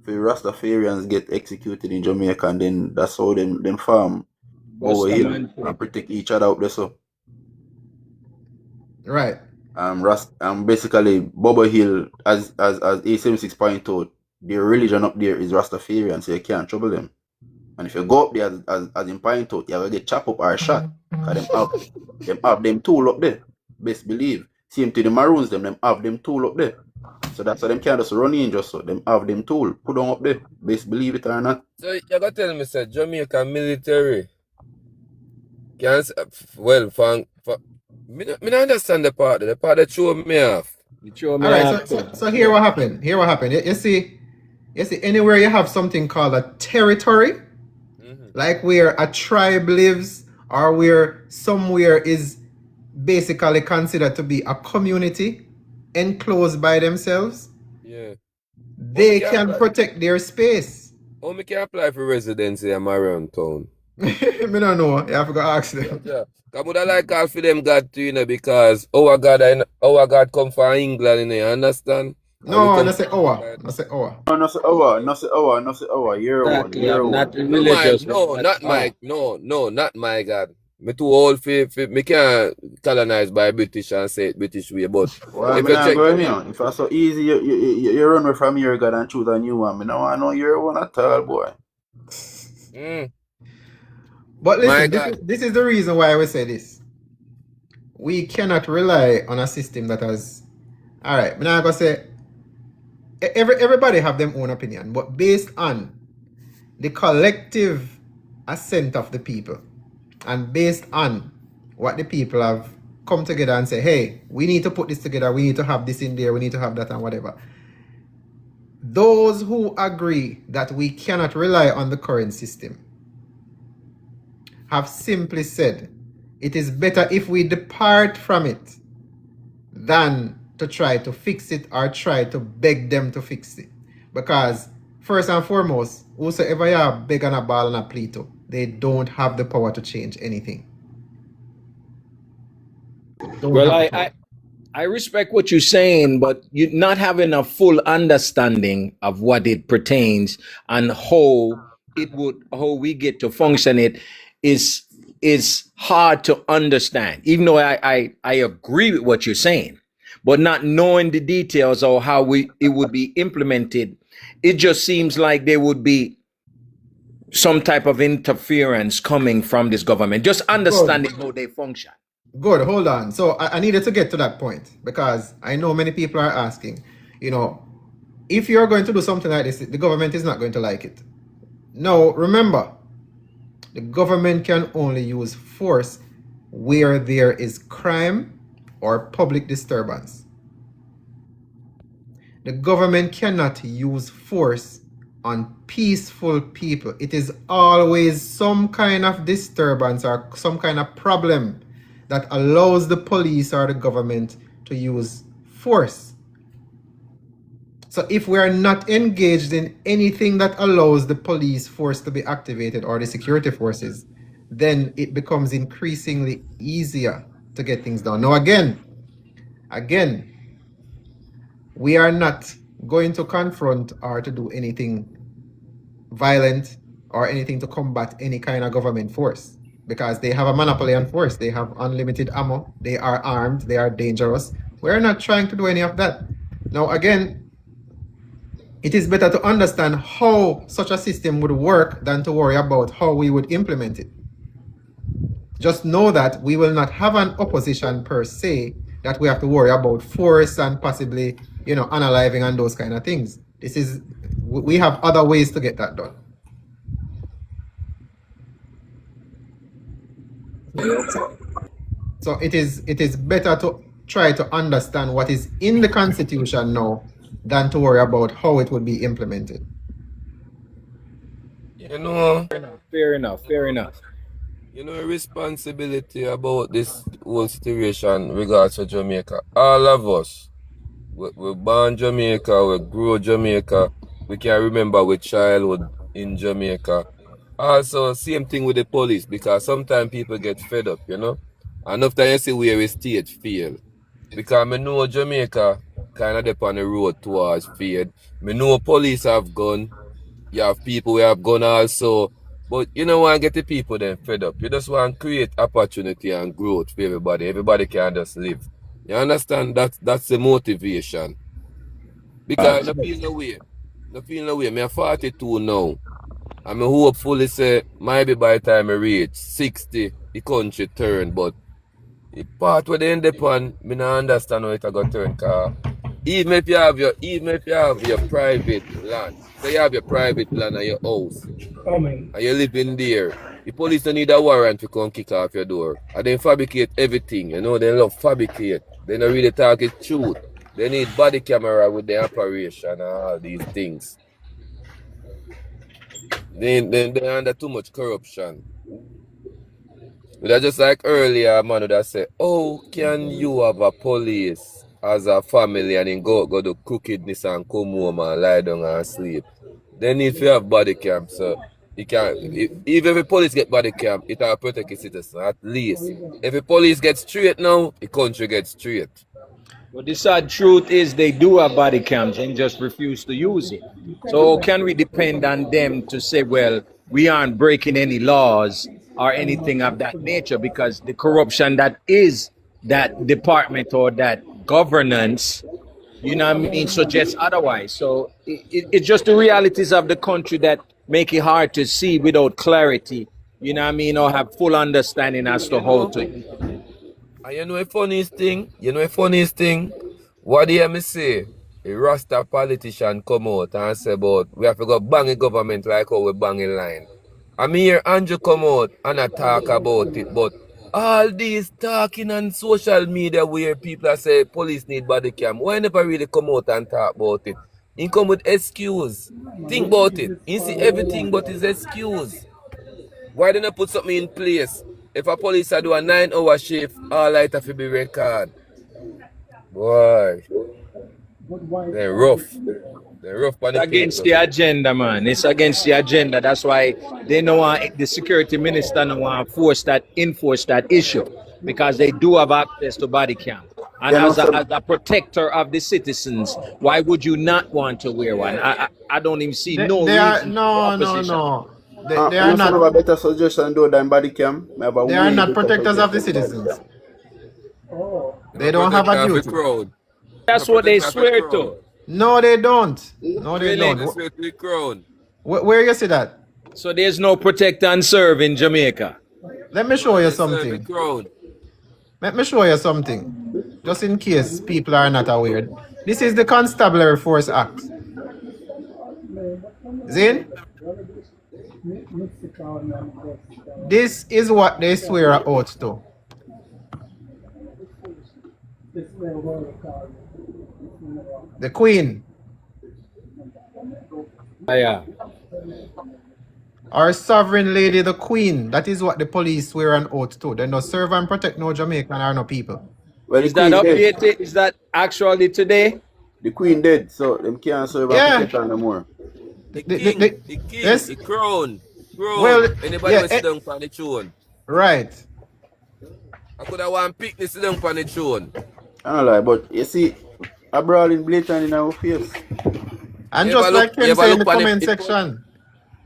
for Rastafarians get executed in Jamaica, and then that's how them farm Bubble Hill and protect each other up there. So right. Basically Bubble Hill, as A76 point out, their religion up there is Rastafarian, so you can't trouble them. And if you go up there as in point out, you're gonna get chopped up or shot. Because them have them tool up there. Best believe. Same to the Maroons, them have them tool up there. So that's why them can't just run in just so. Them have them tool. Put them up there. Best believe it or not. So you gotta tell me, sir, Jamaica military can me don't understand the part that throw me off. Alright, so here what happened. You see anywhere you have something called a territory, like where a tribe lives or where somewhere is basically considered to be a community enclosed by themselves, they can protect their space. How me can apply for residency in my around town? Me don't know. You have to go ask them. Yeah. I would like all for them God to, because our God come from England, you understand? No, no say our. No say our. No say our. Year one. Not religious. Not my God. Me too old for me can't colonize by British and say it British way, but well, if you check if it's so easy, you run away from your God and choose a new one. Me no want no year one at all, boy. But listen, this is the reason why I will say this. We cannot rely on a system that has. Alright, I'm not gonna say everybody have their own opinion, but based on the collective assent of the people and based on what the people have come together and say, hey, we need to put this together, we need to have this in there, we need to have that and whatever. Those who agree that we cannot rely on the current system have simply said it is better if we depart from it than to try to fix it or try to beg them to fix it. Because first and foremost, whosoever you are beg on a ball and a plea to, they don't have the power to change anything. Well, I respect what you're saying, but you not having a full understanding of what it pertains and how we get to function it is hard to understand. Even though I agree with what you're saying, but not knowing the details or how it would be implemented, it just seems like there would be some type of interference coming from this government. Just understanding how they function. Good, hold on. So I needed to get to that point because I know many people are asking, if you're going to do something like this, the government is not going to like it. Now, remember, the government can only use force where there is crime or public disturbance. The government cannot use force on peaceful people. It is always some kind of disturbance or some kind of problem that allows the police or the government to use force. So if we are not engaged in anything that allows the police force to be activated or the security forces, then it becomes increasingly easier to get things done. Now again, we are not going to confront or to do anything violent or anything to combat any kind of government force, because they have a monopoly on force. They have unlimited ammo. They are armed. They are dangerous. We're not trying to do any of that. Now, again, it is better to understand how such a system would work than to worry about how we would implement it. Just know that we will not have an opposition per se that we have to worry about force and possibly, unaliving and those kind of things. We have other ways to get that done. So it is better to try to understand what is in the Constitution now than to worry about how it would be implemented. Fair enough. Responsibility about this whole situation regards to Jamaica. All of us, we're born Jamaica, we grow Jamaica, we can remember our childhood in Jamaica. Also, same thing with the police, because sometimes people get fed up, And after you see where a state fail. Because I know Jamaica kind of dep on the road towards fail. I know police have gun, you have people who have gun also. But you don't want to get the people then fed up. You just want to create opportunity and growth for everybody. Everybody can just live. You understand? That's the motivation. Because I feel no way. I'm 42 now. I'm hopefully say maybe by the time I reach 60, the country turn. But the part where they end up on, I don't understand how it going to turn. Cause even if you have your private land, say you have your private land and your house, and you're living there, the police don't need a warrant to come kick off your door. And they fabricate everything, they love fabricate. They don't really talk it truth. They need body camera with the operation and all these things. They're under too much corruption. But just like earlier, man would have said, how can you have a police as a family and then go do crookedness and come home and lie down and sleep? They need to have body cam, so you can if every police get body cam, it will protect its citizens at least. If the police get straight now, the country gets straight. But the sad truth is they do have body cams and just refuse to use it. So can we depend on them to say, well, we aren't breaking any laws or anything of that nature, because the corruption that is that department or that governance, suggests otherwise. So it's just the realities of the country that make it hard to see without clarity, or have full understanding as to how to. And you know a funniest thing? What do you hear me say? A Rasta politician come out and say about we have to go bang a government like how we bang a line. I mean hear Andrew come out and I talk about it, but all these talking on social media where people say police need body cam, why never really come out and talk about it? He come with excuse. Think about it. He see everything but his excuse. Why didn't I put something in place? If a police do a 9-hour shift, all light have to be recorded. Boy, they're rough. They're rough on It's the against people. the agenda, man. It's against the agenda. That's why they don't want the security minister don't want to enforce that issue because they do have access to body cam. And You know, as so a protector of the citizens, why would you not want to wear one? I don't even see no They are reason for no, no, opposition. no. They you are know some of a not. better suggestion though than body cam. I have a They are way not better protectors of the suggestion. citizens. They're They a don't have a protector of the duty. crowd. They're a That's what they protector of the swear crowd. to. No, they don't. No, they Really? don't. They swear to the crown. Where you see that? So there's no protect and serve in Jamaica. Let me show you They serve the something. crown. Let me show you something. Just in case people are not aware. This is the Constabulary Force Act. Zin? This is what they swear an oath to. The Queen, Yeah. our sovereign lady, the Queen. That is what the police swear an oath to. They no serve and protect no Jamaican or no people. Well, the Is that queen dead. updated? Is that actually today? The queen dead, so them can't serve and Yeah. protect her no more. The The- king, the- the king, yes. the crown. Well, Anybody yeah, will sit down on the throne. Right. I could have one pick this sit down on the throne. I don't lie, but you see, a brawling blatant in our face. And You just ever like look- him you ever say in the look on comment the- section,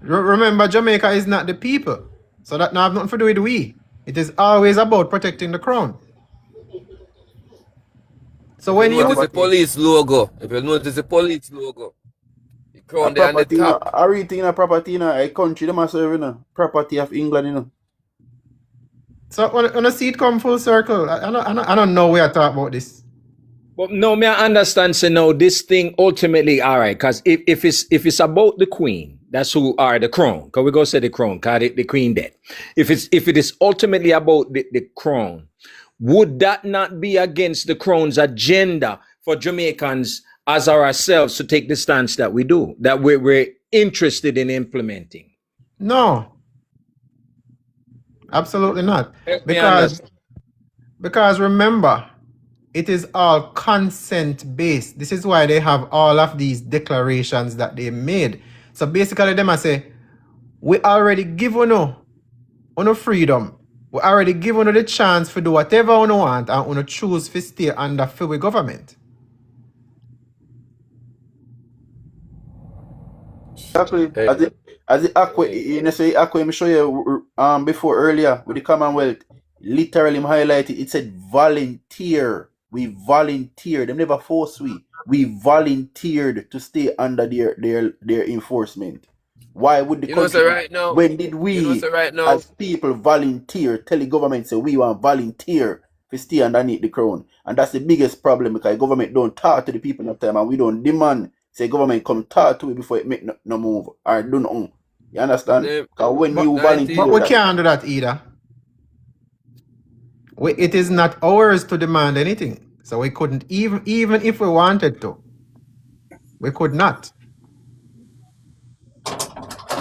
remember Jamaica is not the people. So that now have nothing to do with we. It is always about protecting the crown. So when If you you... notice the police logo, if you notice the police logo, the A crown there on the property, you know, top. a reading a property in a country, them are serving property of England, you know. So when I see it come full circle, I don't know where I talk about this. But no, me I understand. So no, this thing ultimately, all right. Because if it's about the queen, that's who are the crown. Because we go say the crown, cause the queen dead. If it is ultimately about the crown, would that not be against the crown's agenda for Jamaicans as ourselves to take the stance that we do, that we're interested in implementing? No. Absolutely not. Help me understand. Because remember, it is all consent based. This is why they have all of these declarations that they made. So basically, them I say, we already give you freedom. We already give you the chance to do whatever you want and you choose to stay under free government. Exactly. As the Aqua, you know, say Aqua, me show you before earlier with the Commonwealth, literally highlighted. It said volunteer. We volunteered. Them never force we. We volunteered to stay under their enforcement. Why would the You know, country? so right now, When did we, you know, so right now, as people, volunteer? Tell the government say we want volunteer to stay underneath the crown, and that's the biggest problem because government don't talk to the people enough time, and we don't demand. Say government come talk to it before it make no move or do nothing. You understand? They- Because when But- you volunteer, But we that- can't do that either. It is not ours to demand anything. So we couldn't, even if we wanted to. We could not.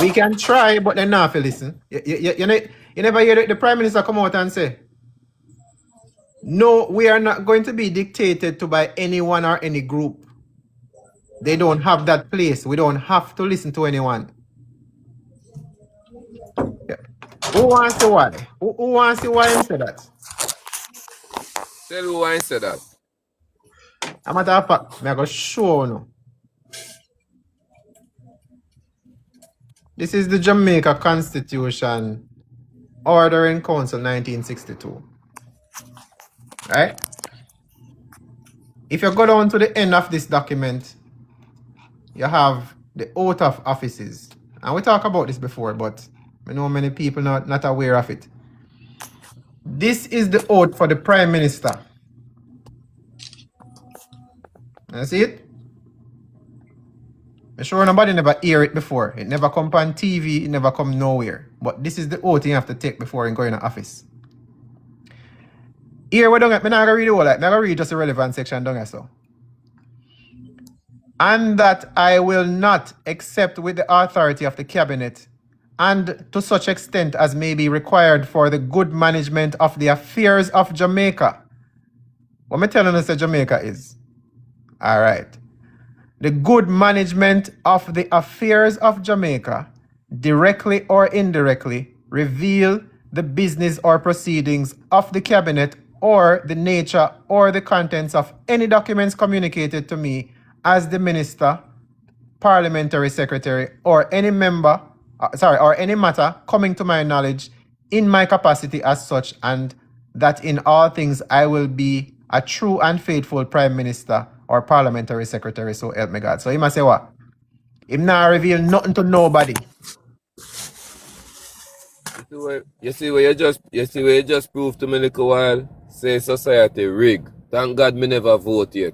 We can try, but they're not to listen. You never hear the Prime Minister come out and say, no, we are not going to be dictated to by anyone or any group. They don't have that place. We don't have to listen to anyone. Yeah. Who wants to why? Who wants to why him say that? tell you why I said that. I'm matter of fact, I'm going to show you. This is the Jamaica Constitution, Order in Council 1962. Right? If you go down to the end of this document, you have the oath of offices. And we talked about this before, but I know many people not aware of it. This is the oath for the Prime Minister. You see it? I'm sure nobody never hear it before. It never come on TV, it never come nowhere. But this is the oath you have to take before you go in the office. Here we don't I'm not gonna read the whole I'm gonna read just the relevant section down here so. And that I will not accept with the authority of the cabinet and to such extent as may be required for the good management of the affairs of Jamaica, What me telling you say Jamaica is? All right. The good management of the affairs of Jamaica, directly or indirectly, reveal the business or proceedings of the cabinet or the nature or the contents of any documents communicated to me as the minister, parliamentary secretary, or any member, or any matter coming to my knowledge in my capacity as such, and that in all things I will be a true and faithful prime minister or parliamentary secretary, so help me God. So he must say what? Him not reveal nothing to nobody. You see where you just proved to me a little while. Say society rig. Thank God me never vote yet.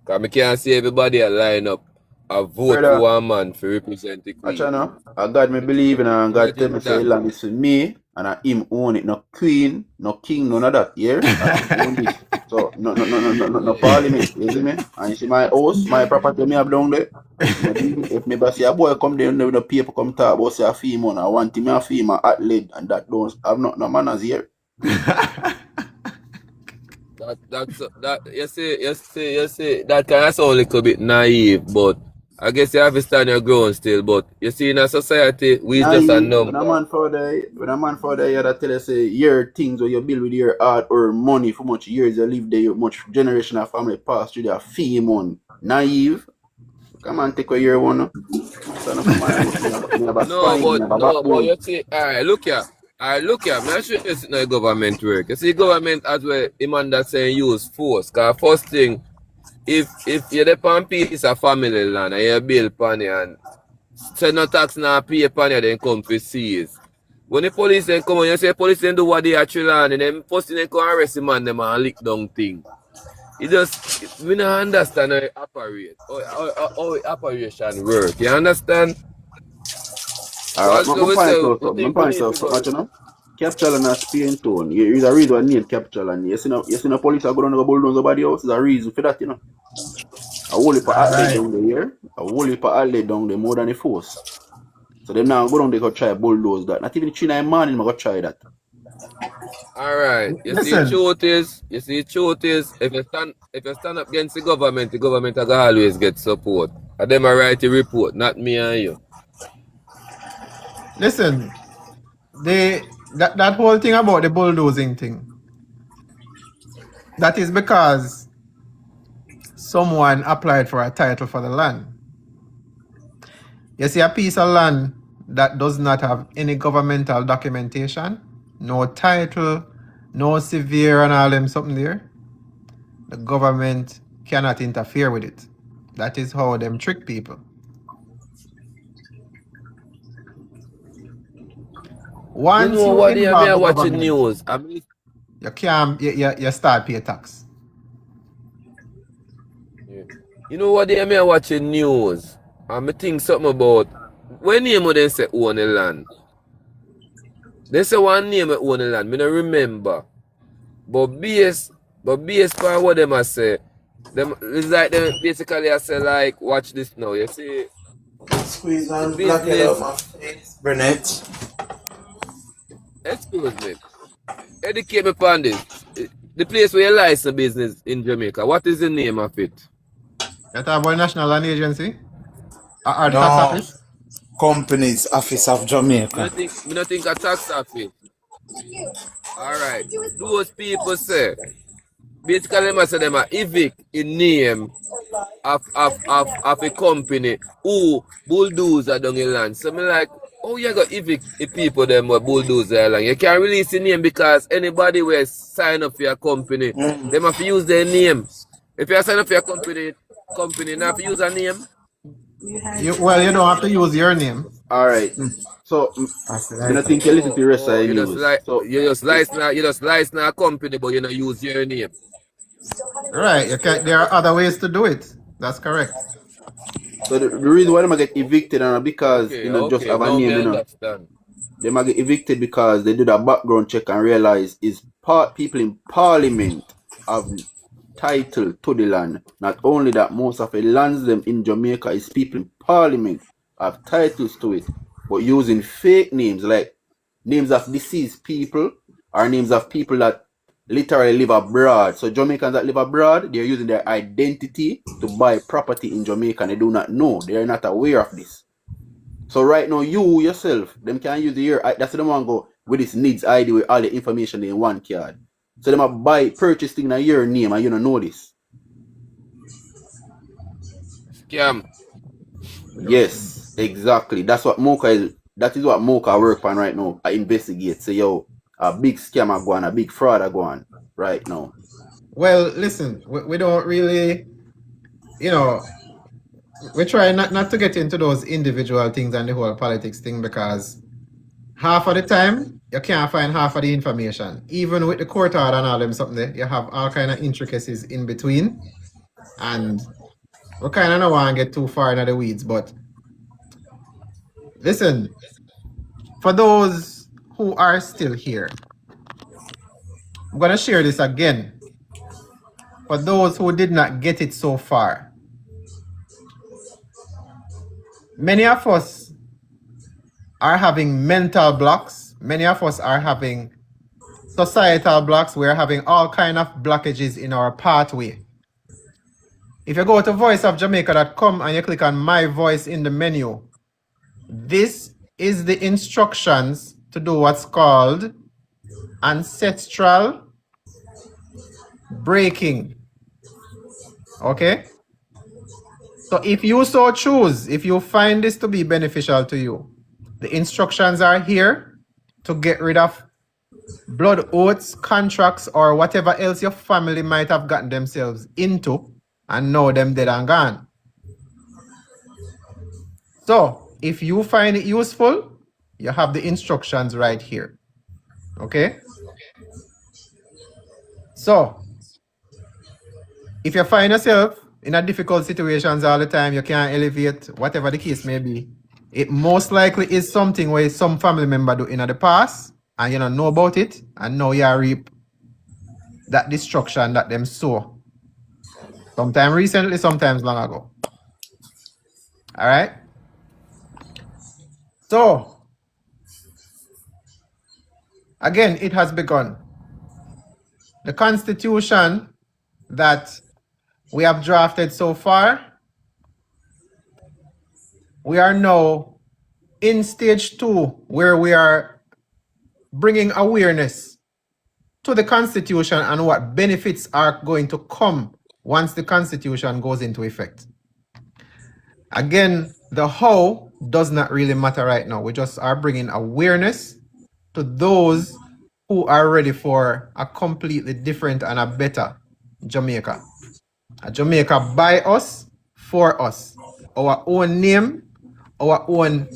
Cause me can't see everybody a line up a vote Brother, for one man to represent the watch queen. out now. I God me believe in and Right God tell in me say that. land is for me and I him own it. No queen, no king, none of that. Yeah? I him own this. So no parliament. You see me? And you see my house, my property me have down there. If me see a boy come there with the paper come talk about say a female, I want him a female at lead and that don't have no manners here. That you see that kind of sound a little bit naive, but I guess you have to stand your ground still. But you see in a society we just a Naive, when a number. man for the you that tell us say your things or you build with your hard or money for much years you live there, much generation of family pass through their fee money. Naive. Come on, take away your one. Son of a man, me have a spine, me have a No, but backbone. you see, look here, man, I should you see no government work. You see, government as well, him and that saying use force. Cause first thing, if you're the pan piece of family land and you build pan it and send no tax now pay pan it, then come for seize. When the police then come on, you say police then do what they actually land and then first thing they come arrest the man them and lick down thing. It just, we don't understand how it operate, how it operation work. You understand? So Alright, as my we point say, out we something. My think we point need out to something, go. you know. Capital and a Spain tone. There's a reason why I need capital and you see no police are going to go bulldoze somebody else. There's a reason for that, you know. A whole heap of All outlet right. down there. A whole heap of outlet down there more than the force. So them now go down there go try bulldoze that. Not even 3 man go try that. Alright. Listen, You see truth is if you stand up against the government will always get support. And them are write the report, not me and you. listen. That whole thing about the bulldozing thing, that is because someone applied for a title for the land. You see a piece of land that does not have any governmental documentation, no title, no severe and all them something there, the government cannot interfere with it. That is how them trick people. You Once know you what they me involve are the watching government, news. I mean, you can't you start pay tax. you know what they me are watching news. And me think something about when name would they say own the land. They say one name own the land, me don't remember. But based on what them a say, them it's like them basically I say like watch this now. You see Squeeze the and black it out business, my face, Burnett. excuse me, educate me upon this. The place where you license business in Jamaica, what is the name of it? You talk about National Land Agency or the tax No, office? Companies Office of Jamaica. Me not think a tax office. Alright. Those people say basically them a say them a evict in name of a company who bulldozer down the land. So me like, oh you got evict the people them who bulldozer land. You can't release the name because anybody will sign up for your company, them have to use their name. If you sign up for your company not have to use a name. You don't have to use your name. Alright. So That's I right. think you listen to the rest of Oh, the news. So you just license a company but you don't use your name. Right. You can there are other ways to do it. That's correct. so the reason why they might get evicted and because you know just Okay, have a now me name, you know. understand. They might get evicted because they did a background check and realize is people in parliament have title to the land. Not only that, most of the lands them in Jamaica is people in parliament have titles to it, but using fake names like names of deceased people or names of people that literally live abroad. So Jamaicans that live abroad, they're using their identity to buy property in Jamaica and they do not know. They are not aware of this. So right now, you yourself, them can use your, that's the one go with this needs ID with all the information in one card. So them a purchase thing in your name and you don't know this. Scam. Yes, exactly. That is what Mocha work on right now. I investigate. Say, yo, a big scammer go on, a big fraud go on right now. Well, listen, we don't really, you know, we try not to get into those individual things and the whole politics thing because half of the time you can't find half of the information. Even with the court order and all them something there, you have all kind of intricacies in between. And we kind of don't want to get too far into the weeds, but listen, for those who are still here, I'm going to share this again. For those who did not get it so far, many of us are having mental blocks. Many of us are having societal blocks. We're having all kind of blockages in our pathway. If you go to voiceofjamaica.com and you click on My Voice in the menu, this is the instructions to do what's called ancestral breaking. Okay? So if you so choose, if you find this to be beneficial to you, the instructions are here to get rid of blood oaths, contracts, or whatever else your family might have gotten themselves into and know them dead and gone. So if you find it useful, you have the instructions right here. Okay? So if you find yourself in a difficult situations all the time, you can't elevate, whatever the case may be, it most likely is something where some family member do in the past and you don't know about it, and now you reap that destruction that them sow. Sometime recently, sometimes long ago. All right? So, again, it has begun. The constitution that we have drafted so far, we are now in stage 2, where we are bringing awareness to the constitution and what benefits are going to come once the constitution goes into effect. Again, the how does not really matter right now. We just are bringing awareness to those who are ready for a completely different and a better Jamaica. A Jamaica by us, for us. Our own name, our own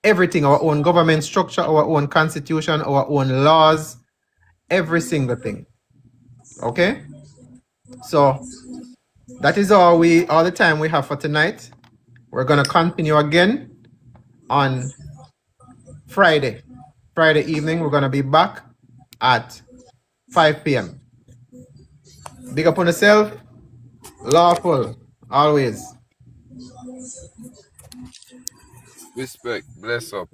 everything, our own government structure, our own constitution, our own laws, every single thing. Okay? So that is all the time we have for tonight. We're gonna continue again on Friday. Friday evening, we're gonna be back at 5 p.m. Big up on yourself, lawful, always. Respect. Bless up.